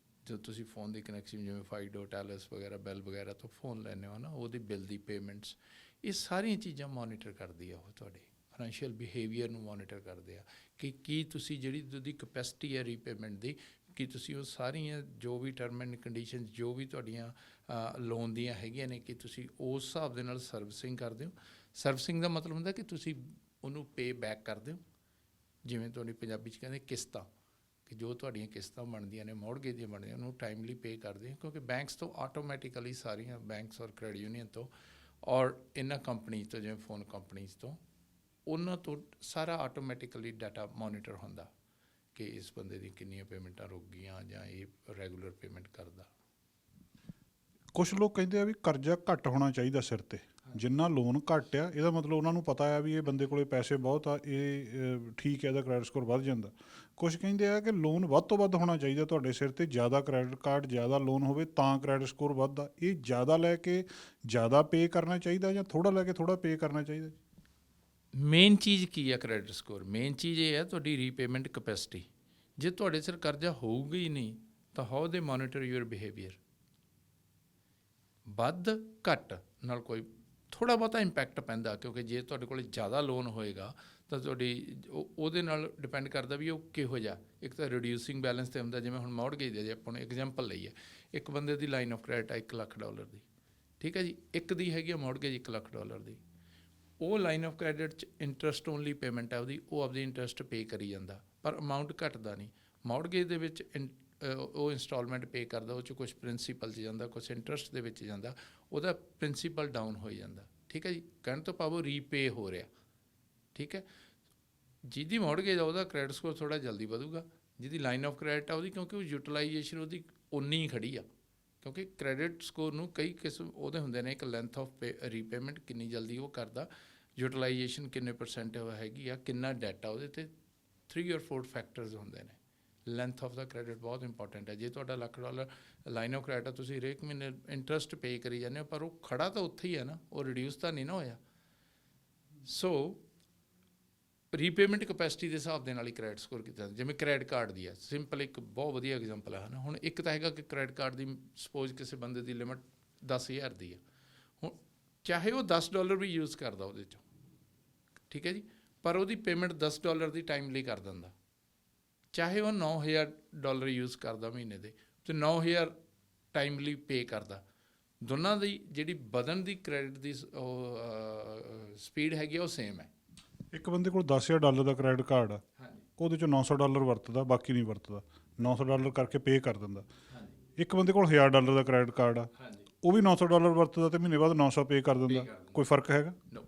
ਜੋ ਤੁਸੀਂ ਫੋਨ ਦੀ ਕਨੈਕਸ਼ਨ ਜਿਵੇਂ ਫਾਈਡੋ ਟੈਲਸ ਵਗੈਰਾ ਬੈਲ ਵਗੈਰਾ ਤੋਂ ਫੋਨ ਲੈਂਦੇ ਹੋ ਨਾ, ਉਹਦੀ ਬਿੱਲ ਦੀ ਪੇਮੈਂਟਸ, ਇਹ ਸਾਰੀਆਂ ਚੀਜ਼ਾਂ ਮੋਨੀਟਰ ਕਰਦੀ ਆ ਉਹ ਤੁਹਾਡੇ ਫਾਈਨੈਂਸ਼ੀਅਲ ਬਿਹੇਵੀਅਰ ਨੂੰ ਮੋਨੀਟਰ ਕਰਦੇ ਆ ਕਿ ਕੀ ਤੁਸੀਂ ਜਿਹੜੀ ਉਹਦੀ ਕਪੈਸਿਟੀ ਹੈ ਰੀਪੇਮੈਂਟ ਦੀ, ਕਿ ਤੁਸੀਂ ਉਹ ਸਾਰੀਆਂ ਜੋ ਵੀ ਟਰਮ ਐਂਡ ਕੰਡੀਸ਼ਨ ਜੋ ਵੀ ਤੁਹਾਡੀਆਂ ਲੋਨ ਦੀਆਂ ਹੈਗੀਆਂ ਨੇ, ਕਿ ਤੁਸੀਂ ਉਸ ਹਿਸਾਬ ਦੇ ਨਾਲ ਸਰਵਿਸਿੰਗ ਕਰਦੇ ਹੋ। ਸਰਵਿਸਿੰਗ ਦਾ ਮਤਲਬ ਹੁੰਦਾ ਕਿ ਤੁਸੀਂ ਉਹਨੂੰ ਪੇ ਬੈਕ ਕਰਦੇ ਹੋ, ਜਿਵੇਂ ਤੁਹਾਡੀ ਪੰਜਾਬੀ 'ਚ ਕਹਿੰਦੇ ਕਿਸ਼ਤਾਂ, ਕਿ ਜੋ ਤੁਹਾਡੀਆਂ ਕਿਸ਼ਤਾਂ ਬਣਦੀਆਂ ਨੇ ਮੌੜਗੇਜ ਦੀਆਂ ਬਣਦੀਆਂ ਉਹਨੂੰ ਟਾਈਮਲੀ ਪੇ ਕਰਦੇ ਹੋ, ਕਿਉਂਕਿ ਬੈਂਕਸ ਤੋਂ ਆਟੋਮੈਟਿਕਲੀ ਸਾਰੀਆਂ ਬੈਂਕਸ ਔਰ ਕ੍ਰੈਡਿਟ ਯੂਨੀਅਨ ਤੋਂ ਔਰ ਇਹਨਾਂ ਕੰਪਨੀਜ਼ ਤੋਂ ਜਿਵੇਂ ਫੋਨ ਕੰਪਨੀਜ਼ ਤੋਂ ਉਹਨਾਂ ਤੋਂ ਸਾਰਾ ਆਟੋਮੈਟਿਕਲੀ ਡਾਟਾ ਮੋਨੀਟਰ ਹੁੰਦਾ ਕਿ ਇਸ ਬੰਦੇ ਦੀ ਕਿੰਨੀਆਂ ਪੇਮੈਂਟਾਂ ਰੁਕ ਗਈਆਂ ਜਾਂ ਇਹ ਰੈਗੂਲਰ ਪੇਮੈਂਟ ਕਰਦਾ। ਕੁਝ ਲੋਕ ਕਹਿੰਦੇ ਆ ਵੀ ਕਰਜ਼ਾ ਘੱਟ ਹੋਣਾ ਚਾਹੀਦਾ ਸਿਰ ਤੇ, ਜਿੰਨਾ ਲੋਨ ਘੱਟ ਆ ਇਹਦਾ ਮਤਲਬ ਉਹਨਾਂ ਨੂੰ ਪਤਾ ਆ ਵੀ ਇਹ ਬੰਦੇ ਕੋਲੇ ਪੈਸੇ ਬਹੁਤ ਆ, ਇਹ ਠੀਕ ਹੈ, ਇਹਦਾ ਕ੍ਰੈਡਿਟ ਸਕੋਰ ਵੱਧ ਜਾਂਦਾ। ਕੁਝ ਕਹਿੰਦੇ ਆ ਕਿ ਲੋਨ ਵੱਧ ਤੋਂ ਵੱਧ ਹੋਣਾ ਚਾਹੀਦਾ ਤੁਹਾਡੇ ਸਿਰ ਤੇ, ਜ਼ਿਆਦਾ ਕ੍ਰੈਡਿਟ ਕਾਰਡ ਜ਼ਿਆਦਾ ਲੋਨ ਹੋਵੇ ਤਾਂ ਕ੍ਰੈਡਿਟ ਸਕੋਰ ਵੱਧਦਾ। ਇਹ ਜ਼ਿਆਦਾ ਲੈ ਕੇ ਜ਼ਿਆਦਾ ਪੇ ਕਰਨਾ ਚਾਹੀਦਾ ਜਾਂ ਥੋੜ੍ਹਾ ਲੈ ਕੇ ਥੋੜ੍ਹਾ ਪੇ ਕਰਨਾ ਚਾਹੀਦਾ? ਮੇਨ ਚੀਜ਼ ਕੀ ਹੈ ਕ੍ਰੈਡਿਟ ਸਕੋਰ? ਮੇਨ ਚੀਜ਼ ਇਹ ਹੈ ਤੁਹਾਡੀ ਰੀਪੇਮੈਂਟ ਕਪੈਸਿਟੀ। ਜੇ ਤੁਹਾਡੇ ਸਿਰ ਕਰਜ਼ਾ ਹੋਊਗਾ ਹੀ ਨਹੀਂ ਤਾਂ how they monitor your behaviour. ਵੱਧ ਘੱਟ ਨਾਲ ਕੋਈ ਥੋੜ੍ਹਾ ਬਹੁਤਾ ਇੰਪੈਕਟ ਪੈਂਦਾ, ਕਿਉਂਕਿ ਜੇ ਤੁਹਾਡੇ ਕੋਲ ਜ਼ਿਆਦਾ ਲੋਨ ਹੋਏਗਾ ਤਾਂ ਤੁਹਾਡੀ ਉਹਦੇ ਨਾਲ ਡਿਪੈਂਡ ਕਰਦਾ ਵੀ ਉਹ ਕਿਹੋ ਜਿਹਾ। ਇੱਕ ਤਾਂ ਰਿਡਿਊਸਿੰਗ ਬੈਲੈਂਸ 'ਤੇ ਹੁੰਦਾ, ਜਿਵੇਂ ਹੁਣ ਮੌੜਗੇਜ ਦੇ ਜੇ ਆਪਾਂ ਨੂੰ ਐਗਜ਼ਾਮਪਲ ਲਈਏ, ਇੱਕ ਬੰਦੇ ਦੀ ਲਾਈਨ ਆਫ ਕ੍ਰੈਡਿਟ ਆ $1 ਲੱਖ ਦੀ, ਠੀਕ ਹੈ ਜੀ, ਇੱਕ ਦੀ ਹੈਗੀ ਆ ਮੌੜਗੇਜ $1 ਲੱਖ ਦੀ। ਉਹ ਲਾਈਨ ਆਫ ਕ੍ਰੈਡਿਟ 'ਚ ਇੰਟਰਸਟ ਓਨਲੀ ਪੇਮੈਂਟ ਹੈ ਉਹਦੀ, ਉਹ ਆਪਦੀ ਇੰਟਰਸਟ ਪੇ ਕਰੀ ਜਾਂਦਾ ਪਰ ਅਮਾਊਂਟ ਘਟਦਾ ਨਹੀਂ। ਮੌੜਗੇਜ ਦੇ ਵਿੱਚ ਉਹ ਇੰਸਟਾਲਮੈਂਟ ਪੇ ਕਰਦਾ, ਉਹ 'ਚ ਕੁਛ ਪ੍ਰਿੰਸੀਪਲ 'ਚ ਜਾਂਦਾ, ਕੁਛ ਇੰਟਰਸਟ ਦੇ ਵਿੱਚ ਜਾਂਦਾ, ਉਹਦਾ ਪ੍ਰਿੰਸੀਪਲ ਡਾਊਨ ਹੋ ਜਾਂਦਾ, ਠੀਕ ਹੈ ਜੀ। ਕਹਿਣ ਤੋਂ ਭਾਵ ਉਹ ਰੀਪੇ ਹੋ ਰਿਹਾ, ਠੀਕ ਹੈ। ਜਿਹਦੀ ਮੌੜਗੇਜ ਆ ਉਹਦਾ ਕ੍ਰੈਡਿਟ ਸਕੋਰ ਥੋੜ੍ਹਾ ਜਲਦੀ ਵਧੂਗਾ, ਜਿਹਦੀ ਲਾਈਨ ਆਫ ਕ੍ਰੈਡਿਟ ਆ ਉਹਦੀ, ਕਿਉਂਕਿ ਉਹ ਯੂਟੀਲਾਈਜੇਸ਼ਨ ਉਹਦੀ ਉਨੀ ਹੀ ਖੜੀ ਆ, ਕਿਉਂਕਿ ਕ੍ਰੈਡਿਟ ਸਕੋਰ ਨੂੰ ਕਈ ਕਿਸਮ ਉਹਦੇ ਹੁੰਦੇ ਨੇ, ਇੱਕ ਲੈਂਥ ਆਫ ਰੀਪੇਮੈਂਟ ਕਿੰਨੀ ਜਲਦੀ ਉਹ ਕਰਦਾ, ਯੂਟੀਲਾਈਜੇਸ਼ਨ ਕਿੰਨੇ % ਹੈਗੀ ਆ, ਕਿੰਨਾ ਡਾਟਾ ਉਹਦੇ 'ਤੇ 3 or 4 ਫੈਕਟਰਸ ਹੁੰਦੇ ਨੇ। ਲੈਂਥ ਆਫ ਦਾ ਕ੍ਰੈਡਿਟ ਬਹੁਤ ਇੰਪੋਰਟੈਂਟ ਹੈ। ਜੇ ਤੁਹਾਡਾ $1 ਲੱਖ ਲਾਈਨ ਆਫ ਕ੍ਰੈਡਿਟ ਆ, ਤੁਸੀਂ ਹਰੇਕ ਮਹੀਨੇ ਇੰਟਰਸਟ ਪੇ ਕਰੀ ਜਾਂਦੇ ਹੋ, ਪਰ ਉਹ ਖੜਾ ਤਾਂ ਉੱਥੇ ਹੀ ਹੈ ਨਾ, ਉਹ ਰਿਡਿਊਸ ਤਾਂ ਨਹੀਂ ਨਾ ਹੋਇਆ। ਸੋ ਰੀਪੇਮੈਂਟ ਕਪੈਸਿਟੀ ਦੇ ਹਿਸਾਬ ਦੇ ਨਾਲ ਹੀ ਕ੍ਰੈਡਿਟ ਸਕੋਰ ਕੀਤਾ ਜਾਂਦਾ। ਜਿਵੇਂ ਕ੍ਰੈਡਿਟ ਕਾਰਡ ਦੀ ਹੈ, ਸਿੰਪਲ ਇੱਕ ਬਹੁਤ ਵਧੀਆ ਐਗਜ਼ਾਮਪਲ ਹੈ ਨਾ। ਹੁਣ ਇੱਕ ਤਾਂ ਹੈਗਾ ਕਿ ਕ੍ਰੈਡਿਟ ਕਾਰਡ ਦੀ ਸਪੋਜ਼ ਕਿਸੇ ਬੰਦੇ ਦੀ ਲਿਮਟ 10,000 ਦੀ ਹੈ, ਹੁਣ ਚਾਹੇ ਉਹ $10 ਵੀ ਯੂਜ਼ ਕਰਦਾ ਉਹਦੇ 'ਚੋਂ, ਠੀਕ ਹੈ ਜੀ, ਪਰ ਉਹਦੀ ਪੇਮੈਂਟ $10 ਦੀ ਟਾਈਮਲੀ ਕਰ ਦਿੰਦਾ। ਚਾਹੇ ਉਹ $9,000 ਯੂਜ਼ ਕਰਦਾ ਮਹੀਨੇ ਦੇ, ਅਤੇ 9,000 ਟਾਈਮਲੀ ਪੇ ਕਰਦਾ। ਦੋਨਾਂ ਦੀ ਜਿਹੜੀ ਵਧਣ ਦੀ ਕ੍ਰੈਡਿਟ ਦੀ ਸਪੀਡ ਹੈਗੀ ਉਹ ਸੇਮ ਹੈ। ਇੱਕ ਬੰਦੇ ਕੋਲ $10,000 ਦਾ ਕ੍ਰੈਡਿਟ ਕਾਰਡ ਆ, ਉਹਦੇ 'ਚੋਂ $900 ਵਰਤਦਾ, ਬਾਕੀ ਨਹੀਂ ਵਰਤਦਾ, $900 ਕਰਕੇ ਪੇ ਕਰ ਦਿੰਦਾ। ਇੱਕ ਬੰਦੇ ਕੋਲ $1,000 ਦਾ ਕ੍ਰੈਡਿਟ ਕਾਰਡ ਆ, ਉਹ ਵੀ $900 ਵਰਤਦਾ ਅਤੇ ਮਹੀਨੇ ਬਾਅਦ 900 ਪੇ ਕਰ ਦਿੰਦਾ। ਕੋਈ ਫਰਕ ਹੈਗਾ? No.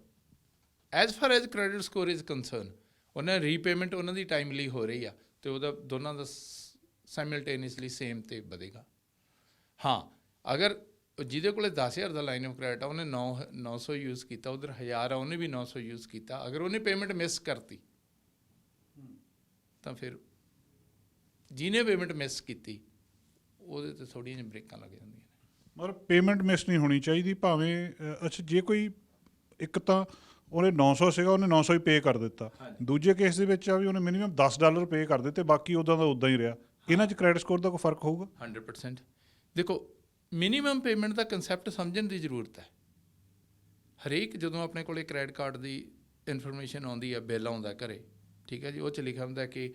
As far as credit score is concern, ਉਹਨਾਂ ਰੀਪੇਮੈਂਟ ਉਹਨਾਂ ਦੀ ਟਾਈਮਲੀ ਹੋ ਰਹੀ ਆ ਅਤੇ ਉਹਦਾ ਦੋਨਾਂ ਦਾ ਸਾਈਮਲਟੇਨੀਅਸਲੀ ਸੇਮ 'ਤੇ ਵਧੇਗਾ। ਹਾਂ, ਅਗਰ ਜਿਹਦੇ ਕੋਲ 10,000 ਦਾ ਲਾਈਨ ਆਫ ਕ੍ਰੈਡਿਟ ਆ, ਉਹਨੇ 900 ਯੂਜ਼ ਕੀਤਾ, ਉੱਧਰ 1,000 ਆ, ਉਹਨੇ ਵੀ 900 ਯੂਜ਼ ਕੀਤਾ, ਅਗਰ ਉਹਨੇ ਪੇਮੈਂਟ ਮਿਸ ਕਰਤੀ ਤਾਂ ਫਿਰ ਜਿਹਨੇ ਪੇਮੈਂਟ ਮਿਸ ਕੀਤੀ ਉਹਦੇ 'ਤੇ ਥੋੜ੍ਹੀਆਂ ਜਿਹੀਆਂ ਬ੍ਰੇਕਾਂ ਲੱਗ ਜਾਂਦੀਆਂ ਨੇ। ਮਤਲਬ ਪੇਮੈਂਟ ਮਿਸ ਨਹੀਂ ਹੋਣੀ ਚਾਹੀਦੀ ਭਾਵੇਂ ਅੱਛਾ ਜੇ ਕੋਈ ਇੱਕ ਤਾਂ ਉਹਨੇ 900 ਸੀਗਾ, ਉਹਨੇ 900 ਹੀ ਪੇ ਕਰ ਦਿੱਤਾ, ਦੂਜੇ ਕੇਸ ਦੇ ਵਿੱਚ ਆ ਵੀ ਉਹਨੇ ਮਿਨੀਮਮ $10 ਪੇ ਕਰ ਦਿੱਤੇ, ਬਾਕੀ ਉੱਦਾਂ ਦਾ ਉੱਦਾਂ ਹੀ ਰਿਹਾ, ਇਹਨਾਂ 'ਚ ਕ੍ਰੈਡਿਟ ਸਕੋਰ ਦਾ ਕੋਈ ਫਰਕ ਹੋਊਗਾ? 100%। ਦੇਖੋ, ਮਿਨੀਮਮ ਪੇਮੈਂਟ ਦਾ ਕੰਸੈਪਟ ਸਮਝਣ ਦੀ ਜ਼ਰੂਰਤ ਹੈ। ਹਰੇਕ ਜਦੋਂ ਆਪਣੇ ਕੋਲ ਕ੍ਰੈਡਿਟ ਕਾਰਡ ਦੀ ਇਨਫੋਰਮੇਸ਼ਨ ਆਉਂਦੀ ਹੈ, ਬਿੱਲ ਆਉਂਦਾ ਘਰੇ, ਠੀਕ ਹੈ ਜੀ, ਉਹ 'ਚ ਲਿਖਿਆ ਹੁੰਦਾ ਕਿ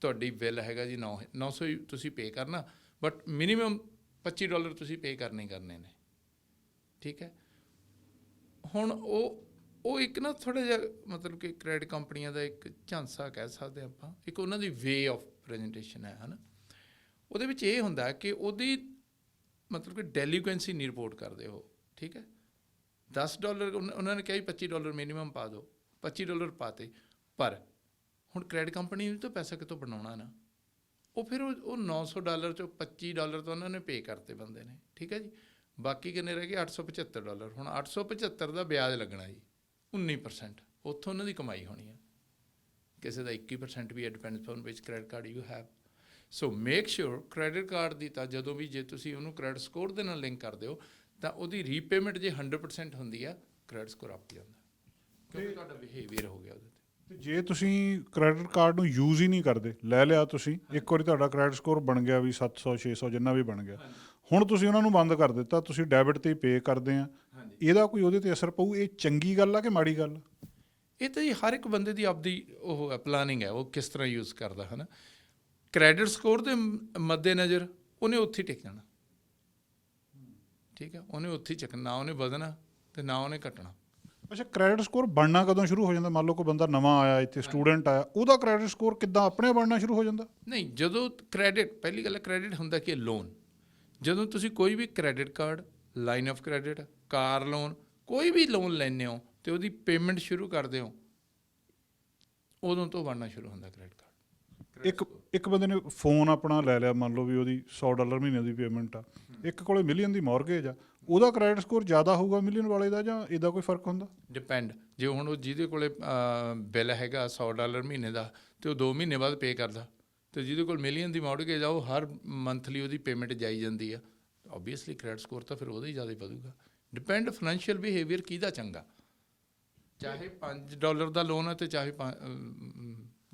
ਤੁਹਾਡੀ ਬਿੱਲ ਹੈਗਾ ਜੀ 900 ਹੀ ਤੁਸੀਂ ਪੇ ਕਰਨਾ, ਬਟ ਮਿਨੀਮਮ $25 ਤੁਸੀਂ ਪੇ ਕਰਨੇ ਨੇ, ਠੀਕ ਹੈ। ਹੁਣ ਉਹ ਇੱਕ ਨਾ ਥੋੜ੍ਹਾ ਜਿਹਾ ਮਤਲਬ ਕਿ ਕ੍ਰੈਡਿਟ ਕੰਪਨੀਆਂ ਦਾ ਇੱਕ ਝਾਂਸਾ ਕਹਿ ਸਕਦੇ ਆਪਾਂ, ਇੱਕ ਉਹਨਾਂ ਦੀ ਵੇ ਆਫ ਪ੍ਰੈਜੈਂਟੇਸ਼ਨ ਹੈ ਨਾ। ਉਹਦੇ ਵਿੱਚ ਇਹ ਹੁੰਦਾ ਕਿ ਉਹਦੀ ਮਤਲਬ ਕਿ ਡੈਲੀਕੁਐਂਸੀ ਨਹੀਂ ਰਿਪੋਰਟ ਕਰਦੇ ਉਹ, ਠੀਕ ਹੈ। $10 ਉਹਨਾਂ ਨੇ ਕਿਹਾ ਜੀ $25 ਮਿਨੀਮਮ ਪਾ ਦਿਓ, $25 ਪਾਤੇ, ਪਰ ਹੁਣ ਕ੍ਰੈਡਿਟ ਕੰਪਨੀ ਨੂੰ ਤਾਂ ਪੈਸਾ ਕਿਤੋਂ ਬਣਾਉਣਾ ਨਾ, ਉਹ ਫਿਰ ਉਹ $900 ਚੋਂ $25 ਤਾਂ ਉਹਨਾਂ ਨੇ ਪੇ ਕਰਤੇ ਬੰਦੇ ਨੇ, ਠੀਕ ਹੈ ਜੀ। ਬਾਕੀ ਕਿੰਨੇ ਰਹਿ ਗਏ? $875। ਹੁਣ 875 ਦਾ ਵਿਆਜ ਲੱਗਣਾ ਜੀ 19%, ਉੱਥੋਂ ਉਹਨਾਂ ਦੀ ਕਮਾਈ ਹੋਣੀ ਹੈ। ਕਿਸੇ ਦਾ 21% ਵੀ ਹੈ, depends on which credit card you have. So make sure credit card ਦੀ ਤਾਂ ਜਦੋਂ ਵੀ ਜੇ ਤੁਸੀਂ ਉਹਨੂੰ ਕ੍ਰੈਡਿਟ ਸਕੋਰ ਦੇ ਨਾਲ ਲਿੰਕ ਕਰਦੇ ਹੋ ਤਾਂ ਉਹਦੀ ਰੀਪੇਮੈਂਟ ਜੇ 100% ਹੁੰਦੀ ਆ, ਕ੍ਰੈਡਿਟ ਸਕੋਰ ਅਪ ਜਾਂਦਾ, ਕਿਉਂਕਿ ਤੁਹਾਡਾ ਬਿਹੇਵੀਅਰ ਹੋ ਗਿਆ ਉਹਦੇ 'ਤੇ। ਤੇ ਜੇ ਤੁਸੀਂ ਕ੍ਰੈਡਿਟ ਕਾਰਡ ਨੂੰ ਯੂਜ਼ ਹੀ ਨਹੀਂ ਕਰਦੇ, ਲੈ ਲਿਆ ਤੁਸੀਂ, ਇੱਕ ਵਾਰੀ ਤੁਹਾਡਾ ਕ੍ਰੈਡਿਟ ਸਕੋਰ ਬਣ ਗਿਆ ਵੀ 700 600 ਜਿੰਨਾ ਵੀ ਬਣ ਗਿਆ, ਹੁਣ ਤੁਸੀਂ ਉਹਨਾਂ ਨੂੰ ਬੰਦ ਕਰ ਦਿੱਤਾ, ਤੁਸੀਂ ਡੈਬਿਟ ਤੇ ਪੇ ਕਰਦੇ ਆ, ਇਹਦਾ ਕੋਈ ਉਹਦੇ ਤੇ ਅਸਰ ਪਊ? ਇਹ ਚੰਗੀ ਗੱਲ ਆ ਕਿ ਮਾੜੀ ਗੱਲ ਆ? ਇਹ ਤਾਂ ਜੀ ਹਰ ਇੱਕ ਬੰਦੇ ਦੀ ਆਪਦੀ ਉਹ ਪਲਾਨਿੰਗ ਹੈ, ਉਹ ਕਿਸ ਤਰ੍ਹਾਂ ਯੂਜ਼ ਕਰਦਾ ਹੈ ਨਾ। ਕ੍ਰੈਡਿਟ ਸਕੋਰ ਦੇ ਮੱਦੇਨਜ਼ਰ ਉਹਨੇ ਉੱਥੇ ਹੀ ਟਿਕ ਜਾਣਾ, ਠੀਕ ਹੈ, ਉਹਨੇ ਉੱਥੇ ਹੀ ਚੱਕਣਾ, ਨਾ ਉਹਨੇ ਵਧਣਾ ਤੇ ਨਾ ਉਹਨੇ ਘਟਣਾ। ਅੱਛਾ, ਕ੍ਰੈਡਿਟ ਸਕੋਰ ਬਣਨਾ ਕਦੋਂ ਸ਼ੁਰੂ ਹੋ ਜਾਂਦਾ? ਮੰਨ ਲਓ ਕੋਈ ਬੰਦਾ ਨਵਾਂ ਆਇਆ ਇੱਥੇ, ਸਟੂਡੈਂਟ ਆਇਆ, ਉਹਦਾ ਕ੍ਰੈਡਿਟ ਸਕੋਰ ਕਿੱਦਾਂ ਆਪਣੇ ਬਣਨਾ ਸ਼ੁਰੂ ਹੋ ਜਾਂਦਾ? ਨਹੀਂ, ਜਦੋਂ ਕ੍ਰੈਡਿਟ, ਪਹਿਲੀ ਗੱਲ ਕ੍ਰੈਡਿਟ ਹੁੰਦਾ ਕਿ ਲੋਨ। ਜਦੋਂ ਤੁਸੀਂ ਕੋਈ ਵੀ credit card, line of credit, car loan, ਕੋਈ ਵੀ ਲੋਨ ਲੈਂਦੇ ਹੋ ਤੇ ਉਹਦੀ ਪੇਮੈਂਟ ਸ਼ੁਰੂ ਕਰਦੇ ਹੋ, ਉਦੋਂ ਤੋਂ ਬਣਨਾ ਸ਼ੁਰੂ ਹੁੰਦਾ ਕ੍ਰੈਡਿਟ ਕਾਰਡ। ਇੱਕ ਬੰਦੇ ਨੇ ਫੋਨ ਆਪਣਾ ਲੈ ਲਿਆ, ਮੰਨ ਲਓ ਵੀ ਉਹਦੀ $100 ਮਹੀਨੇ ਦੀ ਪੇਮੈਂਟ ਆ, ਇੱਕ ਕੋਲੇ ਮਿਲੀਅਨ ਦੀ ਮੌਰਗੇਜ ਆ, ਉਹਦਾ ਕ੍ਰੈਡਿਟ ਸਕੋਰ ਜ਼ਿਆਦਾ ਹੋਊਗਾ ਮਿਲੀਅਨ ਵਾਲੇ ਦਾ, ਜਾਂ ਇਹਦਾ ਕੋਈ ਫਰਕ ਹੁੰਦਾ? ਡਿਪੈਂਡ, ਜੇ ਹੁਣ ਉਹ ਜਿਹਦੇ ਕੋਲੇ ਬਿੱਲ ਹੈਗਾ $100 ਮਹੀਨੇ ਦਾ ਤੇ ਉਹ 2 ਮਹੀਨੇ ਬਾਅਦ ਪੇ ਕਰਦਾ, ਤੇ ਜਿਹਦੇ ਕੋਲ ਮਿਲੀਅਨ ਦੀ ਮੌਰਗੇਜ ਆ ਉਹ ਹਰ ਮੰਥਲੀ ਉਹਦੀ ਪੇਮੈਂਟ ਜਾਈ ਜਾਂਦੀ ਆ, ਓਬਵੀਅਸਲੀ ਕ੍ਰੈਡਿਟ ਸਕੋਰ ਤਾਂ ਫਿਰ ਉਹਦਾ ਹੀ ਜ਼ਿਆਦਾ ਵਧੂਗਾ। ਡਿਪੈਂਡ ਫਾਈਨੈਂਸ਼ੀਅਲ ਬਿਹੇਵੀਅਰ ਕਿਹਦਾ ਚੰਗਾ, ਚਾਹੇ $5 ਦਾ ਲੋਨ ਹੈ ਤੇ ਚਾਹੇ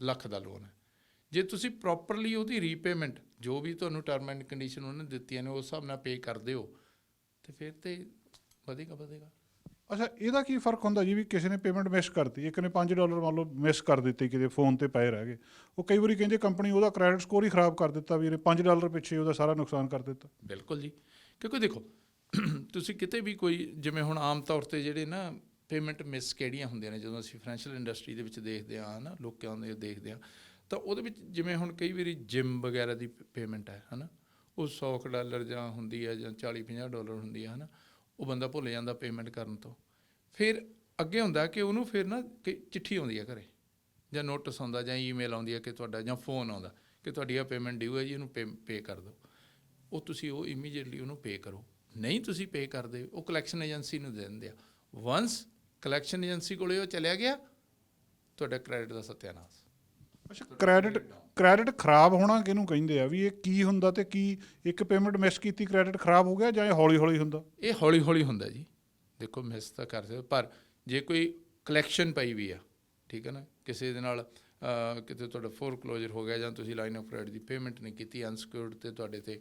ਲੱਖ ਦਾ ਲੋਨ ਹੈ। ਜੇ ਤੁਸੀਂ ਪ੍ਰੋਪਰਲੀ ਉਹਦੀ ਰੀਪੇਮੈਂਟ, ਜੋ ਵੀ ਤੁਹਾਨੂੰ ਟਰਮ ਐਂਡ ਕੰਡੀਸ਼ਨ ਉਹਨੇ ਦਿੱਤੀਆਂ ਨੇ, ਉਸ ਹਿਸਾਬ ਨਾਲ ਪੇ ਕਰਦੇ ਹੋ, ਤੇ ਫਿਰ ਤੇ ਵਧੇਗਾ। ਅੱਛਾ, ਇਹਦਾ ਕੀ ਫਰਕ ਹੁੰਦਾ ਜੀ ਵੀ ਕਿਸੇ ਨੇ ਪੇਮੈਂਟ ਮਿਸ ਕਰਤੀ, ਇੱਕ ਨੇ $5 ਮੰਨ ਲਓ ਮਿਸ ਕਰ ਦਿੱਤੀ, ਕਿਤੇ ਫੋਨ ਤੇ ਪਏ ਰਹਿ ਗਏ, ਉਹ ਕਈ ਵਾਰੀ ਕਹਿੰਦੇ ਕੰਪਨੀ ਉਹਦਾ ਕ੍ਰੈਡਿਟ ਸਕੋਰ ਹੀ ਖਰਾਬ ਕਰ ਦਿੱਤਾ ਵੀ ਇਹਨੇ $5 ਪਿੱਛੇ ਉਹਦਾ ਸਾਰਾ ਨੁਕਸਾਨ ਕਰ ਦਿੱਤਾ। ਬਿਲਕੁਲ ਜੀ, ਕਿਉਂਕਿ ਦੇਖੋ ਤੁਸੀਂ ਕਿਤੇ ਵੀ ਕੋਈ, ਜਿਵੇਂ ਹੁਣ ਆਮ ਤੌਰ 'ਤੇ ਜਿਹੜੇ ਨਾ ਪੇਮੈਂਟ ਮਿਸ ਕਿਹੜੀਆਂ ਹੁੰਦੀਆਂ ਨੇ, ਜਦੋਂ ਅਸੀਂ ਫਾਈਨੈਂਸ਼ੀਅਲ ਇੰਡਸਟਰੀ ਦੇ ਵਿੱਚ ਦੇਖਦੇ ਹਾਂ ਨਾ, ਲੋਕਾਂ ਦੇ ਦੇਖਦੇ ਹਾਂ, ਤਾਂ ਉਹਦੇ ਵਿੱਚ ਜਿਵੇਂ ਹੁਣ ਕਈ ਵਾਰੀ ਜਿਮ ਵਗੈਰਾ ਦੀ ਪੇਮੈਂਟ ਹੈ ਨਾ, ਉਹ $100 ਜਾਂ ਹੁੰਦੀ ਹੈ ਜਾਂ $40-50 ਹੁੰਦੀ ਹੈ ਨਾ, ਉਹ ਬੰਦਾ ਭੁੱਲ ਜਾਂਦਾ ਪੇਮੈਂਟ ਕਰਨ ਤੋਂ। ਫਿਰ ਅੱਗੇ ਹੁੰਦਾ ਕਿ ਉਹਨੂੰ ਫਿਰ ਨਾ ਕਿ ਚਿੱਠੀ ਆਉਂਦੀ ਹੈ ਘਰੇ, ਜਾਂ ਨੋਟਿਸ ਆਉਂਦਾ, ਜਾਂ ਈਮੇਲ ਆਉਂਦੀ ਹੈ ਕਿ ਤੁਹਾਡਾ, ਜਾਂ ਫੋਨ ਆਉਂਦਾ ਕਿ ਤੁਹਾਡੀ ਆ ਪੇਮੈਂਟ ਡਿਊ ਹੈ ਜੀ, ਇਹਨੂੰ ਪੇ ਕਰ ਦਿਓ। ਉਹ ਤੁਸੀਂ ਉਹ ਇਮੀਡੀਏਟਲੀ ਉਹਨੂੰ ਪੇ ਕਰੋ। ਨਹੀਂ ਤੁਸੀਂ ਪੇ ਕਰਦੇ, ਉਹ ਕਲੈਕਸ਼ਨ ਏਜੰਸੀ ਨੂੰ ਦੇ ਦਿੰਦੇ ਆ। ਵੰਸ ਕਲੈਕਸ਼ਨ ਏਜੰਸੀ ਕੋਲੇ ਉਹ ਚਲਿਆ ਗਿਆ, ਤੁਹਾਡਾ ਕ੍ਰੈਡਿਟ ਦਾ ਸੱਤਿਆਨਾਸ਼। ਅੱਛਾ, ਕ੍ਰੈਡਿਟ ਖਰਾਬ ਹੋਣਾ ਕਿਹਨੂੰ ਕਹਿੰਦੇ ਆ? ਵੀ ਇਹ ਕੀ ਹੁੰਦਾ, ਤੇ ਕੀ ਇੱਕ ਪੇਮੈਂਟ ਮਿਸ ਕੀਤੀ ਕ੍ਰੈਡਿਟ ਖਰਾਬ ਹੋ ਗਿਆ, ਜਾਂ ਇਹ ਹੌਲੀ ਹੌਲੀ ਹੁੰਦਾ? ਇਹ ਹੌਲੀ ਹੌਲੀ ਹੁੰਦਾ ਜੀ। ਦੇਖੋ ਮਿਸ ਤਾਂ ਕਰ ਸਕਦੇ, ਪਰ ਜੇ ਕੋਈ ਕਲੈਕਸ਼ਨ ਪਈ ਵੀ ਆ, ਠੀਕ ਹੈ ਨਾ, ਕਿਸੇ ਦੇ ਨਾਲ ਕਿਤੇ ਤੁਹਾਡਾ ਫੋਰਕਲੋਜ਼ਰ ਹੋ ਗਿਆ, ਜਾਂ ਤੁਸੀਂ line of credit the payment ਨਹੀਂ ਕੀਤੀ, ਅਨਸਿਕਿਉਰਡ, ਤੇ ਤੁਹਾਡੇ ਤੇ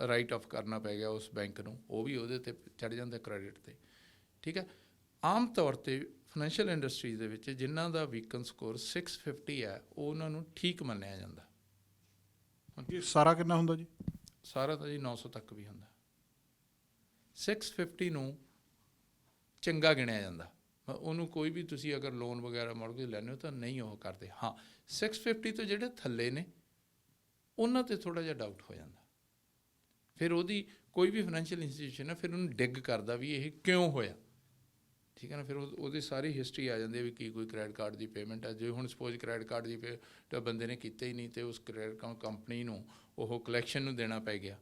ਰਾਈਟ ਆਫ ਕਰਨਾ ਪੈ ਗਿਆ ਉਸ ਬੈਂਕ ਨੂੰ, ਉਹ ਵੀ ਉਹਦੇ ਤੇ ਚੜ੍ਹ ਜਾਂਦਾ ਕ੍ਰੈਡਿਟ ਤੇ, ਠੀਕ ਹੈ। ਆਮ ਤੌਰ 'ਤੇ ਫਾਈਨੈਂਸ਼ੀਅਲ ਇੰਡਸਟਰੀ ਦੇ ਵਿੱਚ ਜਿਨ੍ਹਾਂ ਦਾ ਵੀਕਨ ਸਕੋਰ 650 ਹੈ, ਉਹ ਉਹਨਾਂ ਨੂੰ ਠੀਕ ਮੰਨਿਆ ਜਾਂਦਾ। ਇਹ ਸਾਰਾ ਕਿੰਨਾ ਹੁੰਦਾ ਜੀ? ਸਾਰਾ ਤਾਂ ਜੀ 900 ਤੱਕ ਵੀ ਹੁੰਦਾ। 650 ਨੂੰ ਚੰਗਾ ਗਿਣਿਆ ਜਾਂਦਾ, ਉਹਨੂੰ ਕੋਈ ਵੀ ਤੁਸੀਂ ਅਗਰ ਲੋਨ ਵਗੈਰਾ ਮੌਰਗੇਜ ਲੈਂਦੇ ਹੋ ਤਾਂ ਨਹੀਂ ਉਹ ਕਰਦੇ। ਹਾਂ, 650 ਤੋਂ ਜਿਹੜੇ ਥੱਲੇ ਨੇ ਉਹਨਾਂ 'ਤੇ ਥੋੜ੍ਹਾ ਜਿਹਾ ਡਾਊਟ ਹੋ ਜਾਂਦਾ। ਫਿਰ ਉਹਦੀ ਕੋਈ ਵੀ ਫਾਈਨੈਂਸ਼ੀਅਲ ਇੰਸਟੀਟਿਊਸ਼ਨ ਹੈ, ਫਿਰ ਉਹਨੂੰ ਡਿੱਗ ਕਰਦਾ ਵੀ ਇਹ ਕਿਉਂ ਹੋਇਆ, ਠੀਕ ਹੈ ਨਾ। ਫਿਰ ਉਹਦੀ ਸਾਰੀ ਹਿਸਟਰੀ ਆ ਜਾਂਦੀ ਹੈ ਵੀ ਕੀ ਕੋਈ ਕ੍ਰੈਡਿਟ ਕਾਰਡ ਦੀ ਪੇਮੈਂਟ ਹੈ। ਜੇ ਹੁਣ ਸਪੋਜ਼ ਕ੍ਰੈਡਿਟ ਕਾਰਡ ਦੀ ਪੇਮੈਂਟ ਬੰਦੇ ਨੇ ਕੀਤਾ ਹੀ ਨਹੀਂ, ਅਤੇ ਉਸ ਕ੍ਰੈਡਿਟ ਕੰਪਨੀ ਨੂੰ ਉਹ ਕਲੈਕਸ਼ਨ ਨੂੰ ਦੇਣਾ ਪੈ ਗਿਆ,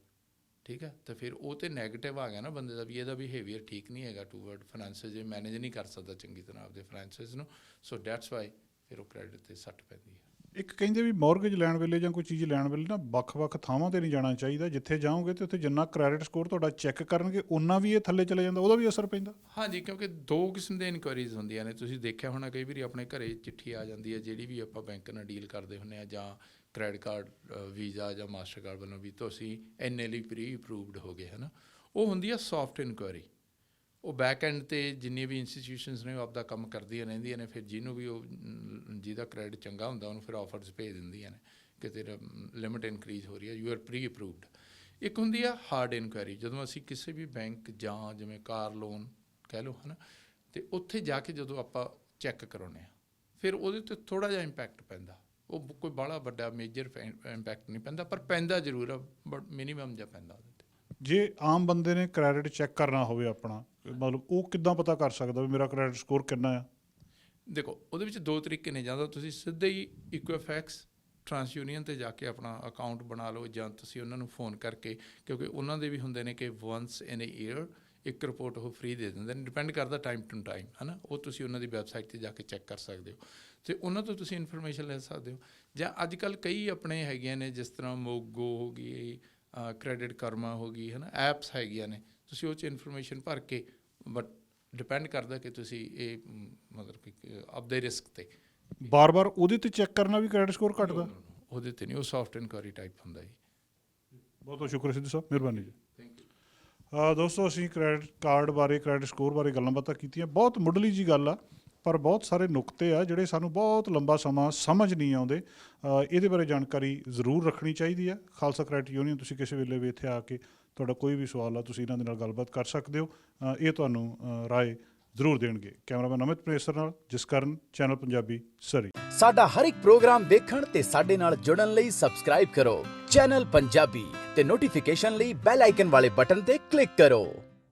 ਠੀਕ ਹੈ, ਤਾਂ ਫਿਰ ਉਹ ਤਾਂ ਨੈਗੇਟਿਵ ਆ ਗਿਆ ਨਾ ਬੰਦੇ ਦਾ, ਵੀ ਇਹਦਾ ਬਿਹੇਵੀਅਰ ਠੀਕ ਨਹੀਂ ਹੈਗਾ ਟੂਵਰਡ ਫਾਈਨੈਂਸਿਸ, ਜੇ ਮੈਨੇਜ ਨਹੀਂ ਕਰ ਸਕਦਾ ਚੰਗੀ ਤਰ੍ਹਾਂ ਆਪਦੇ ਫਾਈਨੈਂਸਿਸ ਨੂੰ। ਸੋ ਡੈਟਸ ਵਾਈ ਫਿਰ ਉਹ ਕ੍ਰੈਡਿਟ 'ਤੇ ਸੱਟ ਪੈਂਦੀ ਹੈ। ਇੱਕ ਕਹਿੰਦੇ ਵੀ ਮੌਰਗੇਜ ਲੈਣ ਵੇਲੇ ਜਾਂ ਕੋਈ ਚੀਜ਼ ਲੈਣ ਵੇਲੇ ਨਾ ਵੱਖ-ਵੱਖ ਥਾਵਾਂ 'ਤੇ ਨਹੀਂ ਜਾਣਾ ਚਾਹੀਦਾ, ਜਿੱਥੇ ਜਾਓਗੇ ਤੇ ਉੱਥੇ ਜਿੰਨਾ ਕ੍ਰੈਡਿਟ ਸਕੋਰ ਤੁਹਾਡਾ ਚੈੱਕ ਕਰਨਗੇ ਉਨਾ ਵੀ ਇਹ ਥੱਲੇ ਚਲੇ ਜਾਂਦਾ, ਉਹਦਾ ਵੀ ਅਸਰ ਪੈਂਦਾ? ਹਾਂਜੀ, ਕਿਉਂਕਿ 2 ਕਿਸਮ ਦੇ ਇਨਕੁਆਇਰੀਜ਼ ਹੁੰਦੀਆਂ ਨੇ। ਤੁਸੀਂ ਦੇਖਿਆ ਹੋਣਾ ਕਈ ਵਾਰੀ ਆਪਣੇ ਘਰੇ ਚਿੱਠੀ ਆ ਜਾਂਦੀ ਹੈ, ਜਿਹੜੀ ਵੀ ਆਪਾਂ ਬੈਂਕ ਨਾਲ ਡੀਲ ਕਰਦੇ ਹੁੰਦੇ ਹਾਂ, ਜਾਂ ਕ੍ਰੈਡਿਟ ਕਾਰਡ, ਵੀਜ਼ਾ ਜਾਂ ਮਾਸਟਰ ਕਾਰਡ ਵੱਲੋਂ ਵੀ ਤੁਸੀਂ ਇੰਨੇ ਲਈ ਪ੍ਰੀ ਅਪਰੂਵਡ ਹੋ ਗਏ, ਹੈ ਨਾ। ਉਹ ਹੁੰਦੀ ਆ ਸੌਫਟ ਇਨਕੁਆਇਰੀ। ਉਹ ਬੈਕ ਐਂਡ 'ਤੇ ਜਿੰਨੀਆਂ ਵੀ ਇੰਸਟੀਟਿਊਸ਼ਨਸ ਨੇ ਉਹ ਆਪਦਾ ਕੰਮ ਕਰਦੀਆਂ ਰਹਿੰਦੀਆਂ ਨੇ। ਫਿਰ ਜਿਹਨੂੰ ਵੀ ਉਹ ਜਿਹਦਾ ਕ੍ਰੈਡਿਟ ਚੰਗਾ ਹੁੰਦਾ ਉਹਨੂੰ ਫਿਰ ਆਫਰਸ ਭੇਜ ਦਿੰਦੀਆਂ ਨੇ ਕਿ ਤੇਰਾ ਲਿਮਿਟ ਇਨਕਰੀਜ਼ ਹੋ ਰਹੀ ਹੈ, ਯੂ ਆਰ ਪ੍ਰੀ ਅਪਰੂਵਡ। ਇੱਕ ਹੁੰਦੀ ਆ ਹਾਰਡ ਇਨਕੁਆਇਰੀ, ਜਦੋਂ ਅਸੀਂ ਕਿਸੇ ਵੀ ਬੈਂਕ ਜਾਂ ਜਿਵੇਂ ਕਾਰ ਲੋਨ ਕਹਿ ਲਓ, ਹੈ ਨਾ, ਅਤੇ ਉੱਥੇ ਜਾ ਕੇ ਜਦੋਂ ਆਪਾਂ ਚੈੱਕ ਕਰਾਉਂਦੇ ਹਾਂ, ਫਿਰ ਉਹਦੇ 'ਤੇ ਥੋੜ੍ਹਾ ਜਿਹਾ ਇੰਪੈਕਟ ਪੈਂਦਾ। ਉਹ ਕੋਈ ਬਾਹਲਾ ਵੱਡਾ ਮੇਜਰ ਇੰਪੈਕਟ ਨਹੀਂ ਪੈਂਦਾ, ਪਰ ਪੈਂਦਾ ਜ਼ਰੂਰ ਆ, ਬਟ ਮਿਨੀਮਮ ਜਿਹਾ ਪੈਂਦਾ ਉਹਦੇ 'ਤੇ। ਜੇ ਆਮ ਬੰਦੇ ਨੇ ਕ੍ਰੈਡਿਟ ਚੈੱਕ ਕਰਨਾ ਹੋਵੇ ਆਪਣਾ, ਮਤਲਬ ਉਹ ਕਿੱਦਾਂ ਪਤਾ ਕਰ ਸਕਦਾ ਵੀ ਮੇਰਾ ਕ੍ਰੈਡਿਟ ਸਕੋਰ ਕਿੰਨਾ ਆ? ਦੇਖੋ, ਉਹਦੇ ਵਿੱਚ 2 ਤਰੀਕੇ ਨੇ। ਜਾਂ ਤਾਂ ਤੁਸੀਂ ਸਿੱਧੇ ਹੀ ਇਕੁਇਫੈਕਸ ਟਰਾਂਸਯੂਨੀਅਨ 'ਤੇ ਜਾ ਕੇ ਆਪਣਾ ਅਕਾਊਂਟ ਬਣਾ ਲਓ, ਜਾਂ ਤੁਸੀਂ ਉਹਨਾਂ ਨੂੰ ਫੋਨ ਕਰਕੇ, ਕਿਉਂਕਿ ਉਹਨਾਂ ਦੇ ਵੀ ਹੁੰਦੇ ਨੇ ਕਿ ਵੰਸ ਇਨ ਏ ਈਅਰ ਇੱਕ ਰਿਪੋਰਟ ਉਹ ਫ੍ਰੀ ਦੇ ਦਿੰਦੇ ਨੇ, ਡਿਪੈਂਡ ਕਰਦਾ ਟਾਈਮ ਟੂ ਟਾਈਮ, ਹੈ ਨਾ। ਉਹ ਤੁਸੀਂ ਉਹਨਾਂ ਦੀ ਵੈਬਸਾਈਟ 'ਤੇ ਜਾ ਕੇ ਚੈੱਕ ਕਰ ਸਕਦੇ ਹੋ, ਅਤੇ ਉਹਨਾਂ ਤੋਂ ਤੁਸੀਂ ਇਨਫੋਰਮੇਸ਼ਨ ਲੈ ਸਕਦੇ ਹੋ। ਜਾਂ ਅੱਜ ਕੱਲ੍ਹ ਕਈ ਆਪਣੇ ਹੈਗੀਆਂ ਨੇ, ਜਿਸ ਤਰ੍ਹਾਂ ਮੋਗੋ ਹੋ ਗਈ, ਕ੍ਰੈਡਿਟ ਕਰਮਾ ਹੋ ਗਈ, ਹੈ ਨਾ, ਐਪਸ ਹੈਗੀਆਂ ਨੇ, ਤੁਸੀਂ ਉਹ 'ਚ ਇਨਫੋਰਮੇਸ਼ਨ ਭਰ ਕੇ, ਬਟ ਡਿਪੈਂਡ ਕਰਦਾ ਕਿ ਤੁਸੀਂ ਇਹ ਮਤਲਬ ਕਿ ਆਪਦੇ ਰਿਸਕ 'ਤੇ ਬਾਰ-ਬਾਰ ਉਹਦੇ ਤੇ ਚੈੱਕ ਕਰਨਾ ਵੀ ਕ੍ਰੈਡਿਟ ਸਕੋਰ ਘਟਦਾ? ਉਹਦੇ ਤੇ ਨਹੀਂ, ਉਹ ਸੌਫਟ ਇਨਕੁਆਇਰੀ ਟਾਈਪ ਹੁੰਦਾ ਜੀ। ਬਹੁਤ ਬਹੁਤ ਸ਼ੁਕਰ ਸਿੱਧੂ ਸਾਹਿਬ, ਮਿਹਰਬਾਨੀ ਜੀ। Thank you. ਦੋਸਤੋ, ਅਸੀਂ ਕ੍ਰੈਡਿਟ ਕਾਰਡ ਬਾਰੇ, ਕ੍ਰੈਡਿਟ ਸਕੋਰ ਬਾਰੇ ਗੱਲਾਂ ਬਾਤਾਂ ਕੀਤੀਆਂ। ਬਹੁਤ ਮੁੱਢਲੀ ਜੀ ਗੱਲ ਆ, ਪਰ ਬਹੁਤ ਸਾਰੇ ਨੁਕਤੇ ਆ ਜਿਹੜੇ ਸਾਨੂੰ ਬਹੁਤ ਲੰਬਾ ਸਮਾਂ ਸਮਝ ਨਹੀਂ ਆਉਂਦੇ। ਇਹਦੇ ਬਾਰੇ ਜਾਣਕਾਰੀ ਜ਼ਰੂਰ ਰੱਖਣੀ ਚਾਹੀਦੀ ਆ। ਖਾਲਸਾ ਕ੍ਰੈਡਿਟ ਯੂਨੀਅਨ, ਤੁਸੀਂ ਕਿਸੇ ਵੇਲੇ ਵੀ ਇੱਥੇ ਆ ਕੇ ਤੁਹਾਡਾ ਕੋਈ ਵੀ ਸਵਾਲ ਆ, ਤੁਸੀਂ ਇਹਨਾਂ ਦੇ ਨਾਲ ਗੱਲਬਾਤ ਕਰ ਸਕਦੇ ਹੋ। ਇਹ ਤੁਹਾਨੂੰ ਰਾਏ ਜ਼ਰੂਰ ਦੇਣਗੇ। ਕੈਮਰਾਮੈਨ ਅਮਿਤ ਪ੍ਰੇਸਰ ਨਾਲ ਜਸਕਰਨ, ਚੈਨਲ ਪੰਜਾਬੀ, ਸਰੀ। ਸਾਡਾ ਹਰ ਇੱਕ ਪ੍ਰੋਗਰਾਮ ਦੇਖਣ ਤੇ ਸਾਡੇ ਨਾਲ ਜੁੜਨ ਲਈ ਸਬਸਕ੍ਰਾਈਬ ਕਰੋ ਚੈਨਲ ਪੰਜਾਬੀ ਤੇ ਨੋਟੀਫਿਕੇਸ਼ਨ ਲਈ ਬੈਲ ਆਈਕਨ ਵਾਲੇ ਬਟਨ ਤੇ ਕਲਿੱਕ ਕਰੋ।